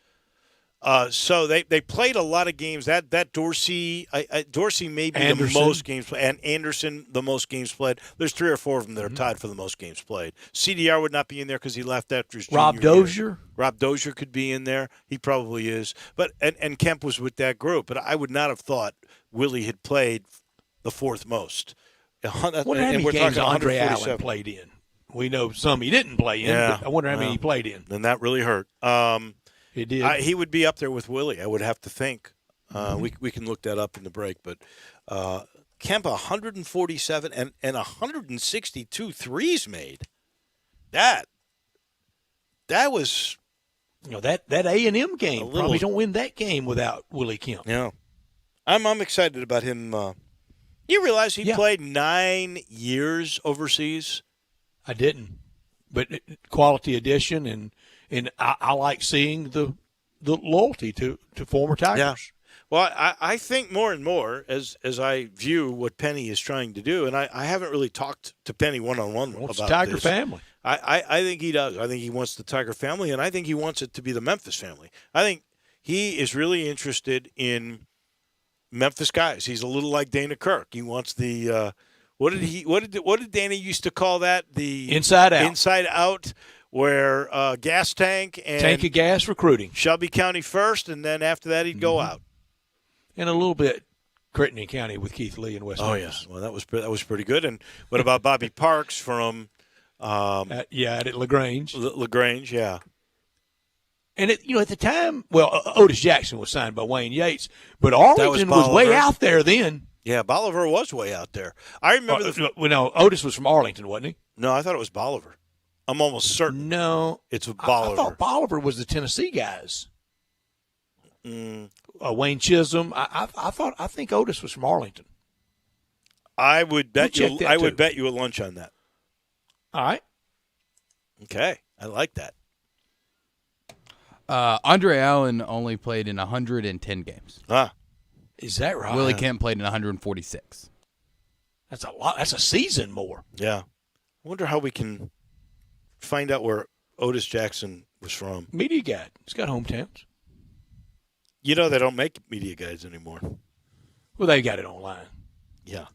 So they played a lot of games. That Dorsey may be
Anderson.
the most games played, and Anderson the most games played. There's 3 or 4 of them that are tied for the most games played. CDR would not be in there because he left after his
Rob
junior year.
Dozier.
Rob Dozier could be in there. He probably is. But and Kemp was with that group. But I would not have thought Willie had played the 4th most.
I wonder how many games Andre Allen played in. We know some he didn't play in, but I wonder how many he played in.
Then that really hurt.
It did.
He would be up there with Willie, I would have to think. We can look that up in the break. But Kemp, 147 and 162 threes made. That was...
that A&M game, probably don't win that game without Willie Kemp.
Yeah. I'm excited about him. You realize he played 9 years overseas?
I didn't. But quality addition, and I like seeing the loyalty to former Tigers.
Yeah. Well, I think more and more as I view what Penny is trying to do, and I haven't really talked to Penny one-on-one about
the Tiger
this.
family.
I think he does. I think he wants the Tiger family, and I think he wants it to be the Memphis family. I think he is really interested in Memphis guys. He's a little like Dana Kirk. He wants the What did Danny used to call that? The
Inside out.
Inside out, where gas tank and
tank of gas recruiting.
Shelby County first, and then after that he'd go out.
And a little bit Crittenden County with Keith Lee and West Memphis.
Well, that was pretty good. And what about Bobby Parks from?
At LaGrange.
LaGrange, yeah.
And at the time, Otis Jackson was signed by Wayne Yates, but Arlington was way out there then.
Yeah, Bolivar was way out there. I remember.
Otis was from Arlington, wasn't he?
No, I thought it was Bolivar. I'm almost certain.
No,
it's Bolivar.
I thought Bolivar was the Tennessee guys. Wayne Chisholm. I think Otis was from Arlington.
I would bet you. I would bet you at lunch on that.
All right.
Okay, I like that.
Andre Allen only played in 110 games.
Is that right?
Willie Kemp played in 146.
That's a lot. That's a season more.
Yeah. I wonder how we can find out where Otis Jackson was from.
Media Guide. He's got hometowns.
They don't make media guides anymore.
Well, they got it online.
Yeah.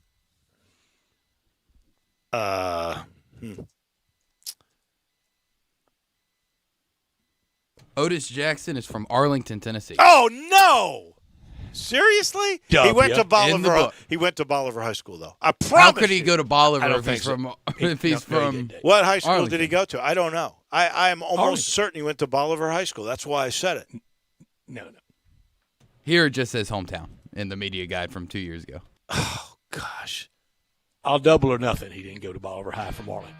Otis Jackson is from Arlington, Tennessee.
Oh no! Seriously?
W.
He went to Bolivar.
In the book.
He went to Bolivar High School, though. I promise.
How could he go to Bolivar
I don't
if
think
he's
so.
from? If he's from
what high school
Arlington.
did he go to? I don't know. I am almost
Arlington.
certain he went to Bolivar High School. That's why I said it.
No.
Here it just says hometown in the media guide from 2 years ago.
Oh gosh.
I'll double or nothing. He didn't go to Bolivar High from Arlington.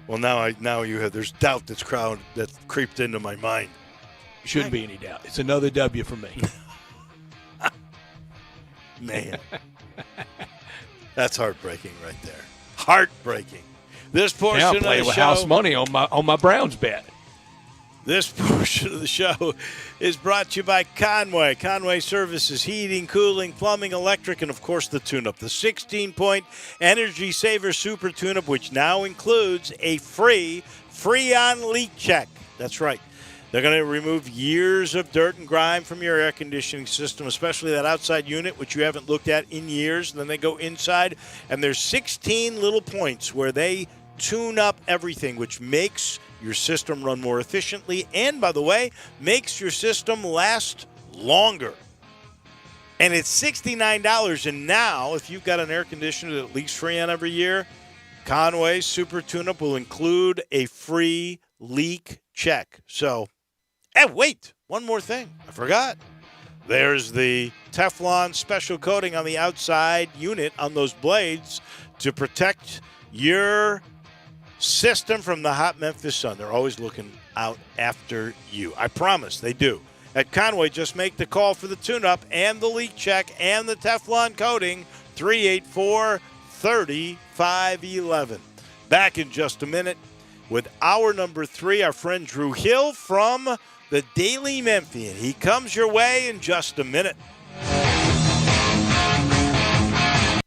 Well, now you have. There's doubt that's creeped into my mind.
Shouldn't be any doubt. It's another W for me.
Man, that's heartbreaking right there. Heartbreaking. This portion
Now I'm
of
playing
the
with
show,
house money on my Browns bet.
This portion of the show is brought to you by Conway. Conway services heating, cooling, plumbing, electric, and, of course, the tune-up. The 16-point Energy Saver Super Tune-up, which now includes a free Freon leak check. That's right. They're going to remove years of dirt and grime from your air conditioning system, especially that outside unit, which you haven't looked at in years. And then they go inside, and there's 16 little points where they tune up everything, which makes your system run more efficiently and, by the way, makes your system last longer. And it's $69. And now, if you've got an air conditioner that leaks Freon every year, Conway's Super Tune-Up will include a free leak check. So, and wait, one more thing. I forgot. There's the Teflon special coating on the outside unit on those blades to protect your system from the hot Memphis sun. They're always looking out after you. I promise they do. At Conway, just make the call for the tune-up and the leak check and the Teflon coating, 384-3511. Back in just a minute with hour number 3, our friend Drew Hill from the Daily Memphian. He comes your way in just a minute.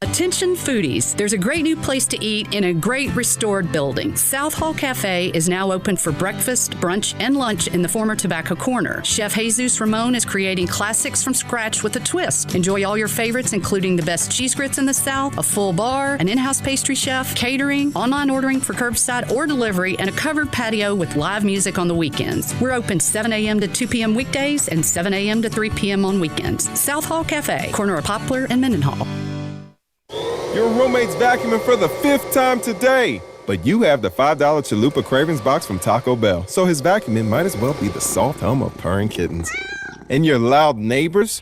Attention foodies, there's a great new place to eat in a great restored building. South Hall Cafe is now open for breakfast, brunch, and lunch in the former Tobacco Corner. Chef Jesus Ramon is creating classics from scratch with a twist. Enjoy all your favorites, including the best cheese grits in the South, a full bar, an in-house pastry chef, catering, online ordering for curbside or delivery, and a covered patio with live music on the weekends. We're open 7 a.m. to 2 p.m. weekdays and 7 a.m. to 3 p.m. on weekends. South Hall Cafe, corner of Poplar and Mendenhall.
Your roommate's vacuuming for the 5th time today. But you have the $5 Chalupa Cravings box from Taco Bell, so his vacuuming might as well be the soft hum of purring kittens. And your loud neighbors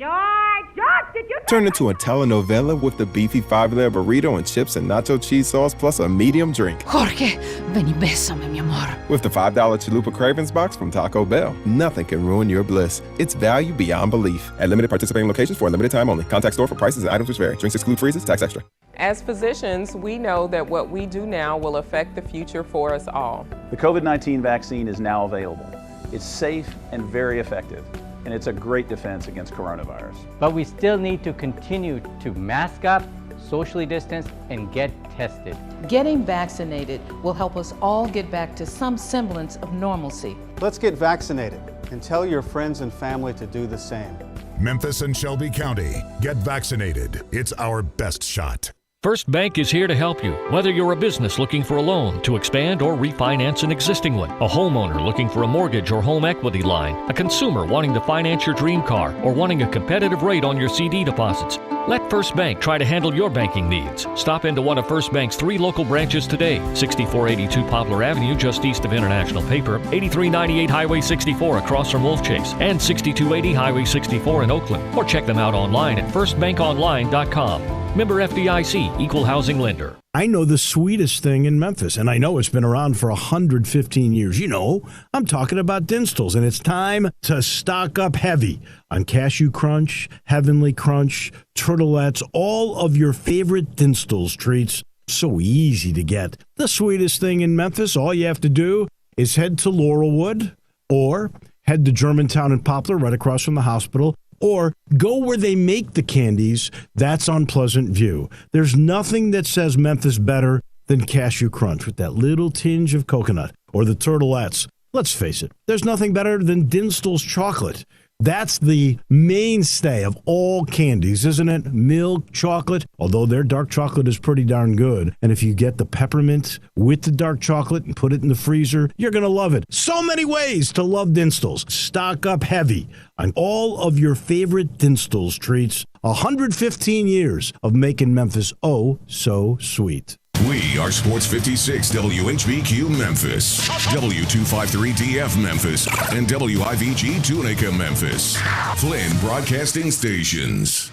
turn into a telenovela with the beefy 5-layer burrito and chips and nacho cheese sauce plus a medium drink.
Jorge, ven y bésame, mi amor.
With the $5 Chalupa Cravings box from Taco Bell, nothing can ruin your bliss. It's value beyond belief. At limited participating locations for a limited time only. Contact store for prices and items which vary. Drinks exclude freezes, tax extra.
As physicians, we know that what we do now will affect the future for us all.
The COVID-19 vaccine is now available. It's safe and very effective, and it's a great defense against coronavirus.
But we still need to continue to mask up, socially distance, and get tested.
Getting vaccinated will help us all get back to some semblance of normalcy.
Let's get vaccinated and tell your friends and family to do the same.
Memphis and Shelby County, get vaccinated. It's our best shot.
First Bank is here to help you, whether you're a business looking for a loan to expand or refinance an existing one, a homeowner looking for a mortgage or home equity line, a consumer wanting to finance your dream car, or wanting a competitive rate on your CD deposits. Let First Bank try to handle your banking needs. Stop into one of First Bank's 3 local branches today. 6482 Poplar Avenue, just east of International Paper, 8398 Highway 64 across from Wolf Chase, and 6280 Highway 64 in Oakland. Or check them out online at firstbankonline.com. Member FDIC, Equal Housing Lender.
I know the sweetest thing in Memphis, and I know it's been around for 115 years. You know, I'm talking about Dinstall's, and it's time to stock up heavy on Cashew Crunch, Heavenly Crunch, Turtlettes, all of your favorite Dinstall's treats. So easy to get. The sweetest thing in Memphis, all you have to do is head to Laurelwood or head to Germantown and Poplar right across from the hospital, or go where they make the candies. That's on Pleasant View. There's nothing that says Memphis better than Cashew Crunch with that little tinge of coconut, or the Turtlettes. Let's face it, there's nothing better than Dinstall's chocolate. That's the mainstay of all candies, isn't it? Milk chocolate, although their dark chocolate is pretty darn good. And if you get the peppermint with the dark chocolate and put it in the freezer, you're going to love it. So many ways to love Dinstall's. Stock up heavy on all of your favorite Dinstall's treats. 115 years of making Memphis oh so sweet.
We are Sports 56 WHBQ Memphis, W253DF Memphis, and WIVG Tunica Memphis. Flynn Broadcasting Stations.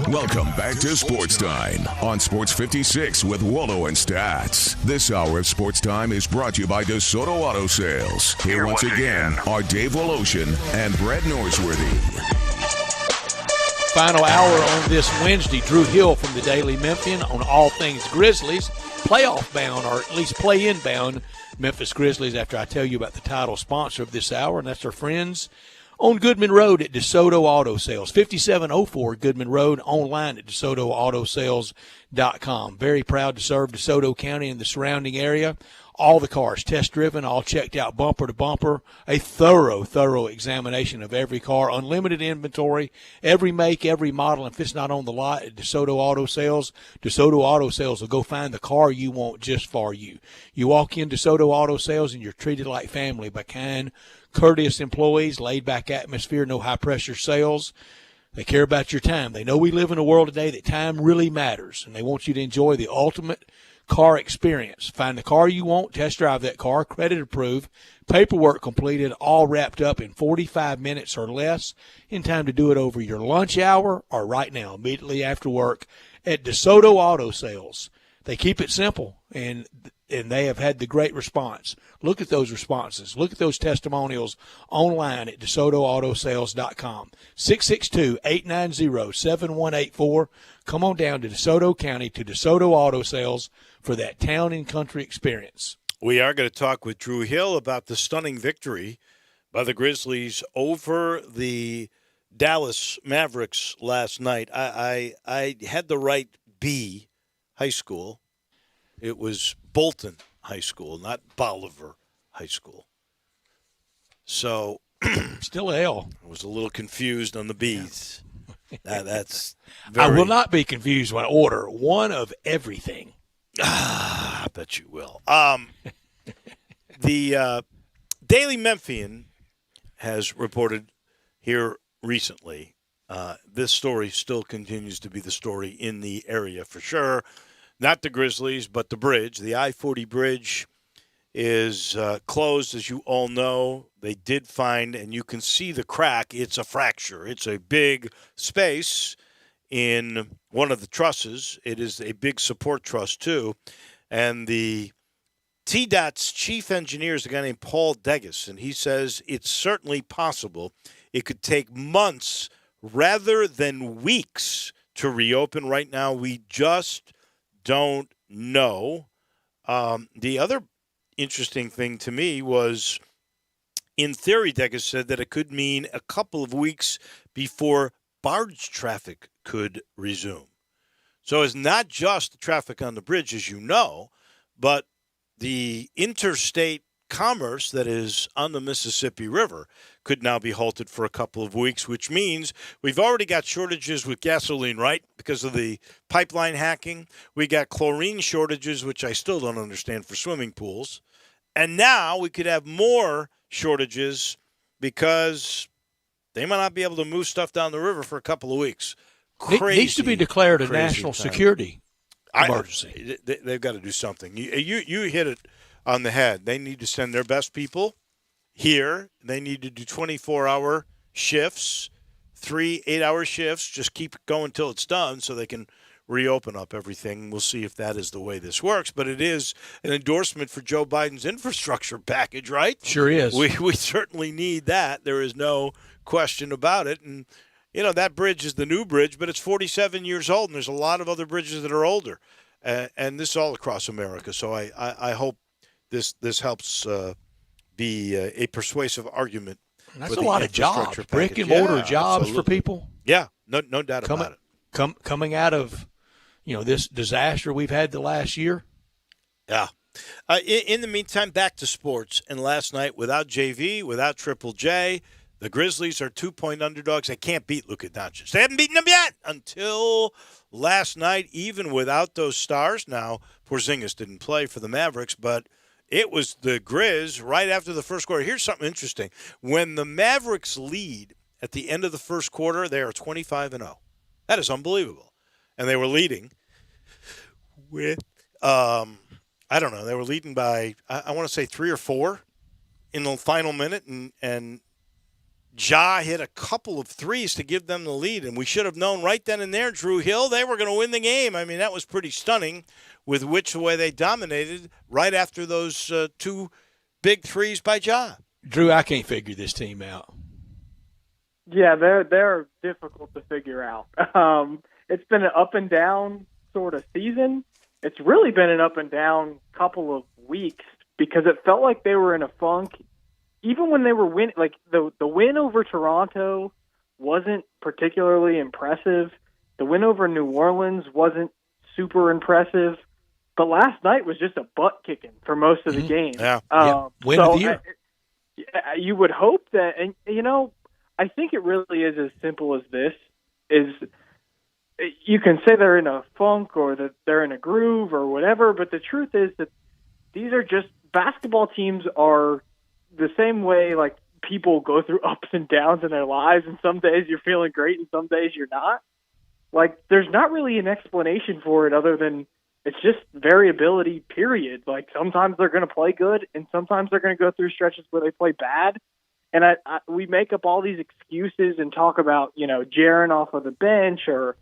Welcome back to Sportstime on Sports 56 with Wallo and Stats. This hour of Sportstime is brought to you by DeSoto Auto Sales. Here once again are Dave Woloshin and Brett Norsworthy.
Final hour on this Wednesday. Drew Hill from the Daily Memphian on all things Grizzlies. Playoff bound, or at least play-in bound, Memphis Grizzlies, after I tell you about the title sponsor of this hour, and that's our friends on Goodman Road at DeSoto Auto Sales. 5704 Goodman Road, online at DeSotoAutoSales.com. Very proud to serve DeSoto County and the surrounding area. All the cars test-driven, all checked out bumper to bumper. A thorough examination of every car. Unlimited inventory, every make, every model. If it's not on the lot at DeSoto Auto Sales, DeSoto Auto Sales will go find the car you want just for you. You walk in DeSoto Auto Sales and you're treated like family by kind, courteous employees, laid-back atmosphere, no high-pressure sales. They care about your time. They know we live in a world today that time really matters, and they want you to enjoy the ultimate car experience. Find the car you want, test drive that car, credit approved, paperwork completed, all wrapped up in 45 minutes or less, in time to do it over your lunch hour or right now, immediately after work at DeSoto Auto Sales. They keep it simple, and they have had the great response. Look at those responses. Look at those testimonials online at DeSotoAutoSales.com. 662-890-7184. Come on down to DeSoto County to DeSoto Auto Sales for that town and country experience.
We are going to talk with Drew Hill about the stunning victory by the Grizzlies over the Dallas Mavericks last night. I had the right B high school. It was Bolton High School, not Bolivar High School. So
still a L.
I was a little confused on the B's. That's
I will not be confused when I order one of everything.
I bet you will. The Daily Memphian has reported here recently. This story still continues to be the story in the area for sure. Not the Grizzlies, but the bridge. The I-40 bridge is closed, as you all know. They did find, and you can see the crack. It's a fracture. It's a big space in one of the trusses. It is a big support truss, too. And the TDOT's chief engineer is a guy named Paul Degas, and he says it's certainly possible it could take months rather than weeks to reopen. Right now, we just don't know. The other interesting thing to me was, in theory, Degas said that it could mean a couple of weeks before barge traffic could resume. So it's not just the traffic on the bridge, as you know, but the interstate commerce that is on the Mississippi River could now be halted for a couple of weeks, which means we've already got shortages with gasoline, right, because of the pipeline hacking. We got chlorine shortages, which I still don't understand, for swimming pools. And now we could have more shortages because they might not be able to move stuff down the river for a couple of weeks. Crazy,
needs to be declared a
crazy
national
time.
security emergency.
They've got to do something. You hit it on the head. They need to send their best people here. They need to do 24-hour shifts, 3 8-hour shifts. Just keep it going until it's done so they can reopen up everything. We'll see if that is the way this works. But it is an endorsement for Joe Biden's infrastructure package, right?
Sure is.
We certainly need that. There is no question about it. And, that bridge is the new bridge, but it's 47 years old, and there's a lot of other bridges that are older. And this is all across America. So I hope this helps be a persuasive argument.
That's a lot of jobs, brick and mortar jobs
absolutely.
For people.
Yeah, no doubt about it.
Coming out of, this disaster we've had the last year.
Yeah. In the meantime, back to sports. And last night, without JV, without Triple J, the Grizzlies are 2-point underdogs. They can't beat Luka Doncic. They haven't beaten them yet until last night, even without those stars. Now, Porzingis didn't play for the Mavericks, but it was the Grizz right after the first quarter. Here's something interesting. When the Mavericks lead at the end of the first quarter, they are 25-0. That is unbelievable. And they were leading with, they were leading by, I want to say 3 or 4 in the final minute, and Ja hit a couple of threes to give them the lead, and we should have known right then and there, Drew Hill, they were going to win the game. I mean, that was pretty stunning with the way they dominated right after those 2 big threes by Ja.
Drew, I can't figure this team out.
Yeah, they're difficult to figure out. It's been an up and down sort of season. It's really been an up and down couple of weeks because it felt like they were in a funk. Even when they were winning, like the win over Toronto wasn't particularly impressive. The win over New Orleans wasn't super impressive. But last night was just a butt kicking for most of the game.
Yeah. Win of the year.
You would hope that, and I think it really is as simple as this. Is you can say they're in a funk or that they're in a groove or whatever, but the truth is that these are just basketball teams are the same way like people go through ups and downs in their lives, and some days you're feeling great and some days you're not. Like there's not really an explanation for it other than it's just variability, period. Like sometimes they're going to play good and sometimes they're going to go through stretches where they play bad. And we make up all these excuses and talk about, Jaren off of the bench or,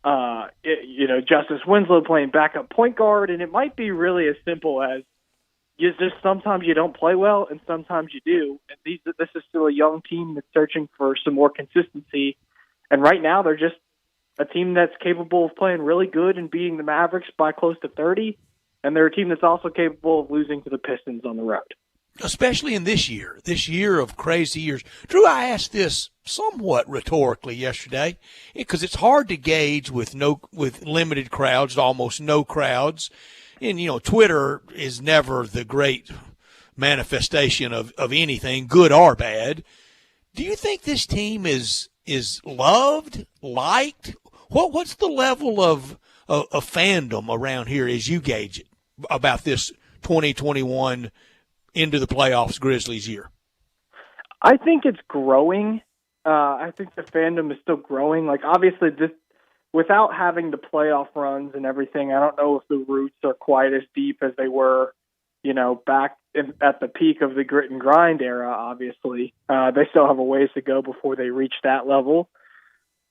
Justice Winslow playing backup point guard. And it might be really as simple as just sometimes you don't play well and sometimes you do. And this is still a young team that's searching for some more consistency. And right now they're just a team that's capable of playing really good and beating the Mavericks by close to 30. And they're a team that's also capable of losing to the Pistons on the road.
Especially in this year of crazy years. Drew, I asked this somewhat rhetorically yesterday because it's hard to gauge with limited crowds, almost no crowds. And, Twitter is never the great manifestation of anything, good or bad. Do you think this team is loved, liked? What's the level of fandom around here as you gauge it about this 2021 into the playoffs Grizzlies year?
I think it's growing. I think the fandom is still growing. Like obviously without having the playoff runs and everything, I don't know if the roots are quite as deep as they were, back at the peak of the grit and grind era, obviously. They still have a ways to go before they reach that level.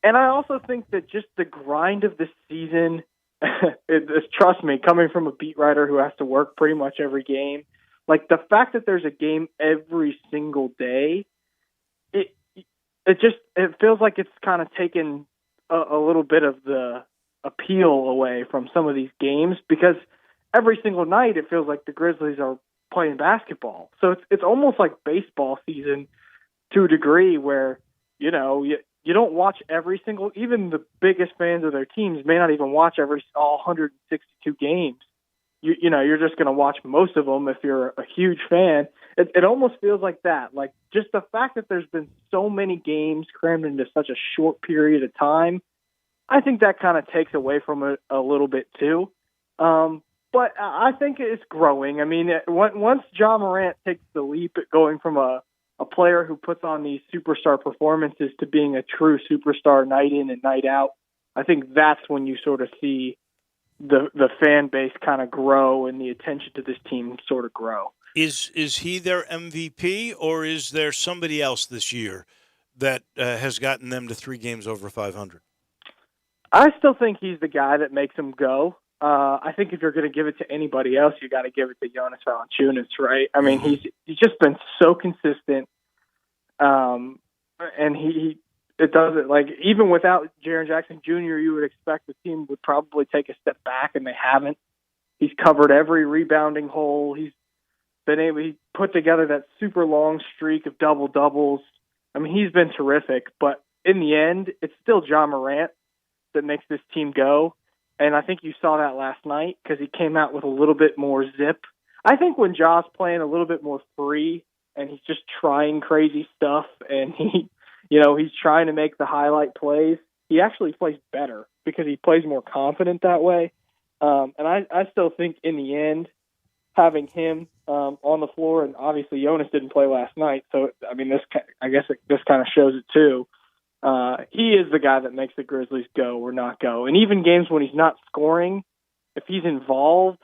And I also think that just the grind of the season, trust me, coming from a beat writer who has to work pretty much every game, like the fact that there's a game every single day, it feels like it's kind of taken a little bit of the appeal away from some of these games because every single night it feels like the Grizzlies are playing basketball. So it's almost like baseball season to a degree where, you don't watch every single, even the biggest fans of their teams may not even watch all 162 games. you're just going to watch most of them if you're a huge fan. It almost feels like that. Like just the fact that there's been so many games crammed into such a short period of time, I think that kind of takes away from it a little bit too. But I think it's growing. I mean, once Ja Morant takes the leap at going from a player who puts on these superstar performances to being a true superstar night in and night out, I think that's when you sort of see the fan base kind of grow and the attention to this team sort of grow.
Is he their MVP, or is there somebody else this year that has gotten them to 3 games over 500?
I still think he's the guy that makes them go. I think if you're going to give it to anybody else, you got to give it to Jonas Valanciunas, right? I mean, he's just been so consistent, and it doesn't, like, even without Jaren Jackson Jr., you would expect the team would probably take a step back, and they haven't. He's covered every rebounding hole. He put together that super long streak of double-doubles. I mean, he's been terrific, but in the end, it's still Ja Morant that makes this team go. And I think you saw that last night because he came out with a little bit more zip. I think when Ja's playing a little bit more free and he's just trying crazy stuff and he's trying to make the highlight plays, he actually plays better because he plays more confident that way. And I still think in the end, having him on the floor, and obviously Jonas didn't play last night, so I mean, this kind of shows it too. He is the guy that makes the Grizzlies go or not go. And even games when he's not scoring, if he's involved,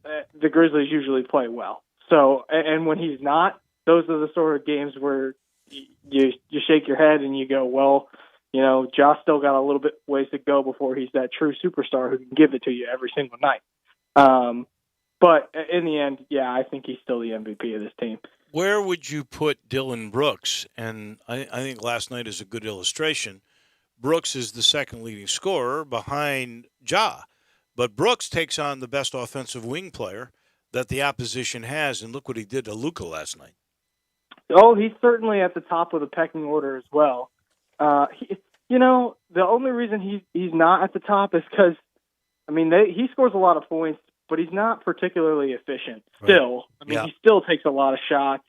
the Grizzlies usually play well. So, and when he's not, those are the sort of games where you shake your head and you go, well, Josh still got a little bit ways to go before he's that true superstar who can give it to you every single night. But in the end, yeah, I think he's still the MVP of this team.
Where would you put Dillon Brooks? And I think last night is a good illustration. Brooks is the second leading scorer behind Ja. But Brooks takes on the best offensive wing player that the opposition has, and look what he did to Luka last night.
Oh, he's certainly at the top of the pecking order as well. The only reason he's not at the top is because, I mean, he scores a lot of points, but he's not particularly efficient still. Right. I mean, he still takes a lot of shots.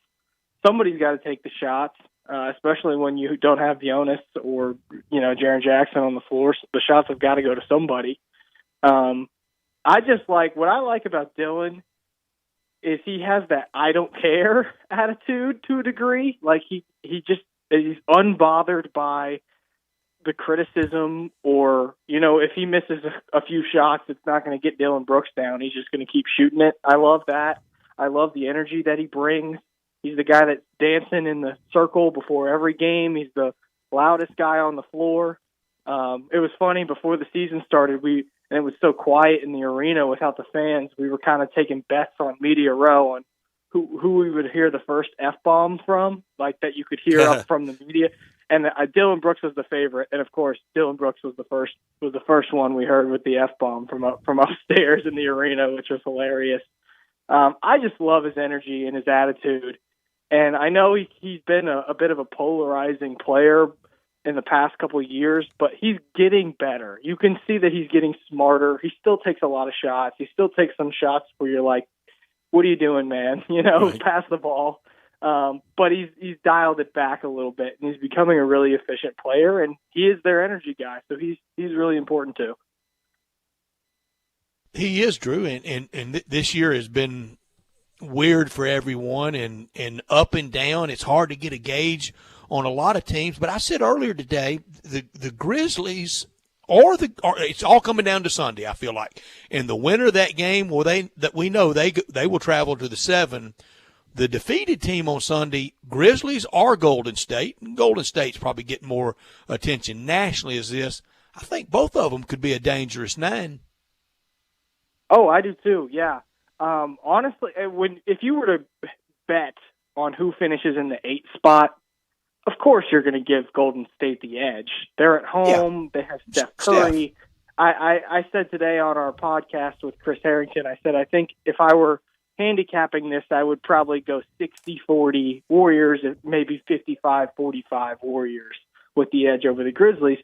Somebody's got to take the shots, especially when you don't have Jonas or, Jaren Jackson on the floor. So the shots have got to go to somebody. What I like about Dillon is he has that I don't care attitude to a degree. Like he's unbothered by the criticism, or if he misses a few shots, it's not going to get Dillon Brooks down. He's just going to keep shooting it. I love that. I love the energy that he brings. He's the guy that's dancing in the circle before every game. He's the loudest guy on the floor. It was funny before the season started. And it was so quiet in the arena without the fans. We were kind of taking bets on Media Row on who we would hear the first F-bomb from, like that you could hear up from the media. And Dillon Brooks was the favorite, and of course, Dillon Brooks was the first one we heard with the F-bomb from upstairs in the arena, which was hilarious. I just love his energy and his attitude, and I know he's been a bit of a polarizing player in the past couple of years, but he's getting better. You can see that he's getting smarter. He still takes a lot of shots. He still takes some shots where you're like, "What are you doing, man? Right. Pass the ball." But he's dialed it back a little bit, and he's becoming a really efficient player, and he is their energy guy, so he's really important too.
He is, Drew, and this year has been weird for everyone and up and down. It's hard to get a gauge on a lot of teams, but I said earlier today the Grizzlies it's all coming down to Sunday, I feel like. And the winner of that game, we know they will travel to the 7. The defeated team on Sunday, Grizzlies or Golden State. Golden State's probably getting more attention nationally as this. I think both of them could be a dangerous 9.
Oh, I do too, yeah. Honestly, if you were to bet on who finishes in the 8th spot, of course you're going to give Golden State the edge. They're at home. Yeah. They have Steph Curry. I said today on our podcast with Chris Harrington, I said I think if I were handicapping this, I would probably go 60-40 Warriors and maybe 55-45 Warriors with the edge over the Grizzlies.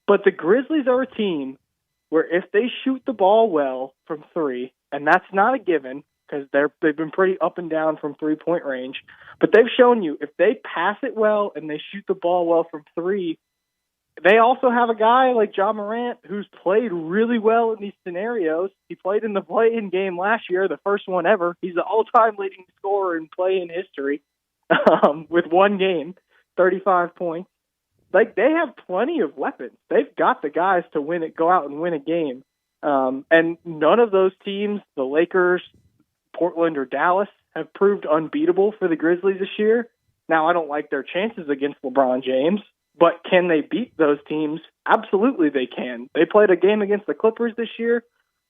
But the Grizzlies are a team where if they shoot the ball well from 3, and that's not a given because they've been pretty up and down from 3-point range. But they've shown you if they pass it well and they shoot the ball well from three, they also have a guy like Ja Morant who's played really well in these scenarios. He played in the play-in game last year, the first one ever. He's the all-time leading scorer in play-in history with one game, 35 points. Like, they have plenty of weapons. They've got the guys to win it, go out and win a game. And none of those teams, the Lakers, Portland, or Dallas, have proved unbeatable for the Grizzlies this year. Now, I don't like their chances against LeBron James, but can they beat those teams? Absolutely they can. They played a game against the Clippers this year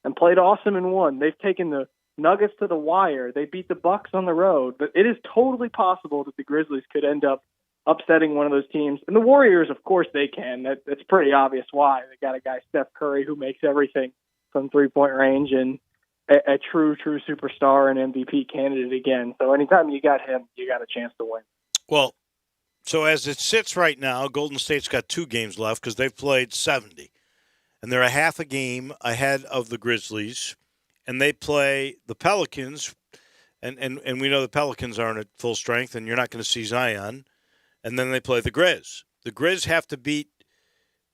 and played awesome and won. They've taken the Nuggets to the wire. They beat the Bucks on the road. But it is totally possible that the Grizzlies could end up upsetting one of those teams. And the Warriors, of course, they can. It's pretty obvious why. They got a guy, Steph Curry, who makes everything from three-point range and a true superstar and MVP candidate again. So anytime you got him, you got a chance to win.
Well, so as it sits right now, Golden State's got 2 games left because they've played 70. And they're a half a game ahead of the Grizzlies. And they play the Pelicans. And we know the Pelicans aren't at full strength, and you're not going to see Zion. And then they play the Grizz. The Grizz have to beat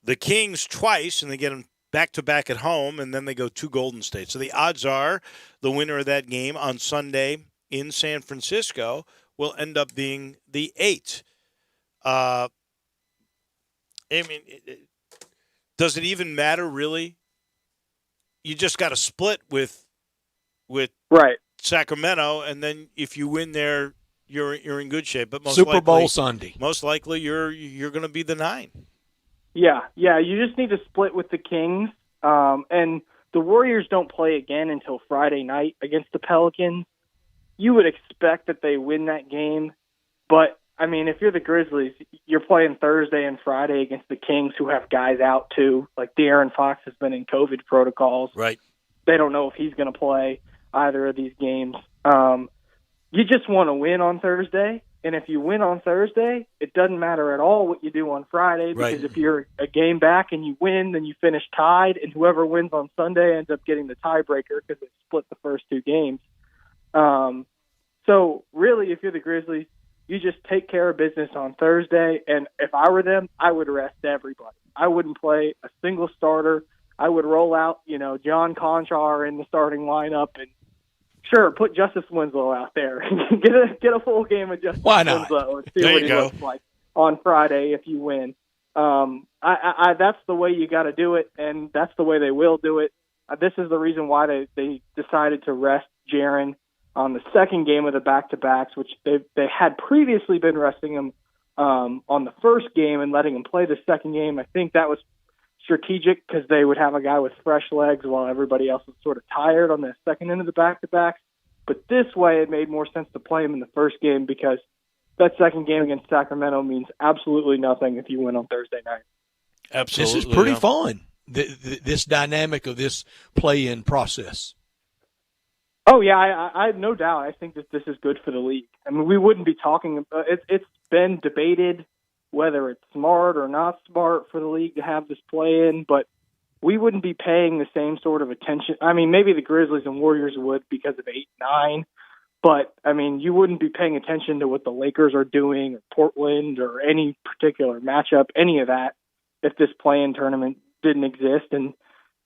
the Kings twice, and they get them back-to-back at home, and then they go to Golden State. So the odds are the winner of that game on Sunday in San Francisco will end up being the 8. I mean, does it even matter, really? You just got to split with
right.
Sacramento, and then if you win there, you're in good shape. But most
Super Bowl
likely,
Sunday.
Most likely, you're going to be the 9.
Yeah. You just need to split with the Kings, and the Warriors don't play again until Friday night against the Pelicans. You would expect that they win that game, but I mean, if you're the Grizzlies, you're playing Thursday and Friday against the Kings, who have guys out too. Like De'Aaron Fox has been in COVID protocols.
Right.
They don't know if he's going to play either of these games. You just want to win on Thursday, and if you win on Thursday, it doesn't matter at all what you do on Friday, because
right.
if you're a game back and you win, then you finish tied, and whoever wins on Sunday ends up getting the tiebreaker because they split the first 2 games. So really, if you're the Grizzlies, you just take care of business on Thursday, and if I were them, I would rest everybody. I wouldn't play a single starter. I would roll out, John Conchar in the starting lineup, and sure, put Justice Winslow out there. get a full game of Justice Winslow and see
there
what he looks like on Friday if you win. That's the way you got to do it, and that's the way they will do it. This is the reason why they decided to rest Jaren on the second game of the back-to-backs, which they had previously been resting him on the first game and letting him play the second game. I think that was strategic because they would have a guy with fresh legs while everybody else was sort of tired on the second end of the back-to-backs. But this way, it made more sense to play him in the first game because that second game against Sacramento means absolutely nothing if you win on Thursday night.
Absolutely.
This is pretty fun, this dynamic of this play-in process.
Oh, yeah, I have no doubt. I think that this is good for the league. I mean, we wouldn't be talking – it's been debated whether it's smart or not smart for the league to have this play-in, but we wouldn't be paying the same sort of attention. I mean, maybe the Grizzlies and Warriors would because of 8-9, but, I mean, you wouldn't be paying attention to what the Lakers are doing or Portland or any particular matchup, any of that, if this play-in tournament didn't exist. And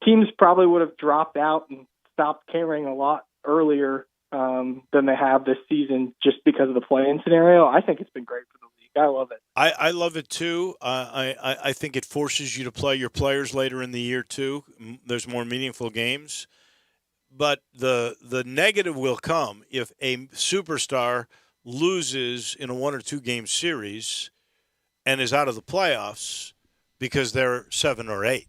teams probably would have dropped out and stopped caring a lot earlier than they have this season just because of the play-in scenario. I think it's been great for the league. I love it.
I love it too. I think it forces you to play your players later in the year too. There's more meaningful games. But the negative will come if a superstar loses in a 1 or 2 game series and is out of the playoffs because they're 7 or 8.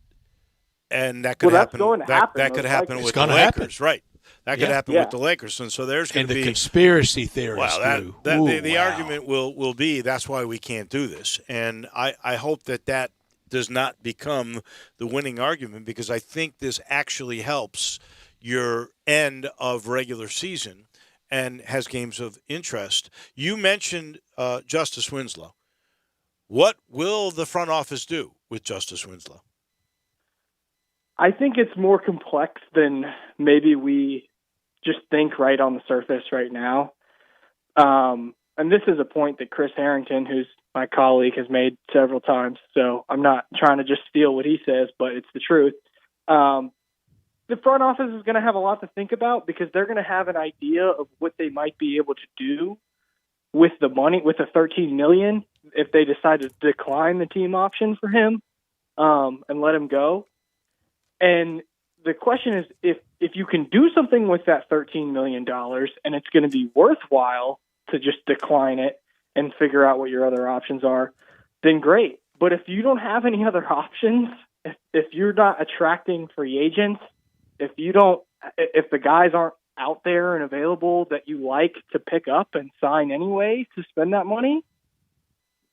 And that could happen. That could happen with the Lakers, right? That could happen with the Lakers, and so there's going to be
the conspiracy theorists.
Well, the argument will be that's why we can't do this, and I hope that does not become the winning argument because I think this actually helps your end of regular season and has games of interest. You mentioned Justice Winslow. What will the front office do with Justice Winslow?
I think it's more complex than maybe we just think right on the surface right now. And this is a point that Chris Harrington, who's my colleague, has made several times. So I'm not trying to just steal what he says, but it's the truth. The front office is going to have a lot to think about because they're going to have an idea of what they might be able to do with the money, with the $13 million, if they decide to decline the team option for him and let him go. And the question is, if you can do something with that $13 million and it's going to be worthwhile to just decline it and figure out what your other options are, then great. But if you don't have any other options, if you're not attracting free agents, if the guys aren't out there and available that you like to pick up and sign anyway to spend that money,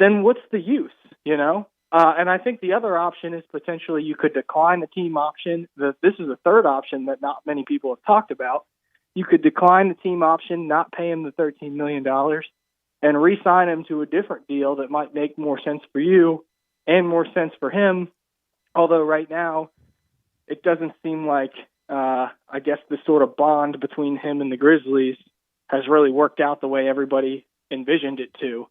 then what's the use, you know? And I think the other option is potentially you could decline the team option. This is the third option that not many people have talked about. You could decline the team option, not pay him the $13 million, and re-sign him to a different deal that might make more sense for you and more sense for him. Although right now, it doesn't seem like, I guess, the sort of bond between him and the Grizzlies has really worked out the way everybody envisioned it to.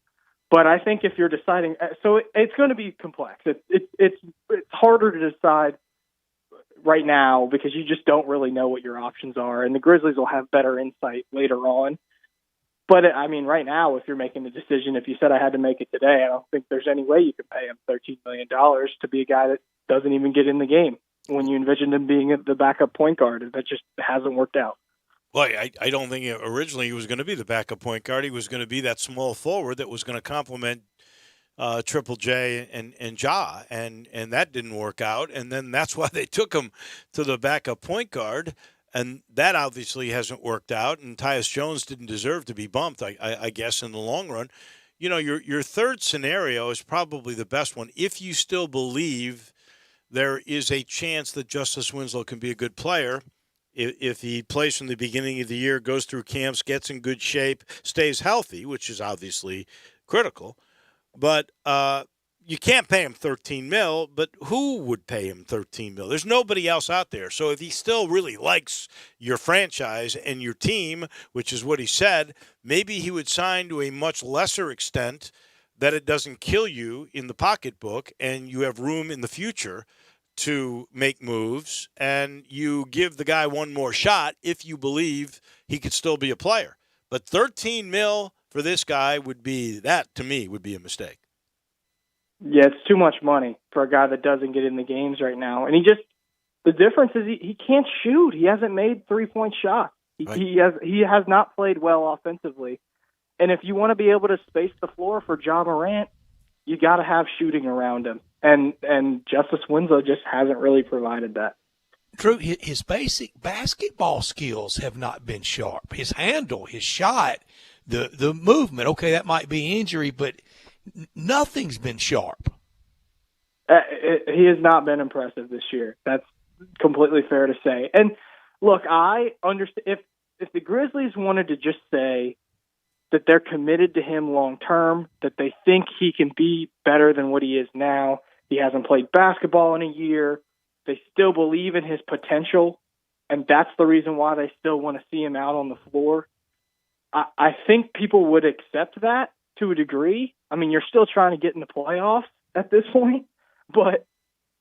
But I think if you're deciding, so it's going to be complex. It's harder to decide right now because you just don't really know what your options are, and the Grizzlies will have better insight later on. But I mean, right now, if you're making the decision, if you said I had to make it today, I don't think there's any way you could pay him $13 million to be a guy that doesn't even get in the game when you envisioned him being the backup point guard. That just hasn't worked out.
Well, I don't think originally he was going to be the backup point guard. He was going to be that small forward that was going to complement Triple J and Ja, and that didn't work out. And then that's why they took him to the backup point guard, and that obviously hasn't worked out. And Tyus Jones didn't deserve to be bumped, I guess, in the long run. You know, your third scenario is probably the best one if you still believe there is a chance that Justice Winslow can be a good player. If he plays from the beginning of the year, goes through camps, gets in good shape, stays healthy, which is obviously critical. But you can't pay him $13 million, but who would pay him $13 million? There's nobody else out there. So if he still really likes your franchise and your team, which is what he said, maybe he would sign to a much lesser extent that it doesn't kill you in the pocketbook and you have room in the future to make moves, and you give the guy one more shot if you believe he could still be a player. But $13 million for this guy would be a mistake.
Yeah, it's too much money for a guy that doesn't get in the games right now. And the difference is he can't shoot. He hasn't made 3-point shots. He has not played well offensively. And if you want to be able to space the floor for Ja Morant, you got to have shooting around him. And Justice Winslow just hasn't really provided that.
Drew, his basic basketball skills have not been sharp. His handle, his shot, the movement, okay, that might be injury, but nothing's been sharp.
He has not been impressive this year. That's completely fair to say. And look, I understand if the Grizzlies wanted to just say that they're committed to him long term, that they think he can be better than what he is now. He hasn't played basketball in a year. They still believe in his potential, and that's the reason why they still want to see him out on the floor. I think people would accept that to a degree. I mean, you're still trying to get in the playoffs at this point, but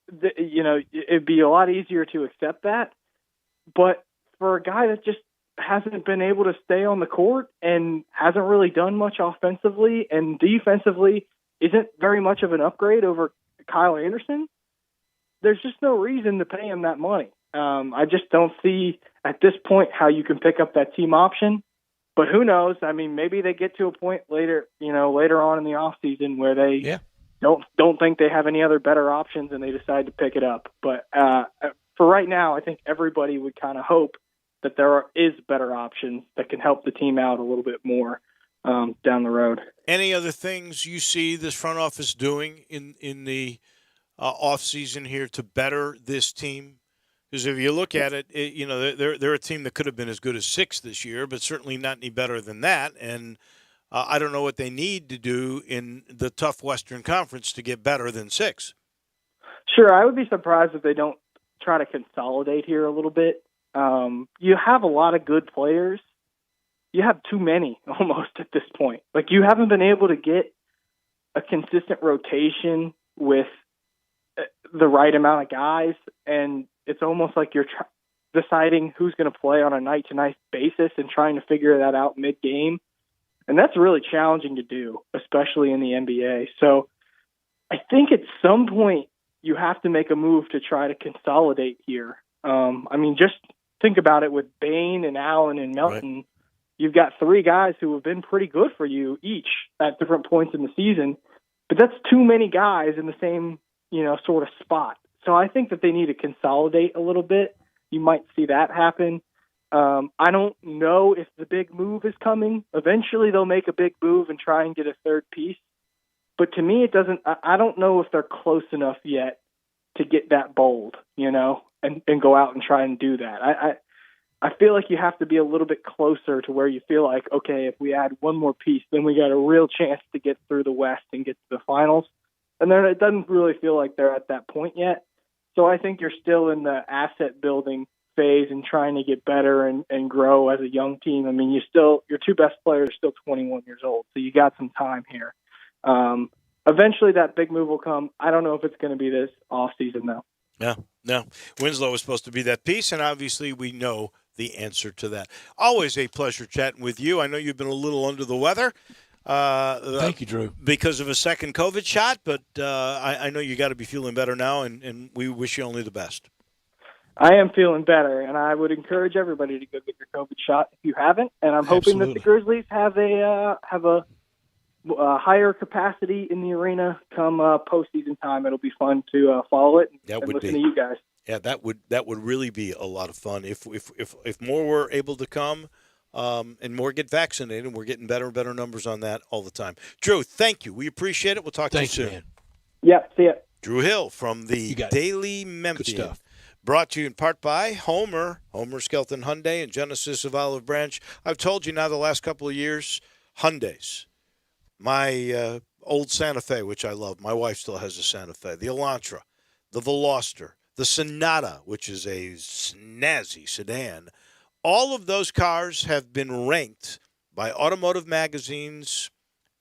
it'd be a lot easier to accept that. But for a guy that just hasn't been able to stay on the court and hasn't really done much offensively and defensively isn't very much of an upgrade over Kyle Anderson, there's just no reason to pay him that money. I just don't see at this point how you can pick up that team option. But who knows? I mean, maybe they get to a point later on in the offseason where they don't think they have any other better options and they decide to pick it up. But for right now, I think everybody would kind of hope that there is better options that can help the team out a little bit more down the road.
Any other things you see this front office doing in the offseason here to better this team? Because if you look at it, they're a team that could have been as good as 6 this year, but certainly not any better than that. And I don't know what they need to do in the tough Western Conference to get better than 6.
Sure, I would be surprised if they don't try to consolidate here a little bit. You have a lot of good players. You have too many almost at this point. Like, you haven't been able to get a consistent rotation with the right amount of guys, and it's almost like you're deciding who's going to play on a night-to-night basis and trying to figure that out mid-game. And that's really challenging to do, especially in the NBA. So I think at some point you have to make a move to try to consolidate here. Just think about it with Bain and Allen and Melton. Right. You've got three guys who have been pretty good for you each at different points in the season, but that's too many guys in the same, sort of spot. So I think that they need to consolidate a little bit. You might see that happen. I don't know if the big move is coming. Eventually they'll make a big move and try and get a third piece. But to me, I don't know if they're close enough yet to get that bold, and go out and try and do that. I feel like you have to be a little bit closer to where you feel like, okay, if we add one more piece, then we got a real chance to get through the West and get to the finals. And then it doesn't really feel like they're at that point yet. So I think you're still in the asset building phase and trying to get better and grow as a young team. Your two best players are still 21 years old, so you got some time here. Eventually that big move will come. I don't know if it's going to be this off season though.
No. Winslow was supposed to be that piece, and obviously we know the answer to that. Always a pleasure chatting with you. I know you've been a little under the weather.
Thank you, Drew.
Because of a second COVID shot, but I know you got to be feeling better now, and we wish you only the best.
I am feeling better, and I would encourage everybody to go get your COVID shot if you haven't. And I'm hoping that the Grizzlies have a higher capacity in the arena come postseason time. It'll be fun to follow it and listen to you guys.
Yeah, that would really be a lot of fun if more were able to come and more get vaccinated. We're getting better and better numbers on that all the time. Drew, thank you. We appreciate it. We'll talk to you soon.
Man.
Yeah, see ya.
Drew Hill from the Daily Memphian. Brought to you in part by Homer Skelton Hyundai and Genesis of Olive Branch. I've told you now the last couple of years, Hyundais. My old Santa Fe, which I love. My wife still has a Santa Fe. The Elantra, the Veloster, the Sonata, which is a snazzy sedan. All of those cars have been ranked by automotive magazines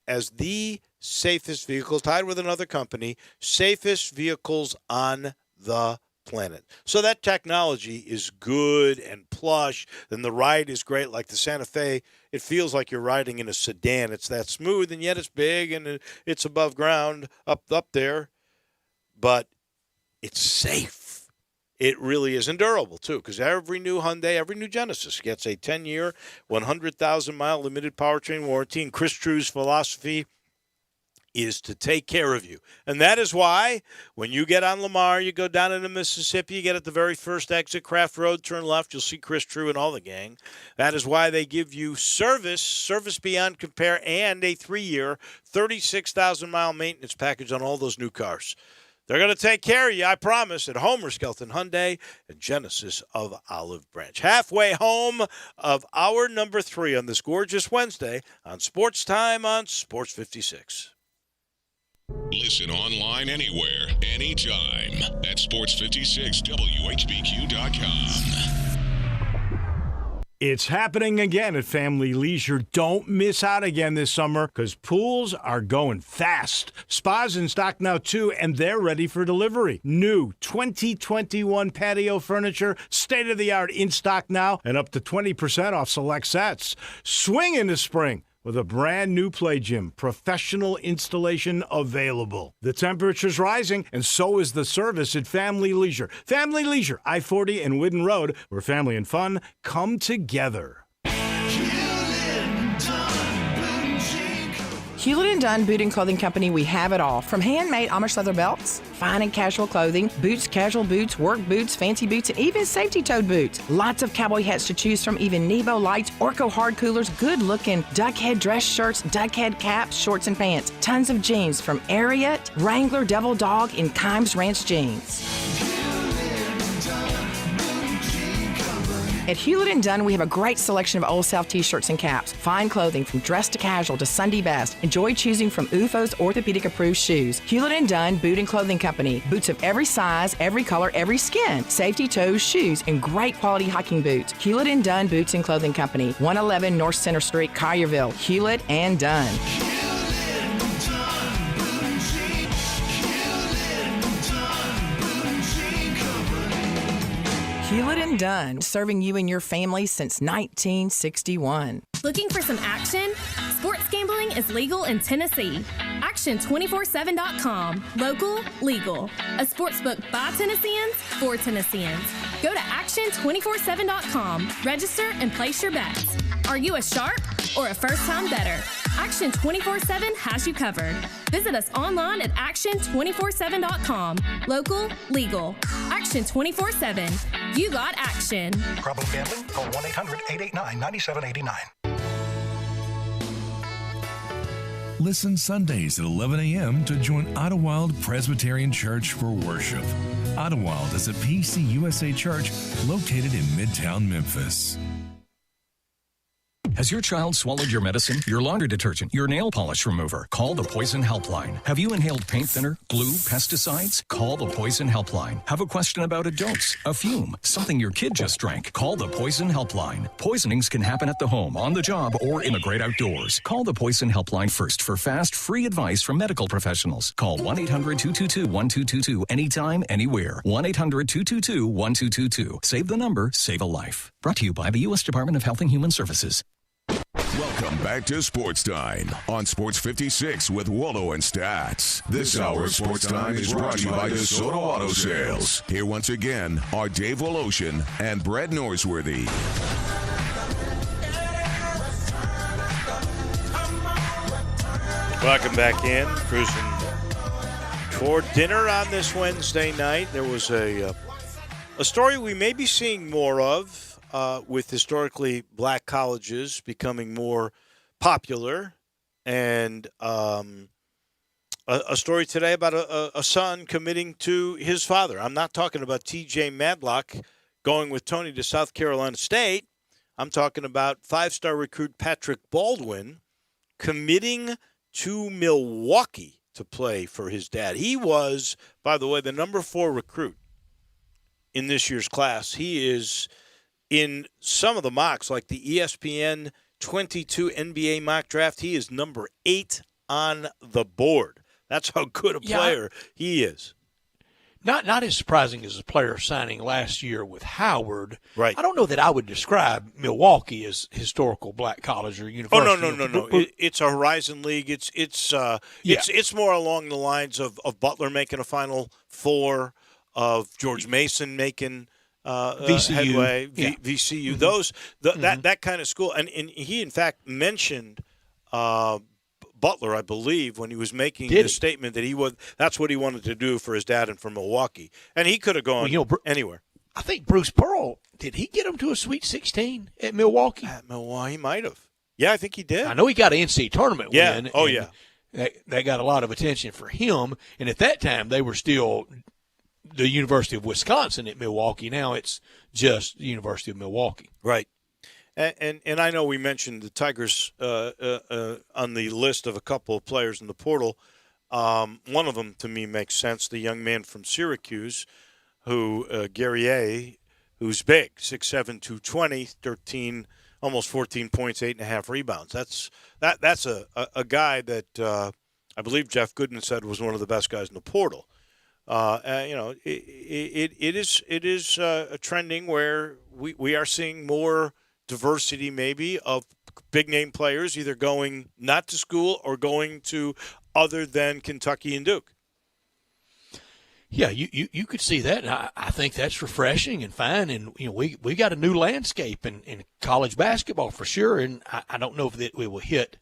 as the safest vehicles, tied with another company, safest vehicles on the planet. So that technology is good and plush, and the ride is great. Like the Santa Fe, it feels like you're riding in a sedan. It's that smooth, and yet it's big, and it's above ground, up there. But it's safe. It really is, and durable, too, because every new Hyundai, every new Genesis gets a 10-year, 100,000-mile limited powertrain warranty, and Chris True's philosophy is to take care of you. And that is why when you get on Lamar, you go down into Mississippi, you get at the very first exit, Craft Road, turn left, you'll see Chris True and all the gang. That is why they give you service beyond compare, and a 3-year, 36,000-mile maintenance package on all those new cars. They're going to take care of you, I promise, at Homer Skelton Hyundai and Genesis of Olive Branch. Halfway home of hour number 3 on this gorgeous Wednesday on Sports Time on Sports 56.
Listen online anywhere, anytime at sports56whbq.com.
It's happening again at Family Leisure. Don't miss out again this summer because pools are going fast. Spas in stock now, too, and they're ready for delivery. New 2021 patio furniture, state-of-the-art in stock now, and up to 20% off select sets. Swing into spring with a brand new play gym, professional installation available. The temperature's rising, and so is the service at Family Leisure. Family Leisure, I-40 and Whidden Road, where family and fun come together.
Hewlett & Dunn Boot and Clothing Company, we have it all. From handmade Amish leather belts, fine and casual clothing, boots, casual boots, work boots, fancy boots, and even safety-toed boots. Lots of cowboy hats to choose from, even Nebo lights, Orco hard coolers, good-looking duck head dress shirts, duck head caps, shorts, and pants. Tons of jeans from Ariat, Wrangler, Devil Dog, and Kimes Ranch jeans. At Hewlett & Dunn, we have a great selection of Old South t-shirts and caps. Fine clothing from dress to casual to Sunday best. Enjoy choosing from UFO's orthopedic-approved shoes. Hewlett & Dunn Boot and Clothing Company. Boots of every size, every color, every skin. Safety toes, shoes, and great quality hiking boots. Hewlett & Dunn Boots and Clothing Company. 111 North Center Street, Collierville. Hewlett & Dunn. Hewlett & Dunn, serving you and your family since 1961.
Looking for some action? Sports gambling is legal in Tennessee. Action247.com. Local, legal. A sportsbook by Tennesseans, for Tennesseans. Go to Action247.com. Register and place your bets. Are you a sharp or a first-time bettor? Action 24/7 has you covered. Visit us online at action247.com. Local, legal. Action 24/7. You got action.
Problem gambling? Call 1-800-889-9789.
Listen Sundays at 11 a.m. to join Idlewild Presbyterian Church for worship. Idlewild is a PCUSA church located in Midtown Memphis.
Has your child swallowed your medicine, your laundry detergent, your nail polish remover? Call the Poison Helpline. Have you inhaled paint thinner, glue, pesticides? Call the Poison Helpline. Have a question about a dose, a fume, something your kid just drank? Call the Poison Helpline. Poisonings can happen at the home, on the job, or in the great outdoors. Call the Poison Helpline first for fast, free advice from medical professionals. Call 1-800-222-1222 anytime, anywhere. 1-800-222-1222. Save the number, save a life. Brought to you by the U.S. Department of Health and Human Services.
Welcome back to Sports Time on Sports 56 with Wallo and Stats. This hour of Sports Time is brought to you by DeSoto Auto Sales. Here once again are Dave Woloshin and Brett Norsworthy.
Welcome back in. Cruising toward dinner on this Wednesday night. There was a story we may be seeing more of. With historically black colleges becoming more popular, and a story today about a son committing to his father. I'm not talking about T.J. Madlock going with Tony to South Carolina State. I'm talking about five-star recruit Patrick Baldwin committing to Milwaukee to play for his dad. He was, by the way, the number 4 recruit in this year's class. He is in some of the mocks, like the ESPN 22 NBA mock draft, he is number 8 on the board. That's how good a player he is.
Not as surprising as a player signing last year with Howard.
Right.
I don't know that I would describe Milwaukee as historical black college or university.
Oh, no. It's a Horizon League. It's more along the lines of Butler making a Final Four, of George Mason making
VCU.
headway, VCU. Mm-hmm. That kind of school. And he, in fact, mentioned Butler, I believe, when he was making the statement that that's what he wanted to do for his dad and for Milwaukee. And he could have gone anywhere.
I think Bruce Pearl, did he get him to a Sweet 16 at Milwaukee?
At Milwaukee, he might have. Yeah, I think he did.
I know he got an NCAA tournament win.
Oh, yeah.
That got a lot of attention for him. And at that time, they were still the University of Wisconsin at Milwaukee. Now it's just the University of Milwaukee.
Right. And I know we mentioned the Tigers on the list of a couple of players in the portal. One of them, to me, makes sense. The young man from Syracuse, who Guerrier, who's big, 6'7", 220, 13, almost 14 points, 8.5 rebounds. That's a guy that I believe Jeff Gooden said was one of the best guys in the portal. It is a trending where we are seeing more diversity maybe of big name players either going not to school or going to other than Kentucky and Duke.
Yeah, you could see that, and I think that's refreshing and fine. And we got a new landscape in college basketball for sure. And I don't know if it will hit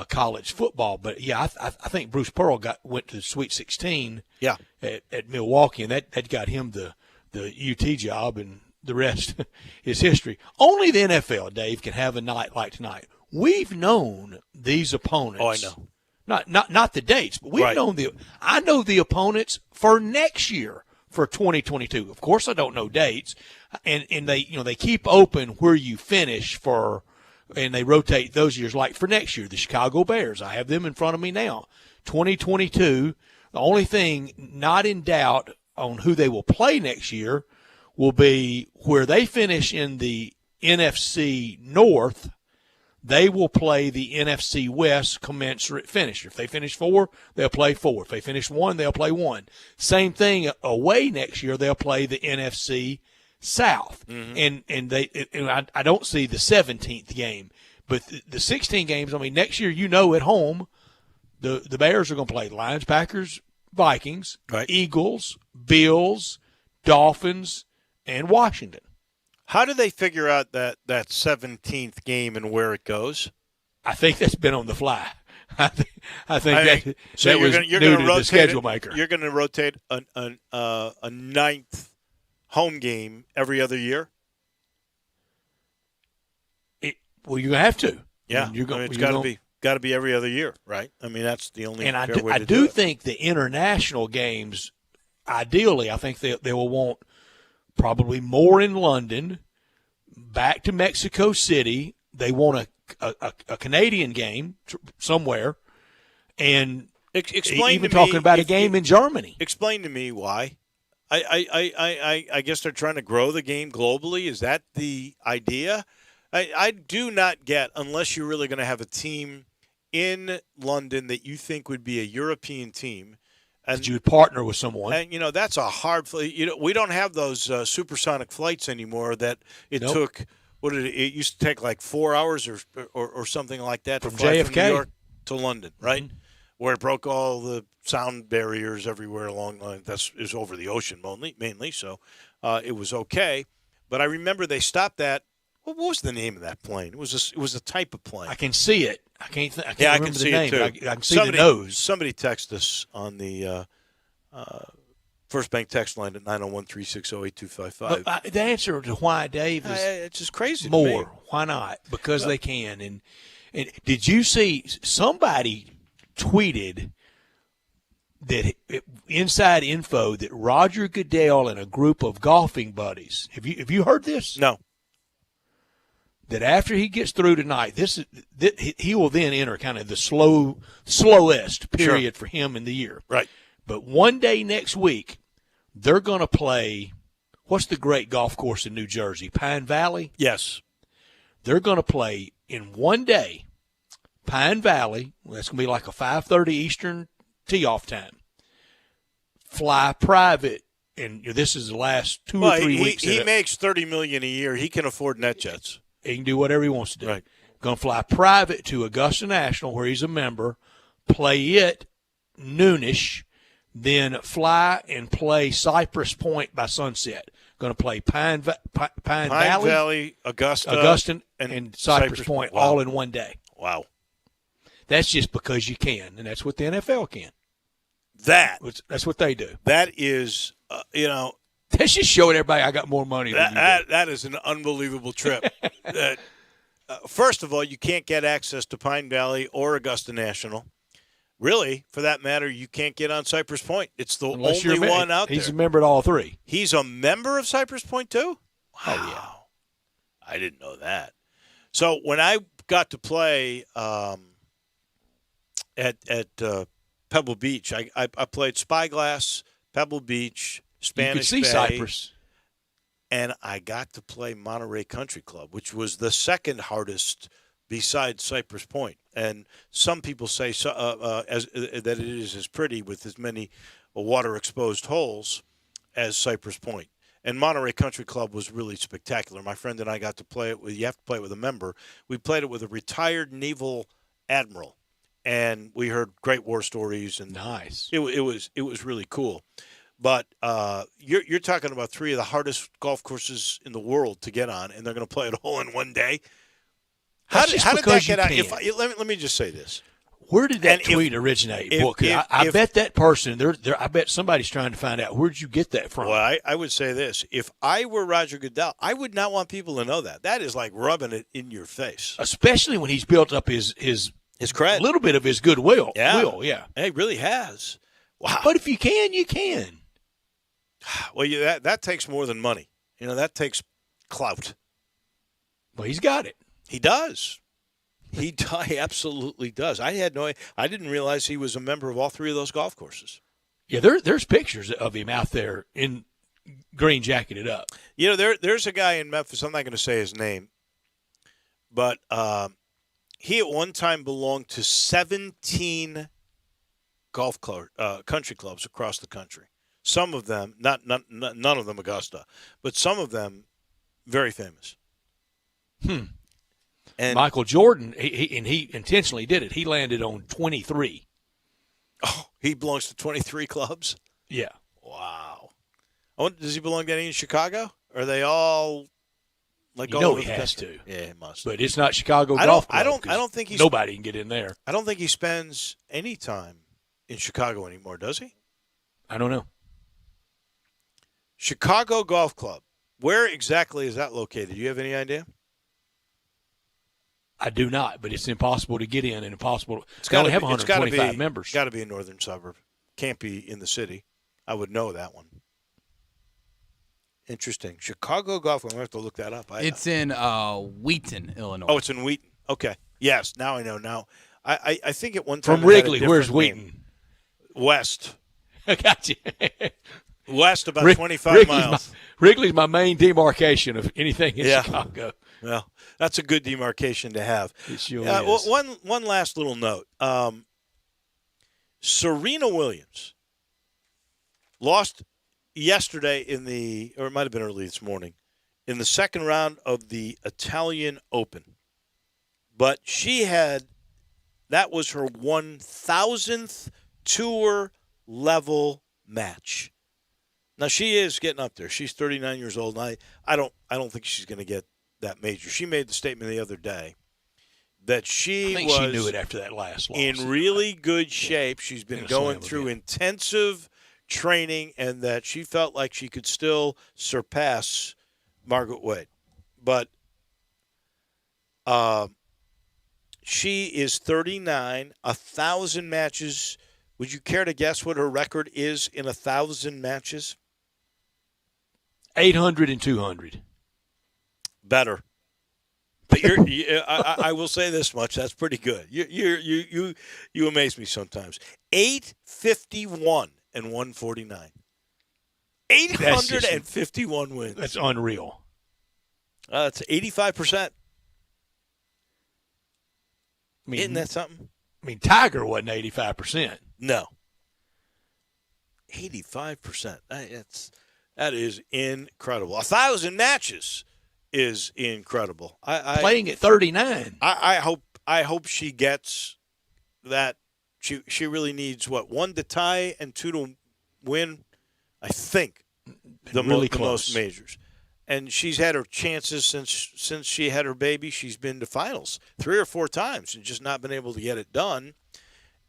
college football, but yeah, I think Bruce Pearl went to the Sweet 16.
Yeah.
At Milwaukee, and that got him the UT job, and the rest is history. Only the NFL, Dave, can have a night like tonight. We've known these opponents.
Oh, I know.
Not the dates, but we've known I know the opponents for next year for 2022. Of course, I don't know dates, and they keep open where you finish for, and they rotate those years. Like for next year, the Chicago Bears, I have them in front of me now. 2022. The only thing not in doubt on who they will play next year will be where they finish in the NFC North. They will play the NFC West commensurate finisher. If they finish 4, they'll play 4. If they finish 1, they'll play 1. Same thing away next year. They'll play the NFC South. And I don't see the 17th game, but the 16 games. I mean, next year, at home, the Bears are going to play Lions, Packers, Vikings, Eagles, Bills, Dolphins, and Washington.
How do they figure out that 17th game and where it goes?
I think that's been on the fly. I think that
you're
was
gonna
new to the schedule maker.
You're going to rotate a ninth home game every other year?
Well, you're going to have to.
Yeah, it's got to be every other year, right? I mean, that's the only.
And
fair way
I
to
do
it.
think the international games, ideally, I think they will want probably more in London, back to Mexico City. They want a Canadian game somewhere, and
explain
even
to
talking
me
about a game in Germany.
Explain to me why. I guess they're trying to grow the game globally. Is that the idea? I do not get, unless you're really going to have a team in London that you think would be a European team. And
that you would partner with someone.
And, that's a hard – we don't have those supersonic flights anymore that it took – it used to take like 4 hours or something like that
from
to fly
JFK.
from New York to London, right? Mm-hmm. Where it broke all the sound barriers everywhere along the line. That is over the ocean mainly, so it was okay. But I remember they stopped that. What was the name of that plane? It was a type of plane.
I can see it. I can't remember
I can
the
see
name.
it too.
I can see the nose.
Somebody text us on the First Bank text line at 901-360-8255.
The answer to why, Dave, is
it's just crazy
more.
To me.
Why not? Because they can. And did you see somebody tweeted that inside info that Roger Goodell and a group of golfing buddies? Have you heard this?
No.
That after he gets through tonight, he will then enter kind of the slowest period for him in the year.
Right.
But one day next week, they're going to play, what's the great golf course in New Jersey? Pine Valley?
Yes.
They're going to play in one day, Pine Valley. That's going to be like a 5:30 Eastern tee-off time. Fly private. And this is the last 2 or 3 weeks.
He makes $30 million a year. He can afford NetJets.
He can do whatever he wants to do.
Right.
Going to fly private to Augusta National, where he's a member, play it noonish, then fly and play Cypress Point by sunset. Going to play Pine Valley,
Augusta,
and Cypress Point all in one day.
Wow.
That's just because you can, and that's what the NFL can. That's what they do.
That is,
That's just showing everybody I got more money than you do.
That is an unbelievable trip. First of all, you can't get access to Pine Valley or Augusta National. Really, for that matter, you can't get on Cypress Point. It's the only one out there.
He's a member at all three.
He's a member of Cypress Point too? Wow.
Oh, yeah.
I didn't know that. So when I got to play at Pebble Beach, I played Spyglass, Pebble Beach, Spanish
you could see
Bay,
Cypress.
And I got to play Monterey Country Club, which was the second hardest besides Cypress Point. And some people say that it is as pretty with as many water-exposed holes as Cypress Point. And Monterey Country Club was really spectacular. My friend and I got to play it with – you have to play it with a member. We played it with a retired naval admiral, and we heard great war stories. And
nice.
It was really cool. But you're talking about three of the hardest golf courses in the world to get on, and they're going to play it all in one day. How did that get out? Let me just say this.
Where did that tweet originate? I bet that person, I bet somebody's trying to find out, where did you get that from?
Well, I would say this. If I were Roger Goodell, I would not want people to know that. That is like rubbing it in your face.
Especially when he's built up his
cred.
A little bit of his goodwill.
Yeah.
Yeah.
He really has. Wow.
But if you can, you can.
Well, that takes more than money. That takes clout.
Well, he's got it.
He does. He absolutely does. I didn't realize he was a member of all three of those golf courses.
Yeah, there's pictures of him out there in green jacketed up.
There's a guy in Memphis. I'm not going to say his name, but he at one time belonged to 17 country clubs across the country. Some of them, none of them Augusta, but some of them very famous.
And Michael Jordan, he intentionally did it. He landed on 23.
Oh, he belongs to 23 clubs?
Yeah.
Wow. Does he belong to any in Chicago? Are they all all over
he
the
has
country?
to.
Yeah, he must.
But it's not Chicago Golf Club.
I don't think
nobody can get in there.
I don't think he spends any time in Chicago anymore, does he?
I don't know.
Chicago Golf Club. Where exactly is that located? Do you have any idea?
I do not, but it's impossible to get in and impossible.
It's
they only have 125 members.
It's got to be a northern suburb. Can't be in the city. I would know that one. Interesting. Chicago Golf Club. I'm going to have to look that up.
It's in Wheaton, Illinois.
Oh, it's in Wheaton. Okay. Yes, now I know. Now, I think at one time
From Wrigley, where's Wheaton?
Name. West.
I got you.
West, about 25 miles.
Wrigley's my main demarcation of anything in Chicago.
Well, that's a good demarcation to have.
It sure is.
One last little note. Serena Williams lost yesterday or it might have been early this morning, in the second round of the Italian Open. But that was her 1,000th tour level match. Now she is getting up there. She's 39 years old, and I don't think she's going to get that major. She made the statement the other day that she
knew it after that last loss.
In really good shape. She's been going through intensive training, and that she felt like she could still surpass Margaret Wade. But she is 39, 1,000 matches. Would you care to guess what her record is in 1,000 matches?
800 and 200.
Better. But I will say this much: that's pretty good. You amaze me sometimes. 851 and 149. 851 wins.
That's unreal.
That's 85%. Isn't that something?
I mean, Tiger wasn't 85%.
No. 85%. That is incredible. 1,000 matches is incredible.
Playing at 39.
I hope she gets that. She really needs one to tie and two to win. I think the most majors. And she's had her chances since she had her baby. She's been to finals 3 or 4 times and just not been able to get it done.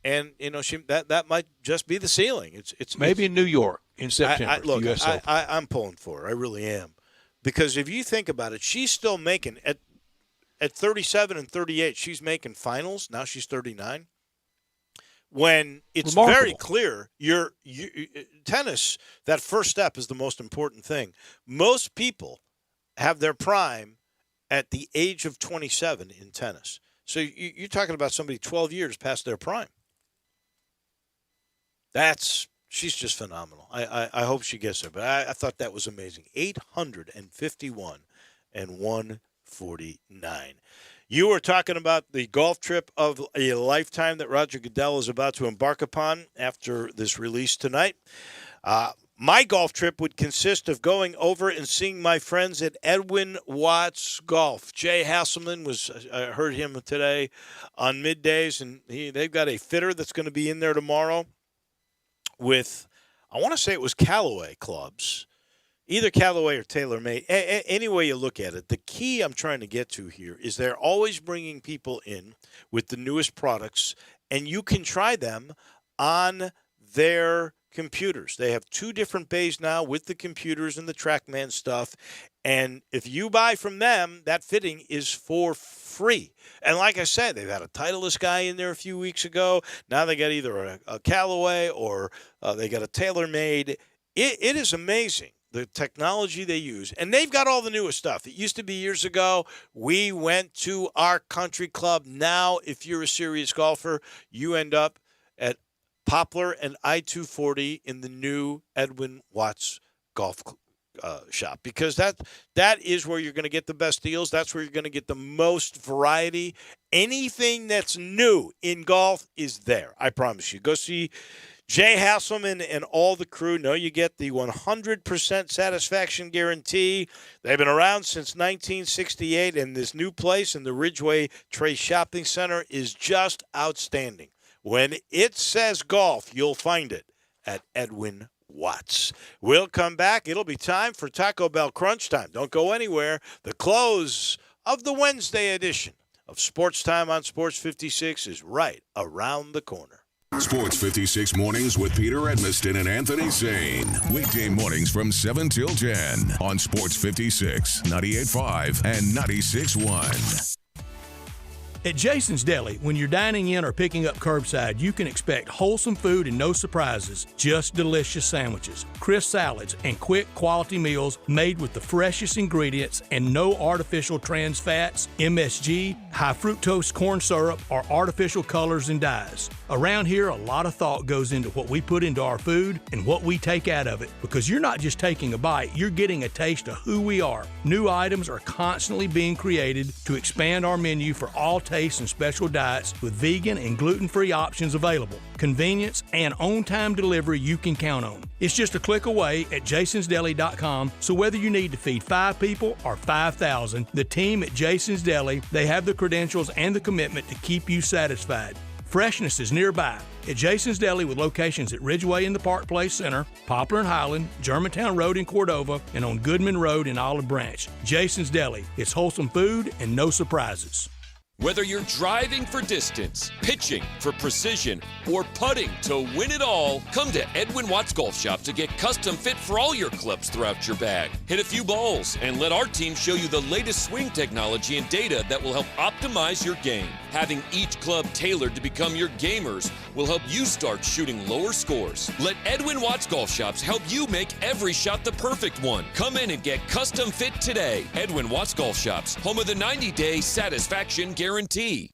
And that might just be the ceiling. It's
maybe in New York in September.
Look,
US
I'm pulling for her. I really am, because if you think about it, she's still making at 37 and 38. She's making finals now. She's 39. When it's very clear, tennis, that first step is the most important thing. Most people have their prime at the age of 27 in tennis. So you're talking about somebody 12 years past their prime. She's just phenomenal. I hope she gets there, but I thought that was amazing. 851 and 149. You were talking about the golf trip of a lifetime that Roger Goodell is about to embark upon after this release tonight. My golf trip would consist of going over and seeing my friends at Edwin Watts Golf. Jay Hasselman I heard him today on middays, and they've got a fitter that's going to be in there tomorrow with, I want to say it was Callaway clubs. Either Callaway or TaylorMade. Any way you look at it, the key I'm trying to get to here is they're always bringing people in with the newest products, and you can try them on their computers. They have 2 different bays now with the computers and the TrackMan stuff, and if you buy from them, that fitting is for free. And like I said, they've had a Titleist guy in there a few weeks ago. Now they got either a Callaway or they got a TaylorMade. It is amazing, the technology they use. And they've got all the newest stuff. It used to be years ago, we went to our country club. Now, if you're a serious golfer, you end up at Poplar and I-240 in the new Edwin Watts Golf shop, because that is where you're going to get the best deals. That's where you're going to get the most variety. Anything that's new in golf is there. I promise you. Go see Jay Hasselman and all the crew. Know you get the 100% satisfaction guarantee. They've been around since 1968, and this new place in the Ridgeway Trace Shopping Center is just outstanding. When it says golf, you'll find it at Edwin Watts. We'll come back. It'll be time for Taco Bell Crunch Time. Don't go anywhere. The close of the Wednesday edition of Sports Time on Sports 56 is right around the corner.
Sports 56 mornings with Peter Edmiston and Anthony Zane. Weekday mornings from 7 till 10 on Sports 56, 98.5 and 96.1.
At Jason's Deli, when you're dining in or picking up curbside, you can expect wholesome food and no surprises, just delicious sandwiches, crisp salads, and quick quality meals made with the freshest ingredients and no artificial trans fats, MSG, high fructose corn syrup, or artificial colors and dyes. Around here, a lot of thought goes into what we put into our food and what we take out of it, because you're not just taking a bite, you're getting a taste of who we are. New items are constantly being created to expand our menu for all tastes and special diets, with vegan and gluten-free options available. Convenience and on-time delivery you can count on. It's just a click away at jasonsdeli.com, so whether you need to feed 5 people or 5,000, the team at Jason's Deli, they have the credentials and the commitment to keep you satisfied. Freshness is nearby at Jason's Deli, with locations at Ridgeway in the Park Place Center, Poplar and Highland, Germantown Road in Cordova, and on Goodman Road in Olive Branch. Jason's Deli. It's wholesome food and no surprises.
Whether you're driving for distance, pitching for precision, or putting to win it all, come to Edwin Watts Golf Shop to get custom fit for all your clubs throughout your bag. Hit a few balls and let our team show you the latest swing technology and data that will help optimize your game. Having each club tailored to become your gamers will help you start shooting lower scores. Let Edwin Watts Golf Shops help you make every shot the perfect one. Come in and get custom fit today. Edwin Watts Golf Shops, home of the 90-day satisfaction guarantee.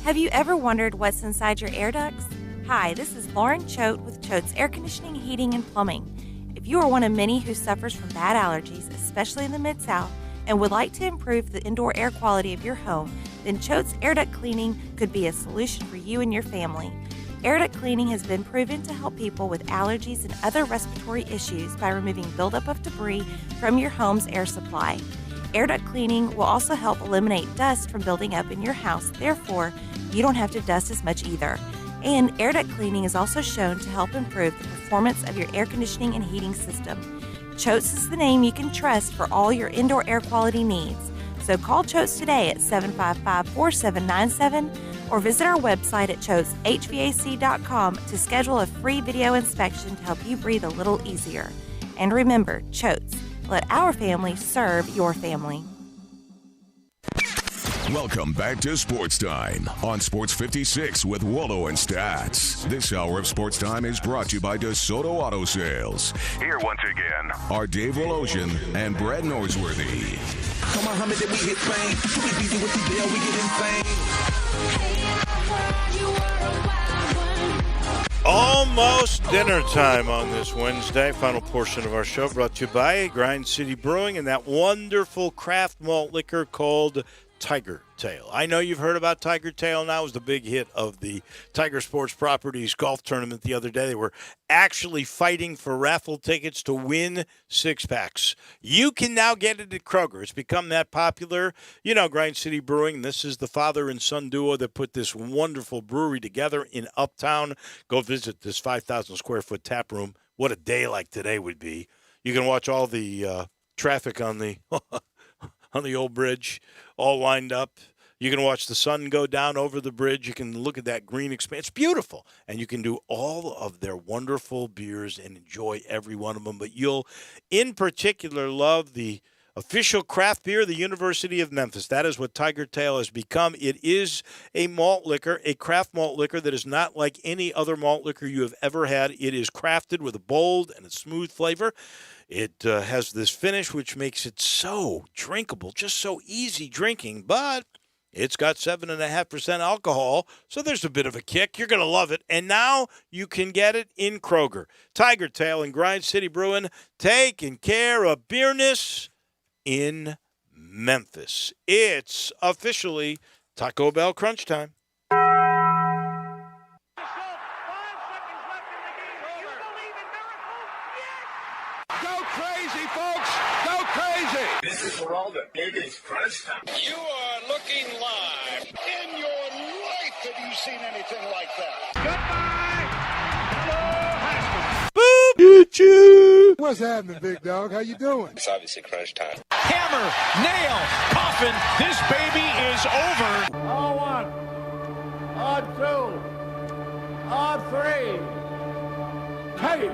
Have you ever wondered what's inside your air ducts? Hi, this is Lauren Choate with Choate's Air Conditioning, Heating, and Plumbing. If you are one of many who suffers from bad allergies, especially in the Mid-South, and would like to improve the indoor air quality of your home, then Choate's Air Duct Cleaning could be a solution for you and your family. Air duct cleaning has been proven to help people with allergies and other respiratory issues by removing buildup of debris from your home's air supply. Air duct cleaning will also help eliminate dust from building up in your house, therefore, you don't have to dust as much either. And air duct cleaning is also shown to help improve the performance of your air conditioning and heating system. Choate's is the name you can trust for all your indoor air quality needs. So call Choate's today at 755-4797 or visit our website at choateshvac.com to schedule a free video inspection to help you breathe a little easier. And remember, Choate's, let our family serve your family.
Welcome back to Sports Time on Sports 56 with Wallo and Stats. This hour of Sports Time is brought to you by DeSoto Auto Sales. Here once again are Dave Woloshin and Brad Norsworthy.
Come on, Muhammad, then we hit fame. We beat you with the deal, we get insane.
Almost dinner time on this Wednesday. Final portion of our show brought to you by Grind City Brewing and that wonderful craft malt liquor called Tiger Tail. I know you've heard about Tiger Tail now. It was the big hit of the Tiger Sports Properties golf tournament the other day. They were actually fighting for raffle tickets to win six-packs. You can now get it at Kroger. It's become that popular. You know, Grind City Brewing, this is the father and son duo that put this wonderful brewery together in Uptown. Go visit this 5,000-square-foot tap room. What a day like today would be. You can watch all the traffic on the on the old bridge, all lined up. You can watch the sun go down over the bridge. You can look at that green expanse. It's beautiful. And you can do all of their wonderful beers and enjoy every one of them. But you'll, in particular, love the official craft beer of the University of Memphis. That is what Tiger Tail has become. It is a malt liquor, a craft malt liquor that is not like any other malt liquor you have ever had. It is crafted with a bold and a smooth flavor. It has this finish which makes it so drinkable, just so easy drinking, but it's got 7.5% alcohol, so there's a bit of a kick. You're going to love it. And now you can get it in Kroger. Tiger Tail and Grind City Brewing, taking care of beerness in Memphis. It's officially Taco Bell crunch time.
Go crazy, folks! Go crazy!
This is for all the biggest crunch time.
You are looking live. In your life have you seen anything like that? Goodbye! Hello, Haskins.
What's happening, big dog? How you doing?
It's obviously crunch time.
Hammer, nail, coffin, this baby is over.
On one, on two, on three. Hey!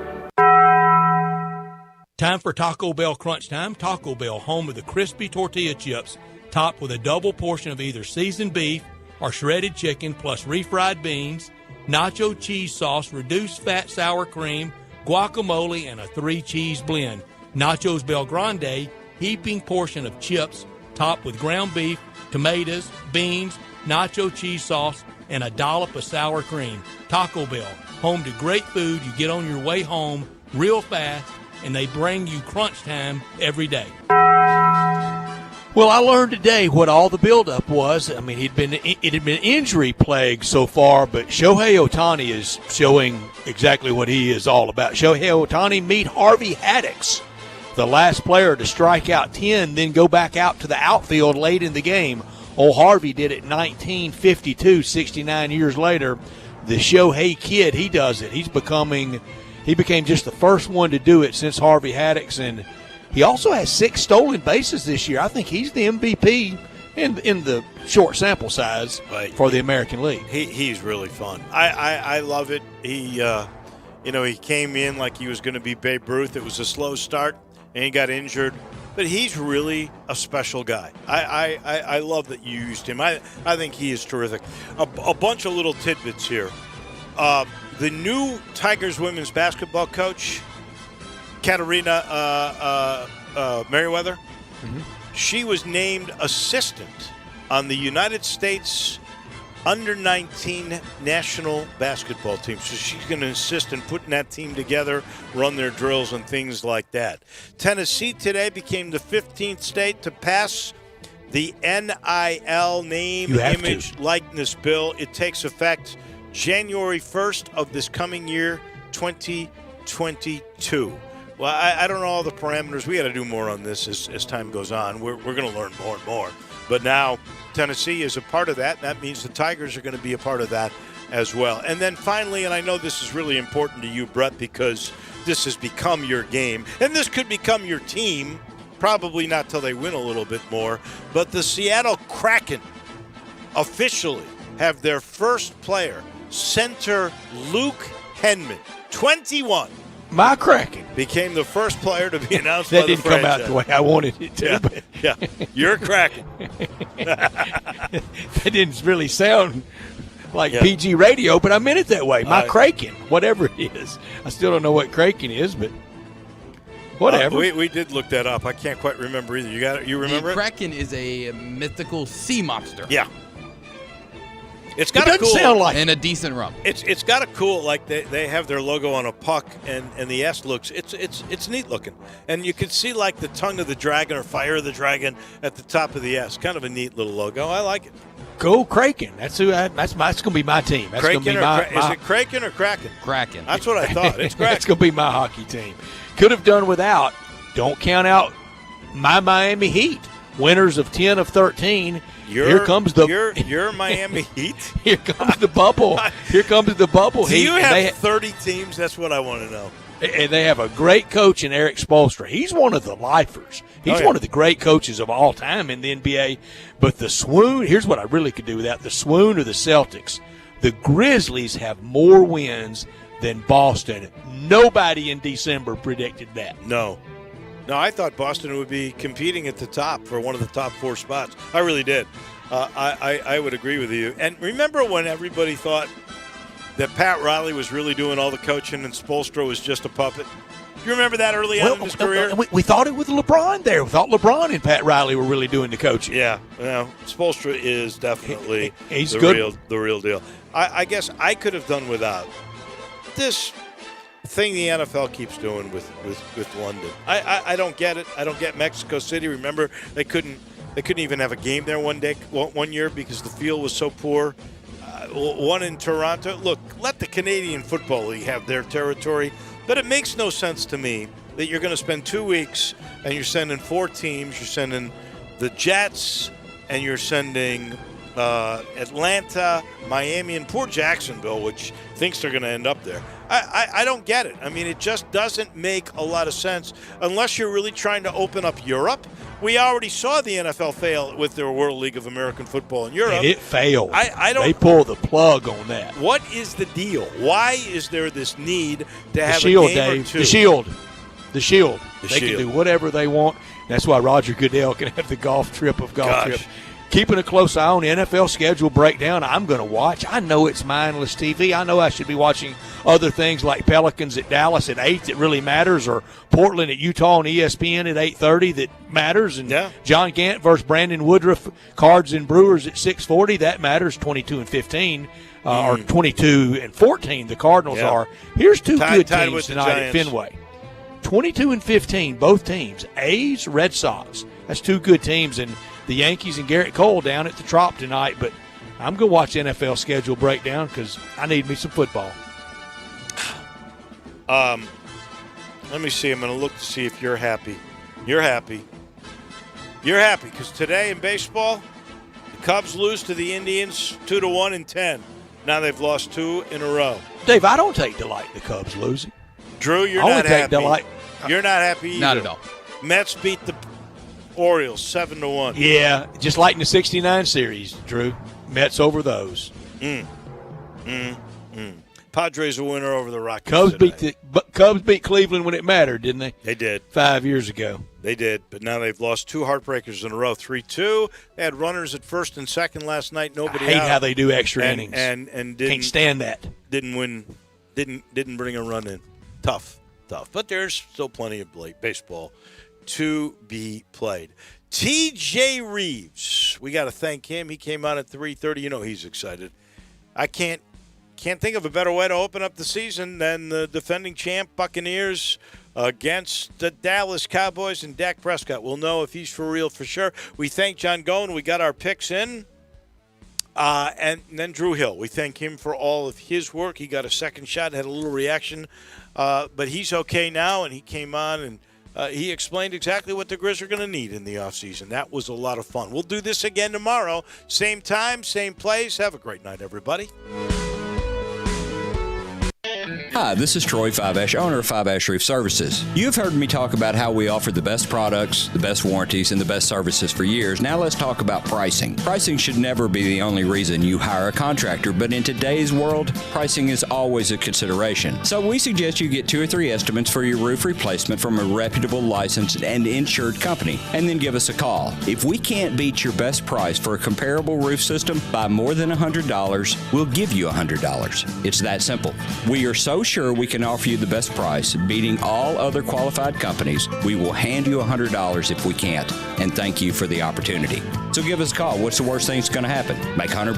Time for Taco Bell Crunch Time. Taco Bell, home of the crispy tortilla chips, topped with a double portion of either seasoned beef or shredded chicken, plus refried beans, nacho cheese sauce, reduced fat sour cream, guacamole, and a 3-cheese blend. Nachos Bel Grande, heaping portion of chips, topped with ground beef, tomatoes, beans, nacho cheese sauce, and a dollop of sour cream. Taco Bell, home to great food you get on your way home real fast, and they bring you crunch time every day. Well, I learned today what all the buildup was. I mean, it had been injury plagued so far, but Shohei Ohtani is showing exactly what he is all about. Shohei Ohtani meet Harvey Haddix, the last player to strike out 10, then go back out to the outfield late in the game. Old Harvey did it in 1952, 69 years later. The Shohei kid, he does it. He became just the first one to do it since Harvey Haddix, and he also has 6 stolen bases this year. I think he's the MVP in the short sample size for the American League.
He's really fun. I love it. He he came in like he was going to be Babe Ruth. It was a slow start, and he got injured. But he's really a special guy. I love that you used him. I think he is terrific. A bunch of little tidbits here. The new Tigers women's basketball coach, Katarina Merriweather, she was named assistant on the United States under-19 national basketball team. So she's going to assist in putting that team together, run their drills and things like that. Tennessee today became the 15th state to pass the NIL name, image, likeness bill. It takes effect January 1st of this coming year, 2022. Well, I don't know all the parameters. We got to do more on this as time goes on. We're going to learn more and more. But now Tennessee is a part of that, and that means the Tigers are going to be a part of that as well. And then finally, and I know this is really important to you, Brett, because this has become your game, and this could become your team, probably not till they win a little bit more, but the Seattle Kraken officially have their first player, center Luke Henman, 21.
My Kraken
became the first player to be announced
that
by the
didn't come out
franchise.
the way I wanted it to.
Yeah, you're Kraken.
That didn't really sound like PG radio, but I meant it that way. My Kraken, whatever it is. I still don't know what Kraken is, but whatever.
We did look that up. I can't quite remember either. You got it? You remember
the
it?
Kraken is a mythical sea monster.
Yeah. It's got
it doesn't sound like
and a decent rum.
It's got a cool, like they have their logo on a puck, and the S looks it's neat looking, and you can see like the tongue of the dragon or fire of the dragon at the top of the S. Kind of a neat little logo. I like it.
Go Kraken. That's going to be my team. That's going to be my.
Is it Kraken or Kraken?
Kraken.
That's what I thought. It's Kraken.
That's going to be my hockey team. Could have done without. Don't count out my Miami Heat, winners of 10 of 13. Here comes the
your Miami Heat.
Here comes the bubble. Here comes the bubble.
Do you have 30 teams? That's what I want to know.
And they have a great coach in Eric Spoelstra. He's one of the lifers. He's one of the great coaches of all time in the NBA. But the swoon, here's what I really could do without the swoon or the Celtics. The Grizzlies have more wins than Boston. Nobody in December predicted that.
No. No, I thought Boston would be competing at the top for one of the top 4 spots. I really did. I would agree with you. And remember when everybody thought that Pat Riley was really doing all the coaching and Spoelstra was just a puppet? Do you remember that early on in his career?
We thought it with LeBron there. We thought LeBron and Pat Riley were really doing the coaching.
Yeah. Spoelstra is definitely
He's
the
good.
real deal. I guess I could have done without this thing the NFL keeps doing with London. I don't get it. I don't get Mexico City. Remember, they couldn't even have a game there one year because the field was so poor. One in Toronto. Look, let the Canadian Football League have their territory, but it makes no sense to me that you're going to spend 2 weeks and you're sending 4 teams. You're sending the Jets and you're sending Atlanta, Miami, and poor Jacksonville, which thinks they're going to end up there. I don't get it. I mean, it just doesn't make a lot of sense unless you're really trying to open up Europe. We already saw the NFL fail with their World League of American Football in Europe.
And it failed.
I don't.
They pulled the plug on that.
What is the deal? Why is there this need to have
Shield,
a game
Dave.
or two?
The Shield. They
Shield.
can do whatever they want. That's why Roger Goodell can have the golf trip of golf trip. Keeping a close eye on the NFL schedule breakdown, I'm going to watch. I know it's mindless TV. I know I should be watching other things like Pelicans at Dallas at 8 that really matters, or Portland at Utah on ESPN at 8:30 that matters, and John Gant versus Brandon Woodruff, Cards and Brewers at 6:40, that matters, 22-15, or 22-14 the Cardinals are. Here's two good teams tonight at Fenway. 22-15, both teams. A's, Red Sox. That's two good teams, and the Yankees and Garrett Cole down at the Trop tonight. But I'm going to watch NFL schedule breakdown because I need me some football.
Let me see. I'm going to look to see if you're happy. You're happy. You're happy because today in baseball, the Cubs lose to the Indians 2-1 in 10. Now they've lost 2 in a row.
Dave, I don't take delight in the Cubs losing.
Drew, you're not happy. You're not happy either.
Not at all.
Mets beat the Orioles 7-1.
Yeah, just like in the '69 series, Drew. Mets over those.
Padres a winner over the Rockies.
Cubs beat Cleveland when it mattered, didn't they?
They did
5 years ago.
They did, but now they've lost 2 heartbreakers in a row. 3-2. They had runners at first and second last night. Nobody.
I hate
out.
how they do extra innings.
And didn't,
can't stand that.
Didn't win. Didn't bring a run in. Tough. But there's still plenty of baseball to be played. T.J. Reeves, we got to thank him. He came out at 3:30. You know he's excited. I can't think of a better way to open up the season than the defending champ Buccaneers against the Dallas Cowboys and Dak Prescott. We'll know if he's for real for sure. We thank John Goen. We got our picks in. And then Drew Hill. We thank him for all of his work. He got a second shot, had a little reaction. But he's okay now, and he came on and he explained exactly what the Grizz are going to need in the offseason. That was a lot of fun. We'll do this again tomorrow. Same time, same place. Have a great night, everybody.
Hi, this is Troy Fiveash, owner of Fiveash Roof Services. You've heard me talk about how we offer the best products, the best warranties, and the best services for years. Now let's talk about pricing. Pricing should never be the only reason you hire a contractor, but in today's world, pricing is always a consideration. So we suggest you get 2 or 3 estimates for your roof replacement from a reputable, licensed, and insured company, and then give us a call. If we can't beat your best price for a comparable roof system by more than $100, we'll give you $100. It's that simple. We are so sure we can offer you the best price, beating all other qualified companies. We will hand you $100 if we can't, and thank you for the opportunity. So give us a call. What's the worst thing that's going to happen? Make $100?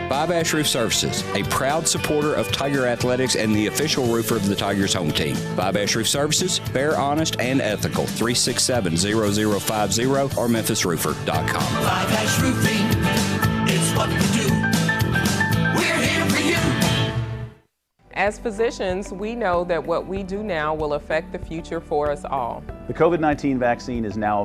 Fiveash Roof Services, a proud supporter of Tiger Athletics and the official roofer of the Tigers home team. Fiveash Roof Services, fair, honest, and ethical. 367-0050 or memphisroofer.com.
Fiveash Roofing, it's what we do. We're here for you.
As physicians, we know that what we do now will affect the future for us all.
The COVID-19 vaccine is now